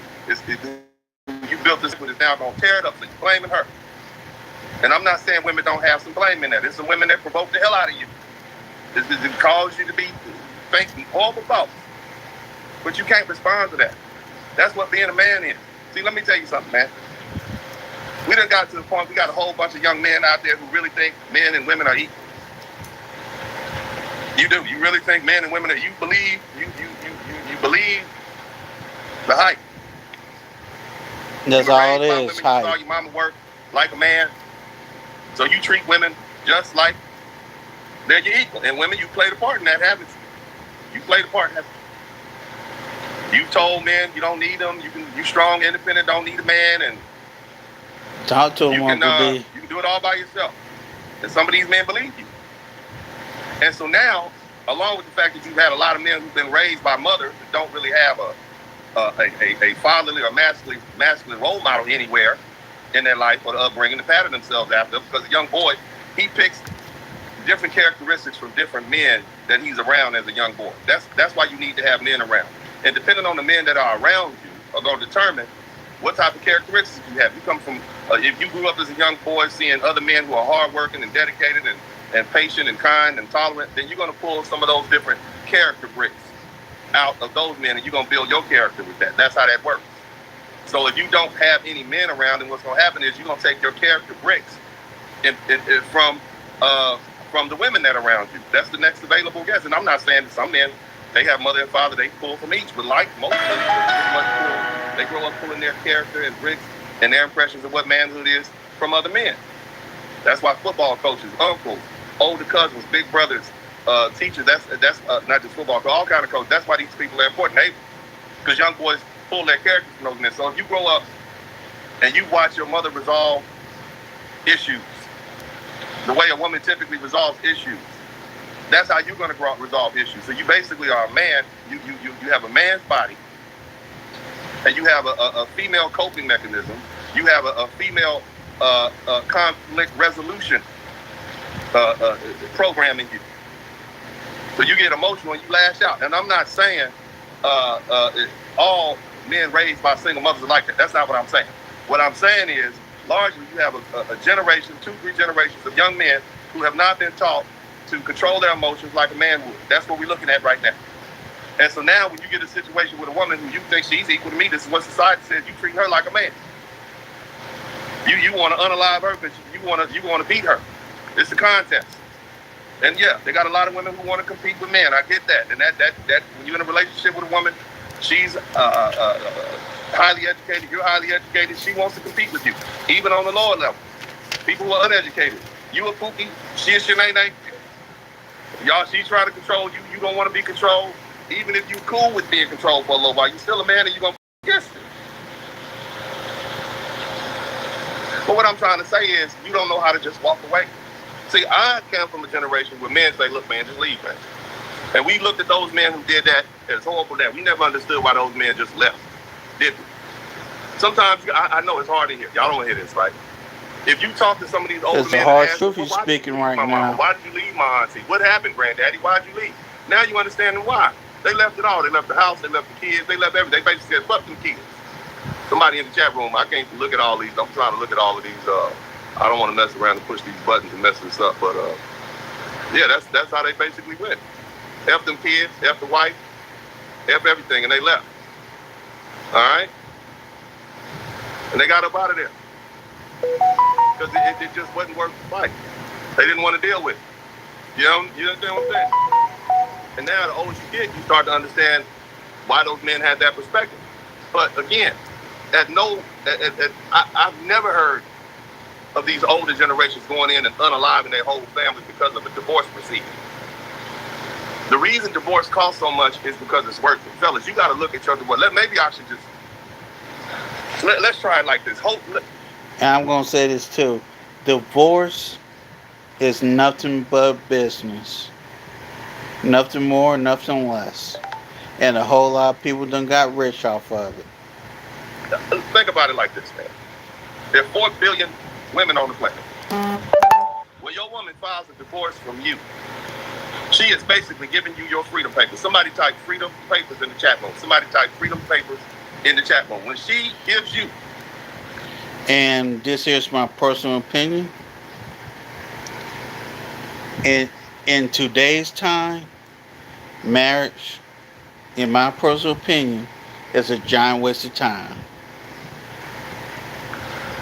you built this with is now going to tear it up. So you're blaming her. And I'm not saying women don't have some blame in that. There's some women that provoke the hell out of you. It causes you to be thinking horrible thoughts. But you can't respond to that. That's what being a man is. See, let me tell you something, man. We done got to the point, we got a whole bunch of young men out there who really think men and women are equal. You do. You really think men and women are, you believe the hype. That's all it is, hype. You saw your mama work like a man. So you treat women just like they're your equal. And women, you play the part in that, haven't you? You play the part in that. You told men you don't need them. You strong, independent, don't need a man, and talk to them. You can do it all by yourself. And some of these men believe you. And so now, along with the fact that you've had a lot of men who've been raised by mothers that don't really have a fatherly or masculine role model anywhere in their life or the upbringing to pattern themselves after, because a young boy, he picks different characteristics from different men that he's around as a young boy. That's why you need to have men around. And depending on the men that are around you are going to determine what type of characteristics you have. You come from, if you grew up as a young boy seeing other men who are hardworking and dedicated and patient and kind and tolerant, then you're going to pull some of those different character bricks out of those men, and you're gonna build your character with that. That's how that works. So if you don't have any men around, then what's gonna happen is you're gonna take your character bricks from the women that are around you. That's the next available guess. And I'm not saying that some men, they have mother and father, they pull from each, but like most of them, pretty much pull, they grow up pulling their character and bricks and their impressions of what manhood is from other men. That's why football coaches, uncles, older cousins, big brothers, teachers, that's not just football, but all kind of coaches. That's why these people are important. Because young boys pull their characters from those men. So if you grow up and you watch your mother resolve issues, the way a woman typically resolves issues, that's how you're going to resolve issues. So you basically are a man. You have a man's body, and you have a female coping mechanism. You have a female conflict resolution program in you. So you get emotional and you lash out. And I'm not saying all men raised by single mothers are like that. That's not what I'm saying. What I'm saying is, largely, you have a generation, 2-3 generations of young men who have not been taught to control their emotions like a man would. That's what we're looking at right now. And so now when you get a situation with a woman who you think she's equal to me, this is what society says, you treat her like a man. You want to unalive her because you want to beat her. It's a contest. And yeah, they got a lot of women who want to compete with men. I get that. And that when you're in a relationship with a woman, she's highly educated, you're highly educated, she wants to compete with you, even on the lower level. People who are uneducated, you a Pookie, she a Shanae. Y'all, she's trying to control you, you don't want to be controlled. Even if you cool with being controlled for a little while, you're still a man and you're going to against it. But what I'm trying to say is, you don't know how to just walk away. See, I come from a generation where men say, look, man, just leave, man. And we looked at those men who did that as horrible that. We never understood why those men just left, did we? Sometimes, I know it's hard to hear. Y'all don't want to hear this, right? If you talk to some of these older men, it's a hard truth you're speaking right now. Why did you leave, my auntie? What happened, granddaddy? Why did you leave? Now you understand why. They left it all. They left the house. They left the kids. They left everything. They basically said, fuck them kids. Somebody in the chat room, I can't look at all these. I'm trying to look at all of these. I don't want to mess around and push these buttons and mess this up. But yeah, that's how they basically went. F them kids, F the wife, F everything, and they left. All right? And they got up out of there. Because it just wasn't worth the fight. They didn't want to deal with it. You understand what I'm saying? And now the older you get, you start to understand why those men had that perspective. But again, I've never heard of these older generations going in and unaliving their whole family because of a divorce proceeding. The reason divorce costs so much is because it's worth it. Fellas, you got to look at your divorce. Maybe I should just, let's try it like this. And I'm going to say this too. Divorce is nothing but business. Nothing more, nothing less. And a whole lot of people done got rich off of it. Think about it like this, man. There are 4 billion women on the planet. When your woman files a divorce from you, she is basically giving you your freedom papers. Somebody type freedom papers in the chat room. Somebody type freedom papers in the chat room. When she gives you, and this here's my personal opinion, in today's time, marriage, in my personal opinion, is a giant waste of time.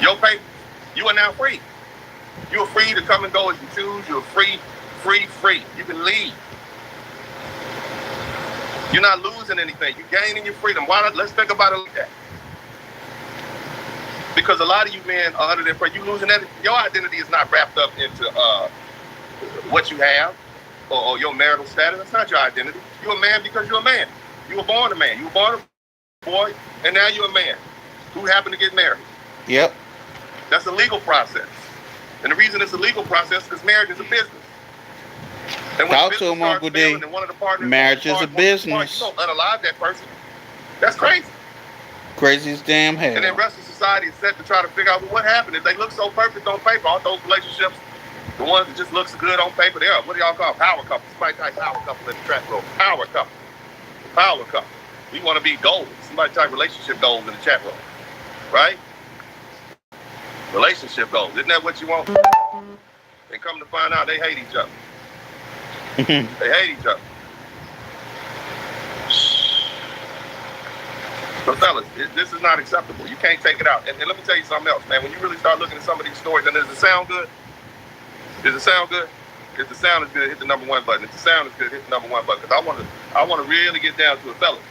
Your papers, you are now free. You're free to come and go as you choose. You're free. You can leave. You're not losing anything. You're gaining your freedom. Why not? Let's think about it like that. Because a lot of you men are under their pressure. You losing that. Your identity is not wrapped up into what you have or your marital status. That's not your identity. You're a man because you're a man. You were born a man. You were born a boy, and now you're a man who happened to get married. Yep. That's a legal process. And the reason it's a legal process is because marriage is a business. And when talk to him, Uncle D. Marriage is a business. You don't unalive that person. That's crazy. Crazy as damn hell. And then the rest of society is set to try to figure out, well, what happened. If they look so perfect on paper, all those relationships, the ones that just looks good on paper, they are, what do y'all call power couple? Somebody type power couple in the track room. Power couple. Power couple. We want to be goals. Somebody type relationship goals in the chat room. Right? Relationship goals. Isn't that what you want? And come to find out, they hate each other. They hate each other. So fellas, this is not acceptable. You can't take it out. And let me tell you something else, man. When you really start looking at some of these stories, and does it sound good? Does it sound good? If the sound is good, hit the number 1 button. If the sound is good, hit the number 1 button. Because I want to really get down to it, fellas.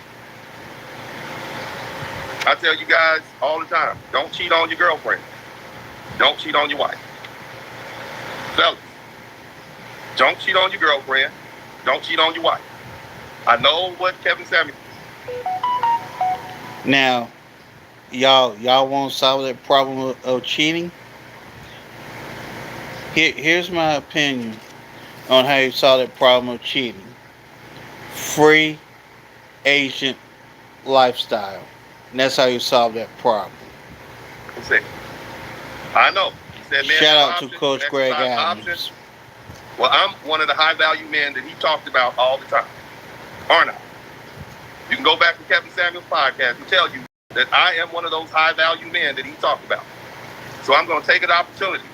I tell you guys all the time, don't cheat on your girlfriend. Don't cheat on your wife. Fellas, don't cheat on your girlfriend. Don't cheat on your wife. I know what Kevin Samuel. Now, y'all want to solve that problem of cheating? Here's my opinion on how you solve that problem of cheating. Free agent lifestyle. And that's how you solve that problem. I know. He said, man, shout out options, to Coach Greg Adams. Options. Well, I'm one of the high value men that he talked about all the time. Aren't I? You can go back to Kevin Samuel's podcast and tell you that I am one of those high value men that he talked about. So I'm going to take an opportunity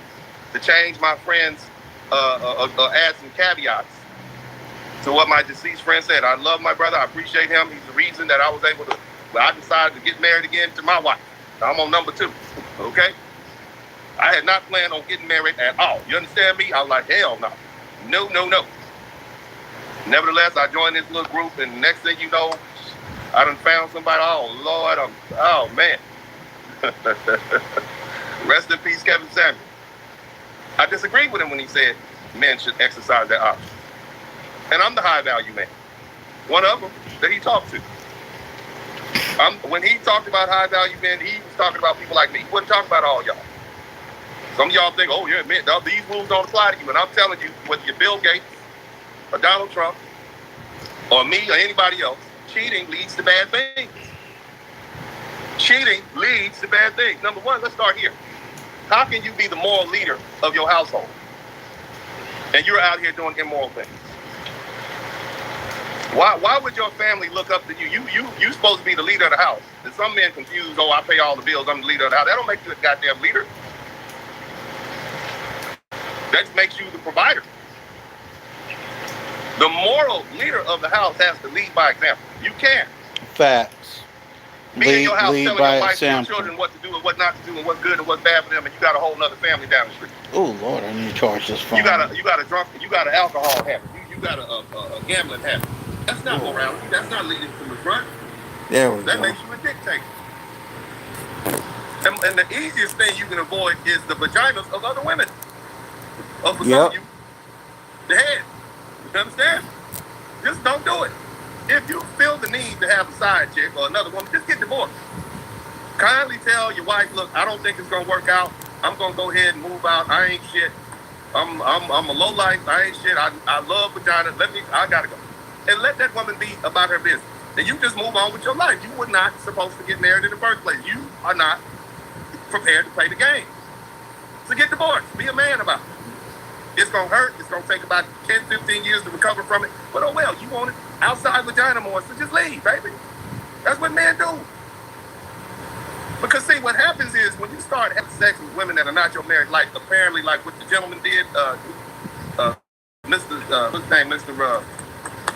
to change my friend's, add some caveats to what my deceased friend said. I love my brother. I appreciate him. He's the reason that I was able to, I decided to get married again to my wife. I'm on number 2, okay? I had not planned on getting married at all. You understand me? I was like, hell no. No. Nevertheless, I joined this little group, and next thing you know, I done found somebody. Oh, Lord. Oh, man. Rest in peace, Kevin Samuel. I disagreed with him when he said men should exercise their options. And I'm the high value man. One of them that he talked to. When he talked about high value men, he was talking about people like me. He wasn't talking about all y'all. Some of y'all think, oh, yeah, man, these rules don't apply to you. And I'm telling you, whether you're Bill Gates or Donald Trump or me or anybody else, cheating leads to bad things. Cheating leads to bad things. Number 1, let's start here. How can you be the moral leader of your household and you're out here doing immoral things? Why would your family look up to you? You supposed to be the leader of the house. And some men confuse, oh, I pay all the bills, I'm the leader of the house. That don't make you a goddamn leader. That just makes you the provider. The moral leader of the house has to lead by example. You can't. Facts. Be in your house telling your wife and your example. children what to do and what not to do and what's good and what's bad for them, and you got a whole other family down the street. Oh Lord, I need to charge this phone. You got an alcohol habit. You got a gambling habit. That's not morality. That's not leading from the front. There we That go. makes you a dictator. And the easiest thing you can avoid is the vaginas of other women. Or for some of you, the head. You understand? Just don't do it. If you feel the need to have a side chick or another woman, just get divorced. Kindly tell your wife, look, I don't think it's gonna work out. I'm gonna go ahead and move out. I ain't shit. I'm a low life. I ain't shit. I love vagina. I gotta go. And let that woman be about her business. And you just move on with your life. You were not supposed to get married in the first place. You are not prepared to play the game. So get divorced. Be a man about it. It's going to hurt. It's going to take about 10, 15 years to recover from it. But oh well, you want it outside vagina more, so just leave, baby. That's what men do. Because see, what happens is when you start having sex with women that are not your married life, apparently like what the gentleman did, the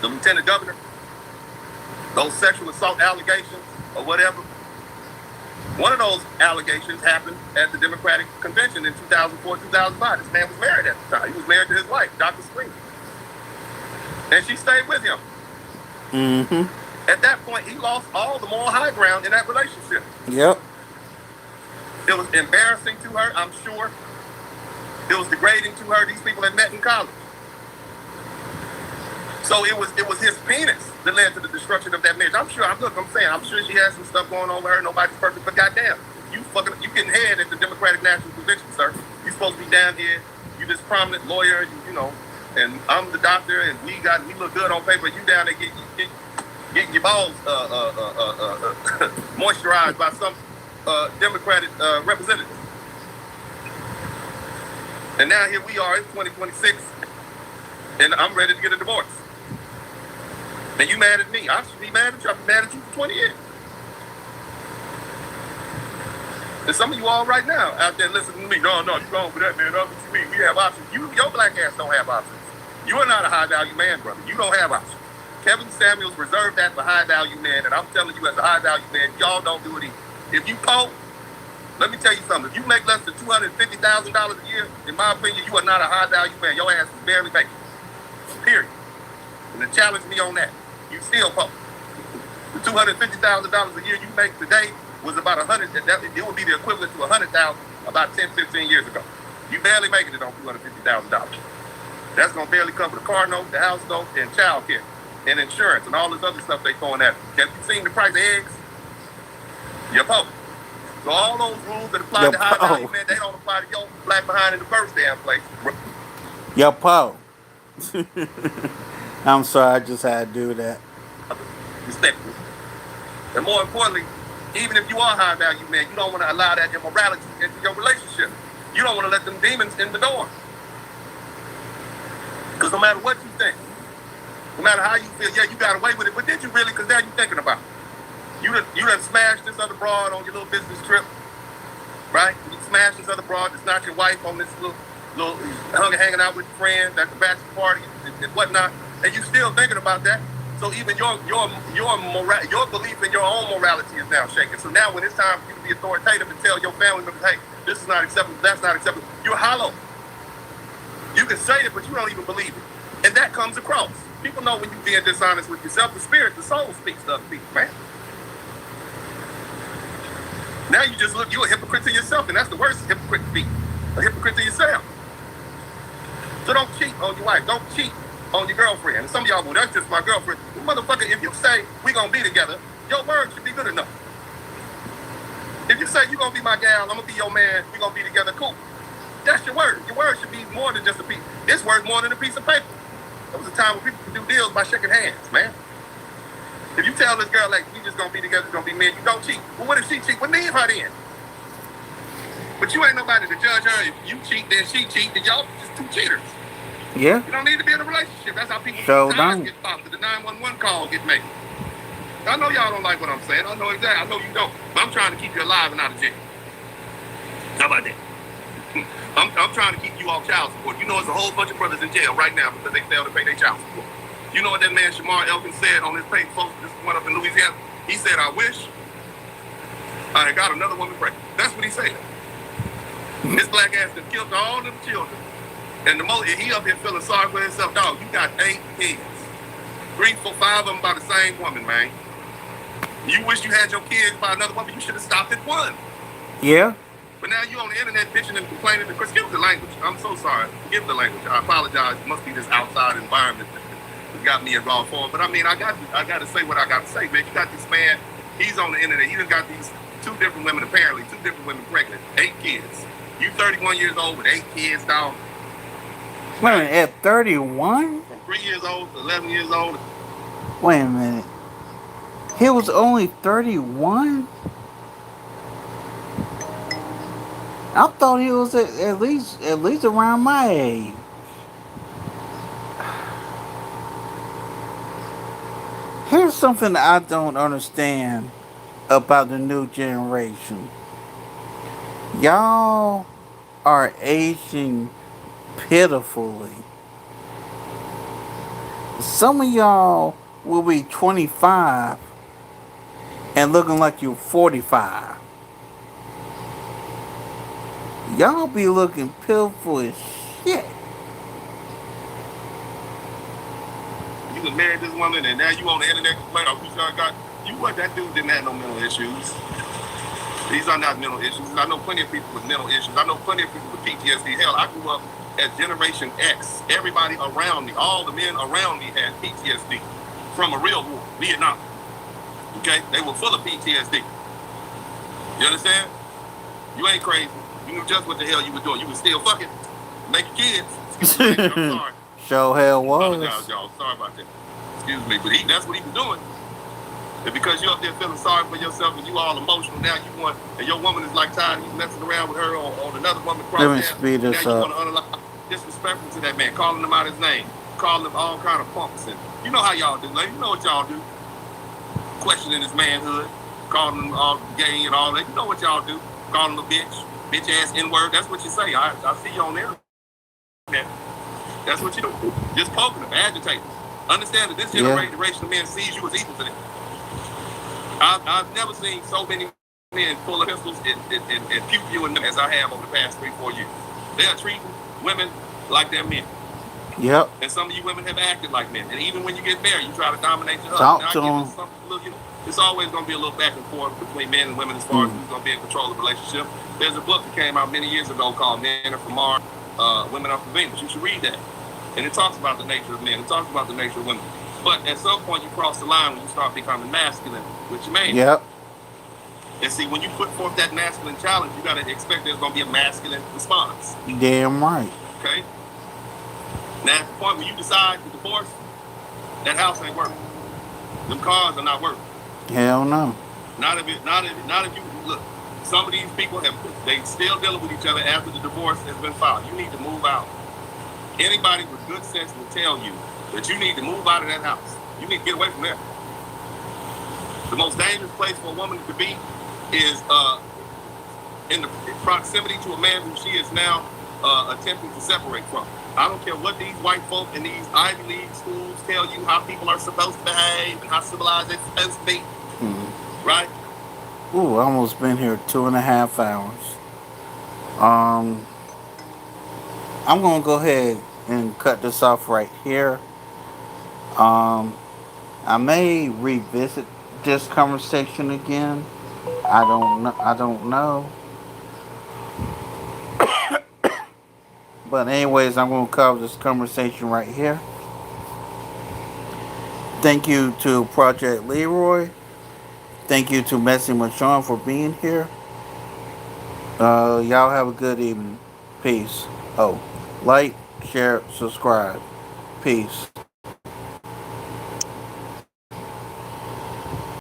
lieutenant governor, those sexual assault allegations or whatever. One of those allegations happened at the Democratic Convention in 2004, 2005. This man was married at the time. He was married to his wife, Dr. Spurling. And she stayed with him. Mm-hmm. At that point, he lost all the moral high ground in that relationship. Yep. It was embarrassing to her, I'm sure. It was degrading to her. These people had met in college. So it was his penis that led to the destruction of that marriage. I'm sure she has some stuff going on with her. Nobody's perfect, but goddamn, you getting head at the Democratic National Convention, sir. You supposed to be down here. You this prominent lawyer, you know, and I'm the doctor, and we look good on paper. You down there getting your balls moisturized by some Democratic representative. And now here we are in 2026, and I'm ready to get a divorce. And you mad at me? I should be mad at you. I've been mad at you for 20 years. And some of you all right now out there listening to me, no, you wrong for that, man. That's what you mean. We have options. Your black ass don't have options. You are not a high value man, brother. You don't have options. Kevin Samuels reserved that for high value men, and I'm telling you, as a high value man, y'all don't do it either. If you poor, let me tell you something. If you make less than $250,000 a year, in my opinion, you are not a high value man. Your ass is barely making it. Period. And to challenge me on that, you still poor. The $250,000 a year you make today was about 100. It would be the equivalent to 100,000 about 10, 15 years ago. You barely making it on $250,000. That's gonna barely cover the car note, the house note, and child care, and insurance, and all this other stuff they throwing at you. Have you seen the price of eggs? You're poor. So all those rules that apply to high value men, they don't apply to your black behind in the first damn place. Yo, Paul. I'm sorry, I just had to do that. Respectfully. And more importantly, even if you are a high value man, you don't want to allow that immorality into your relationship. You don't want to let them demons in the door. Because no matter what you think, no matter how you feel, yeah, you got away with it, but did you really? Because now you're thinking about it. You done smashed this other broad on your little business trip, right? You smashed this other broad that's not your wife on this little hanging out with your friends at the bachelor party and whatnot, and you still thinking about that. So even your belief in your own morality is now shaken. So now when it's time for you to be authoritative and tell your family members, hey, this is not acceptable, that's not acceptable, you're hollow. You can say it, but you don't even believe it. And that comes across. People know when you're being dishonest with yourself. The spirit, the soul speaks to other people, man. Now you just look, you're a hypocrite to yourself, and that's the worst hypocrite to be. A hypocrite to yourself. So don't cheat on your wife. Don't cheat on your girlfriend. And some of y'all, well, that's just my girlfriend. Well, motherfucker, if you say we gonna be together, your word should be good enough. If you say you gonna be my gal, I'm gonna be your man, we gonna be together, cool. That's your word. Your word should be more than just a piece. It's worth more than a piece of paper. There was a time when people could do deals by shaking hands, man. If you tell this girl, like, we just gonna be together, it's gonna be men, you don't cheat. Well, what if she cheat? Well, leave her then. But you ain't nobody to judge her. If you cheat, then she cheat, then y'all just two cheaters. Yeah. You don't need to be in a relationship. That's how people get popped. The 911 call get made. I know y'all don't like what I'm saying. I know exactly. I know you don't. But I'm trying to keep you alive and out of jail. How about that? I'm trying to keep you off child support. You know, there's a whole bunch of brothers in jail right now because they failed to pay their child support. You know what that man Shamar Elkins said on his page, folks, this one up in Louisiana? He said, I wish I had got another woman pregnant. That's what he said. This black ass that killed all them children. And he up here feeling sorry for himself. Dog, you got 8 kids. 3, 4, 5 of them by the same woman, man. You wish you had your kids by another woman. You should have stopped at one. Yeah. But now you on the internet bitching and complaining. Excuse the language. I'm so sorry. Forgive the language. I apologize. It must be this outside environment that got me in raw form. But I mean, I got to say what I got to say, man. You got this man. He's on the internet. He done got these 2 different women, apparently 2 different women pregnant. 8 kids. You 31 years old with 8 kids, dog. Wait a minute, at 31? From 3 years old to 11 years old. Wait a minute. He was only 31? I thought he was at least around my age. Here's something I don't understand about the new generation. Y'all are aging pitifully. Some of y'all will be 25 and looking like you're 45. Y'all be looking pitiful as shit. You was married this woman and now you on the internet complaining about who y'all got. You what, that dude didn't have no mental issues. These are not mental issues. I know plenty of people with mental issues. I know plenty of people with PTSD. Hell, I grew up as Generation X. Everybody around me, all the men around me had PTSD from a real war, Vietnam. Okay? They were full of PTSD. You understand? You ain't crazy. You knew just what the hell you were doing. You was still fucking making kids. Excuse me, I'm sorry. Show hell was. I apologize, y'all. Sorry about that. Excuse me, but that's what he was doing. And because you're up there feeling sorry for yourself and you all emotional now, you want, and your woman is like tired of you messing around with her on another woman. Let me speed this now up. You want to unalive, disrespectful to that man, calling him out his name, calling him all kind of punks. And you know how y'all do, like, you know what y'all do. Questioning his manhood, calling him all gay and all that. You know what y'all do. Calling him a bitch ass N-word. That's what you say. I see you on there. Yeah. That's what you do. Just poking him, agitating. Understand that this generation of men sees you as equal to them. I've never seen so many men pull of pistols and puke you in them as I have over the past 3-4 years. They are treating women like they're men. Yep. And some of you women have acted like men. And even when you get married, you try to dominate your husband. Talk to them. It's always going to be a little back and forth between men and women as far as who's going to be in control of the relationship. There's a book that came out many years ago called Men Are From Mars, Women Are From Venus. You should read that. And it talks about the nature of men. It talks about the nature of women. But at some point, you cross the line when you start becoming masculine with your man. Yep. And see, when you put forth that masculine challenge, you got to expect there's going to be a masculine response. Damn right. Okay? Now, at the point when you decide to divorce, that house ain't working. Them cars are not working. Hell no. Not if you look. Some of these people they still dealing with each other after the divorce has been filed. You need to move out. Anybody with good sense will tell you that you need to move out of that house. You need to get away from there. The most dangerous place for a woman to be is in the proximity to a man who she is now attempting to separate from. I don't care what these white folk in these Ivy League schools tell you how people are supposed to behave and how civilized they're supposed to be. Mm-hmm. Right? Ooh, I almost been here 2.5 hours. I'm gonna go ahead and cut this off right here. I may revisit this conversation again. I don't know. But anyways, I'm going to cover this conversation right here. Thank you to Project Leroy. Thank you to Messy Machon for being here. Y'all have a good evening. Peace. Oh, like, share, subscribe. Peace.